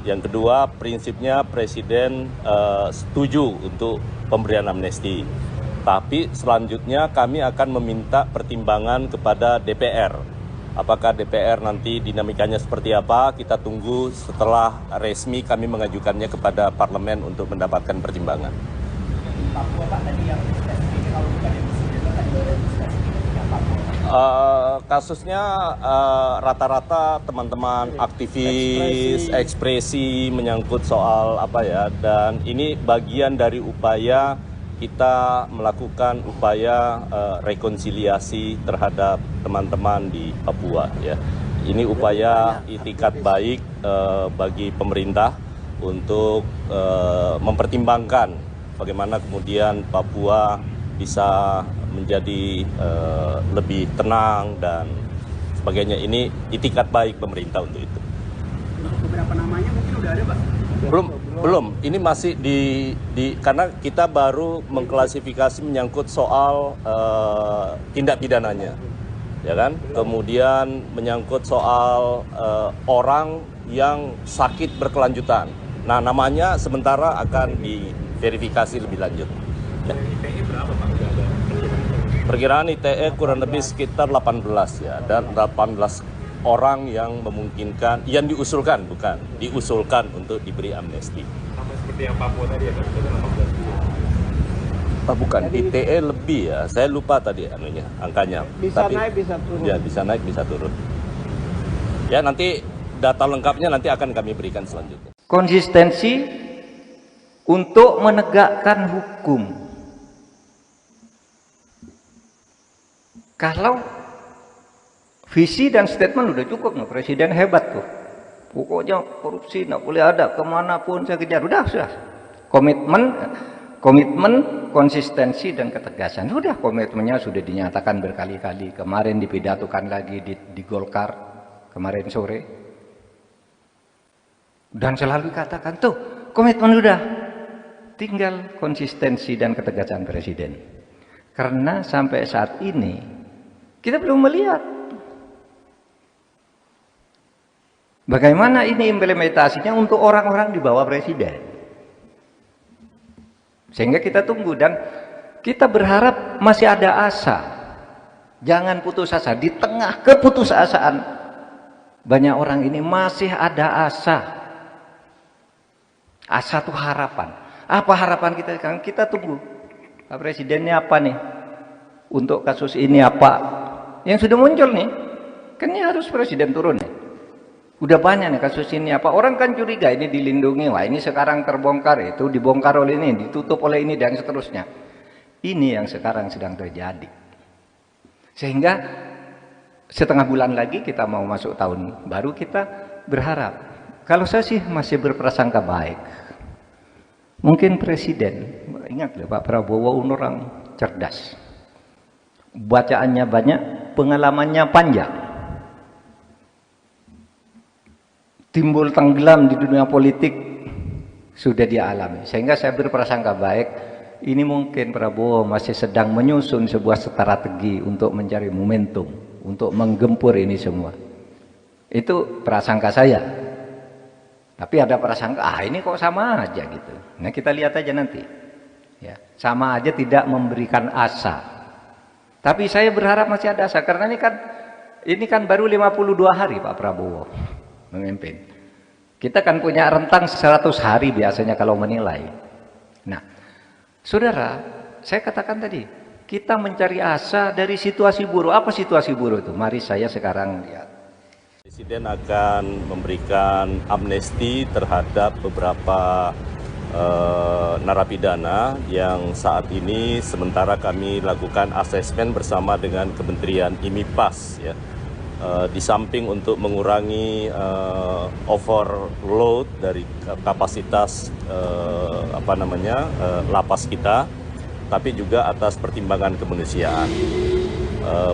Yang kedua, prinsipnya Presiden setuju untuk pemberian amnesti. Tapi selanjutnya kami akan meminta pertimbangan kepada DPR. Apakah DPR nanti dinamikanya seperti apa, kita tunggu setelah resmi kami mengajukannya kepada parlemen untuk mendapatkan pertimbangan. Papua Pak tadi yang spesifik kalau bukan yang Presiden tadi spesifiknya Papua. Kasusnya rata-rata teman-teman aktivis ekspresi menyangkut soal apa ya, dan ini bagian dari upaya kita melakukan upaya rekonsiliasi terhadap teman-teman di Papua ya. Ini upaya itikat baik bagi pemerintah untuk mempertimbangkan bagaimana kemudian Papua bisa menjadi lebih tenang dan sebagainya. Ini itikat baik pemerintah untuk itu. Beberapa namanya mungkin udah ada Pak? Belum. Ini masih karena kita baru mengklasifikasi menyangkut soal tindak pidananya, ya kan? Kemudian menyangkut soal orang yang sakit berkelanjutan. Nah, namanya sementara akan diverifikasi lebih lanjut. Ya. ITE berapa Pak? Perkiraan ITE kurang lebih sekitar 18 ya, dan 18 orang yang memungkinkan, yang diusulkan untuk diberi amnesti. Sama seperti yang Papua tadi ya, Pak? Itu 18. Bukan, ITE lebih ya, saya lupa tadi angkanya. Bisa naik, bisa turun. Ya, bisa naik, bisa turun. Ya, nanti data lengkapnya nanti akan kami berikan selanjutnya. Konsistensi untuk menegakkan hukum. Kalau visi dan statement udah cukup, nah, Presiden hebat tuh. Pokoknya korupsi nggak boleh ada, kemanapun saya kejar. Sudah. Komitmen, konsistensi dan ketegasan. Sudah, komitmennya sudah dinyatakan berkali-kali. Kemarin dipidatokan lagi di Golkar kemarin sore. Dan selalu katakan, tuh komitmen udah, tinggal konsistensi dan ketegasan Presiden. Karena sampai saat ini kita belum melihat bagaimana ini implementasinya untuk orang-orang di bawah Presiden. Sehingga kita tunggu dan kita berharap masih ada asa. Jangan putus asa. Di tengah keputusasaan banyak orang ini masih ada asa. Asa itu harapan. Apa harapan kita sekarang? Kita tunggu. Pak Presidennya apa nih? Untuk kasus ini apa? Yang sudah muncul nih. Kan ini harus Presiden turun nih. Udah banyak nih kasus ini apa. Orang kan curiga ini dilindungi. Wah ini sekarang terbongkar. Itu dibongkar oleh ini. Ditutup oleh ini dan seterusnya. Ini yang sekarang sedang terjadi. Sehingga setengah bulan lagi kita mau masuk tahun baru, kita berharap. Kalau saya sih masih berprasangka baik. Mungkin Presiden, ingat loh Pak Prabowo orang cerdas. Bacaannya banyak, pengalamannya panjang. Timbul tenggelam di dunia politik sudah dia alami. Sehingga saya berprasangka baik, ini mungkin Prabowo masih sedang menyusun sebuah strategi untuk mencari momentum, untuk menggempur ini semua. Itu prasangka saya. Tapi ada prasangka, ini kok sama aja gitu. Nah kita lihat aja nanti. Ya, sama aja tidak memberikan asa. Tapi saya berharap masih ada asa. Karena ini kan baru 52 hari Pak Prabowo memimpin. Kita kan punya rentang 100 hari biasanya kalau menilai. Nah, saudara, saya katakan tadi, kita mencari asa dari situasi buruk. Apa situasi buruk itu? Mari saya sekarang lihat. Presiden akan memberikan amnesti terhadap beberapa narapidana yang saat ini sementara kami lakukan asesmen bersama dengan Kementerian IMIPAS ya. Di samping untuk mengurangi overload dari kapasitas lapas kita, tapi juga atas pertimbangan kemanusiaan.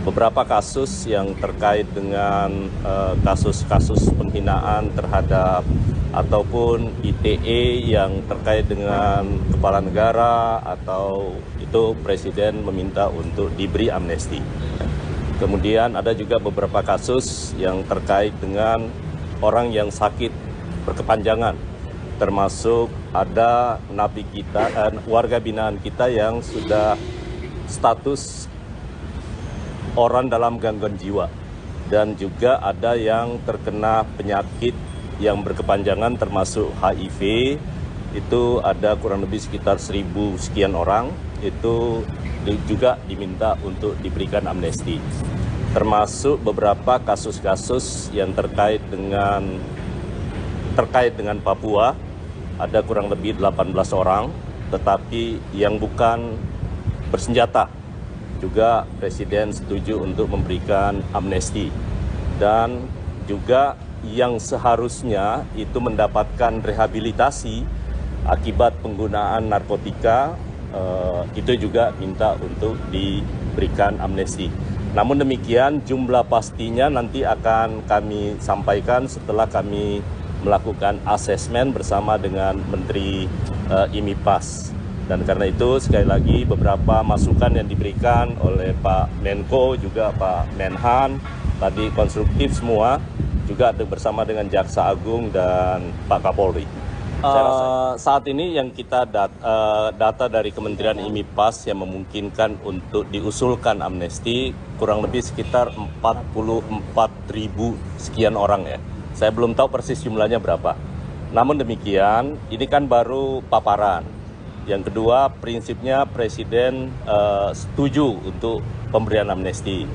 Beberapa kasus yang terkait dengan kasus-kasus penghinaan terhadap ataupun ITE yang terkait dengan kepala negara atau itu Presiden meminta untuk diberi amnesti. Kemudian ada juga beberapa kasus yang terkait dengan orang yang sakit berkepanjangan, termasuk ada napi kita, warga binaan kita yang sudah status orang dalam gangguan jiwa, dan juga ada yang terkena penyakit yang berkepanjangan termasuk HIV. Itu ada kurang lebih sekitar 1.000 sekian orang, itu juga diminta untuk diberikan amnesti. Termasuk beberapa kasus-kasus yang terkait dengan Papua, ada kurang lebih 18 orang, tetapi yang bukan bersenjata. Juga Presiden setuju untuk memberikan amnesti, dan juga yang seharusnya itu mendapatkan rehabilitasi akibat penggunaan narkotika, itu juga minta untuk diberikan amnesti. Namun demikian jumlah pastinya nanti akan kami sampaikan setelah kami melakukan asesmen bersama dengan Menteri IMIPAS. Dan karena itu sekali lagi beberapa masukan yang diberikan oleh Pak Menko juga Pak Menhan tadi konstruktif semua, juga bersama dengan Jaksa Agung dan Pak Kapolri. Saat ini yang kita data dari Kementerian IMIPAS yang memungkinkan untuk diusulkan amnesti kurang lebih sekitar 44.000 sekian orang ya. Saya belum tahu persis jumlahnya berapa. Namun demikian ini kan baru paparan. Yang kedua, prinsipnya Presiden setuju untuk pemberian amnesti.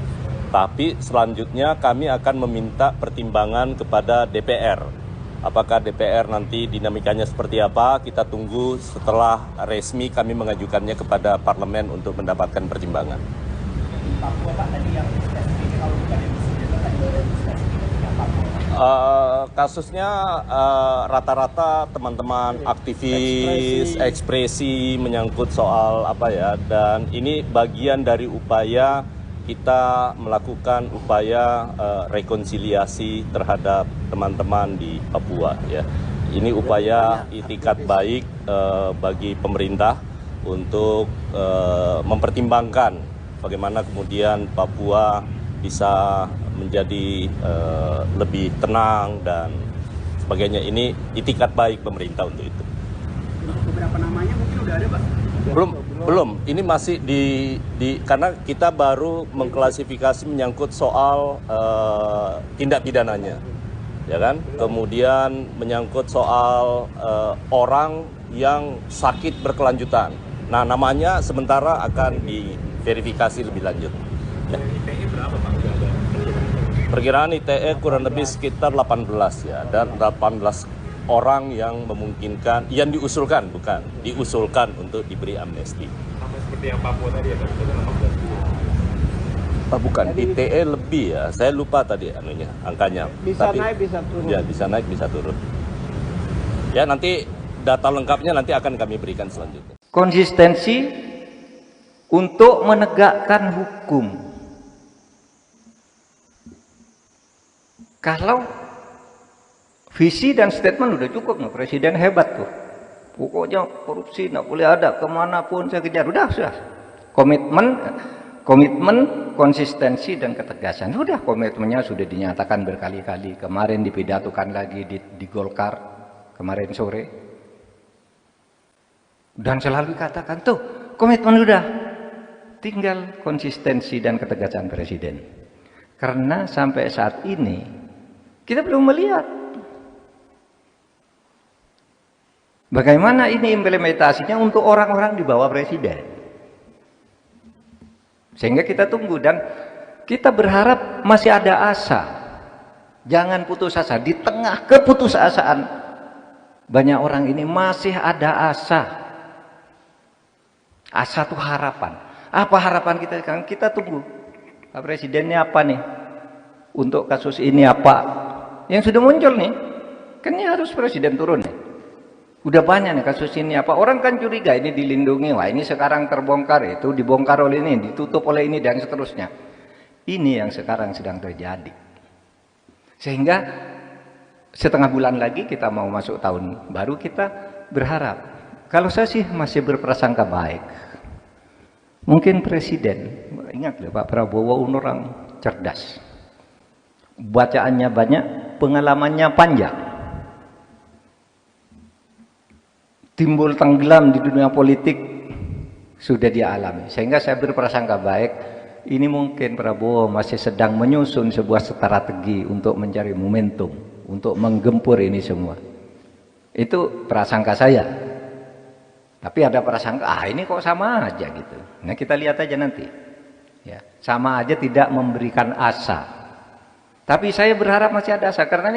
Tapi selanjutnya kami akan meminta pertimbangan kepada DPR. Apakah DPR nanti dinamikanya seperti apa, kita tunggu setelah resmi kami mengajukannya kepada parlemen untuk mendapatkan pertimbangan. Papua Pak tadi yang spesifik, kalau bukan yang Presiden tadi yang spesifik yang Papua. Kasusnya rata-rata teman-teman aktivis ekspresi menyangkut soal apa ya, dan ini bagian dari upaya kita melakukan upaya rekonsiliasi terhadap teman-teman di Papua ya. Ini upaya itikat baik bagi pemerintah untuk mempertimbangkan bagaimana kemudian Papua bisa menjadi lebih tenang dan sebagainya. Ini itikat baik pemerintah untuk itu. Beberapa namanya mungkin udah ada, Pak? Belum. Ini masih karena kita baru mengklasifikasi menyangkut soal tindak pidananya, ya kan? Kemudian menyangkut soal orang yang sakit berkelanjutan. Nah, namanya sementara akan diverifikasi lebih lanjut. Ya. ITE berapa, Pak? Udah ada? Perkiraan ITE kurang lebih sekitar 18 ya, dan 18 orang yang memungkinkan, yang diusulkan untuk diberi amnesti. Sama seperti yang Papua tadi ya, Pak? Sudah 18 juta. Bukan, ITE lebih ya, saya lupa tadi angkanya. Bisa naik, bisa turun. Ya, bisa naik, bisa turun. Ya, nanti data lengkapnya nanti akan kami berikan selanjutnya. Konsistensi untuk menegakkan hukum. Kalau visi dan statement udah cukup, no. Presiden hebat tuh. Pokoknya korupsi nggak boleh ada, kemanapun saya kejar. Sudah. Komitmen, konsistensi dan ketegasan. Sudah, komitmennya sudah dinyatakan berkali-kali. Kemarin dipidatokan lagi di Golkar kemarin sore. Dan selalu katakan tuh, komitmen udah. Tinggal konsistensi dan ketegasan Presiden. Karena sampai saat ini kita belum melihat bagaimana ini implementasinya untuk orang-orang di bawah Presiden. Sehingga kita tunggu dan kita berharap masih ada asa. Jangan putus asa. Di tengah keputusasaan banyak orang ini masih ada asa. Asa itu harapan. Apa harapan kita sekarang? Kita tunggu. Pak Presidennya apa nih? Untuk kasus ini apa? Yang sudah muncul nih. Kan ini harus Presiden turun nih. Udah banyak nih kasus ini apa. Orang kan curiga ini dilindungi. Wah, ini sekarang terbongkar, itu dibongkar oleh ini, ditutup oleh ini dan seterusnya. Ini yang sekarang sedang terjadi. Sehingga setengah bulan lagi kita mau masuk tahun baru, kita berharap. Kalau saya sih masih berprasangka baik. Mungkin Presiden, ingat loh Pak Prabowo orang cerdas. Bacaannya banyak, pengalamannya panjang. Timbul tenggelam di dunia politik sudah dia alami. Sehingga saya berprasangka baik, ini mungkin Prabowo masih sedang menyusun sebuah strategi untuk mencari momentum, untuk menggempur ini semua. Itu prasangka saya. Tapi ada prasangka, ini kok sama aja gitu. Nah, kita lihat aja nanti. Ya, sama aja tidak memberikan asa. Tapi saya berharap masih ada asa, karena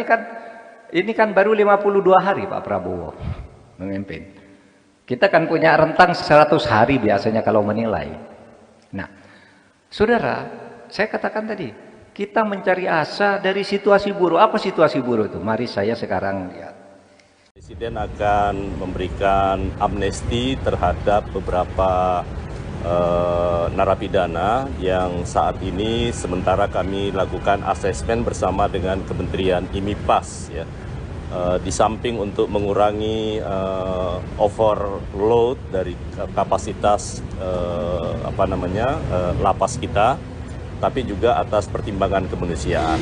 ini kan baru 52 hari Pak Prabowo memimpin. Kita kan punya rentang 100 hari biasanya kalau menilai. Nah, saudara, saya katakan tadi, kita mencari asa dari situasi buruk. Apa situasi buruk itu? Mari saya sekarang lihat. Presiden akan memberikan amnesti terhadap beberapa narapidana yang saat ini sementara kami lakukan asesmen bersama dengan Kementerian IMIPAS ya. Di samping untuk mengurangi overload dari kapasitas lapas kita, tapi juga atas pertimbangan kemanusiaan.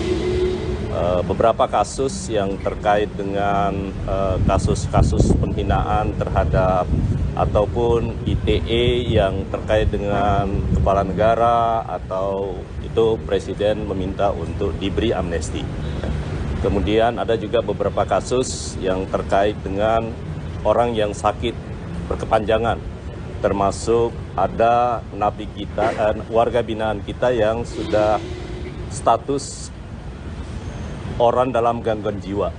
Beberapa kasus yang terkait dengan kasus-kasus penghinaan terhadap ataupun ITE yang terkait dengan kepala negara atau itu Presiden meminta untuk diberi amnesti. Kemudian ada juga beberapa kasus yang terkait dengan orang yang sakit berkepanjangan, termasuk ada napi kita, warga binaan kita yang sudah status orang dalam gangguan jiwa,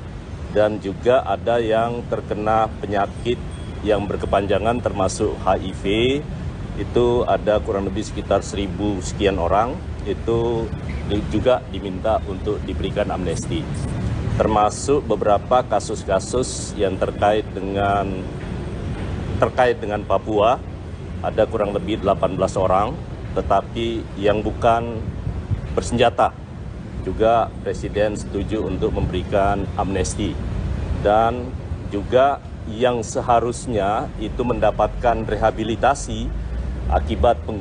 dan juga ada yang terkena penyakit yang berkepanjangan termasuk HIV. Itu ada kurang lebih sekitar 1.000 sekian orang, itu juga diminta untuk diberikan amnesti. Termasuk beberapa kasus-kasus yang terkait dengan Papua, ada kurang lebih 18 orang, tetapi yang bukan bersenjata. Juga Presiden setuju untuk memberikan amnesti. Dan juga yang seharusnya itu mendapatkan rehabilitasi akibat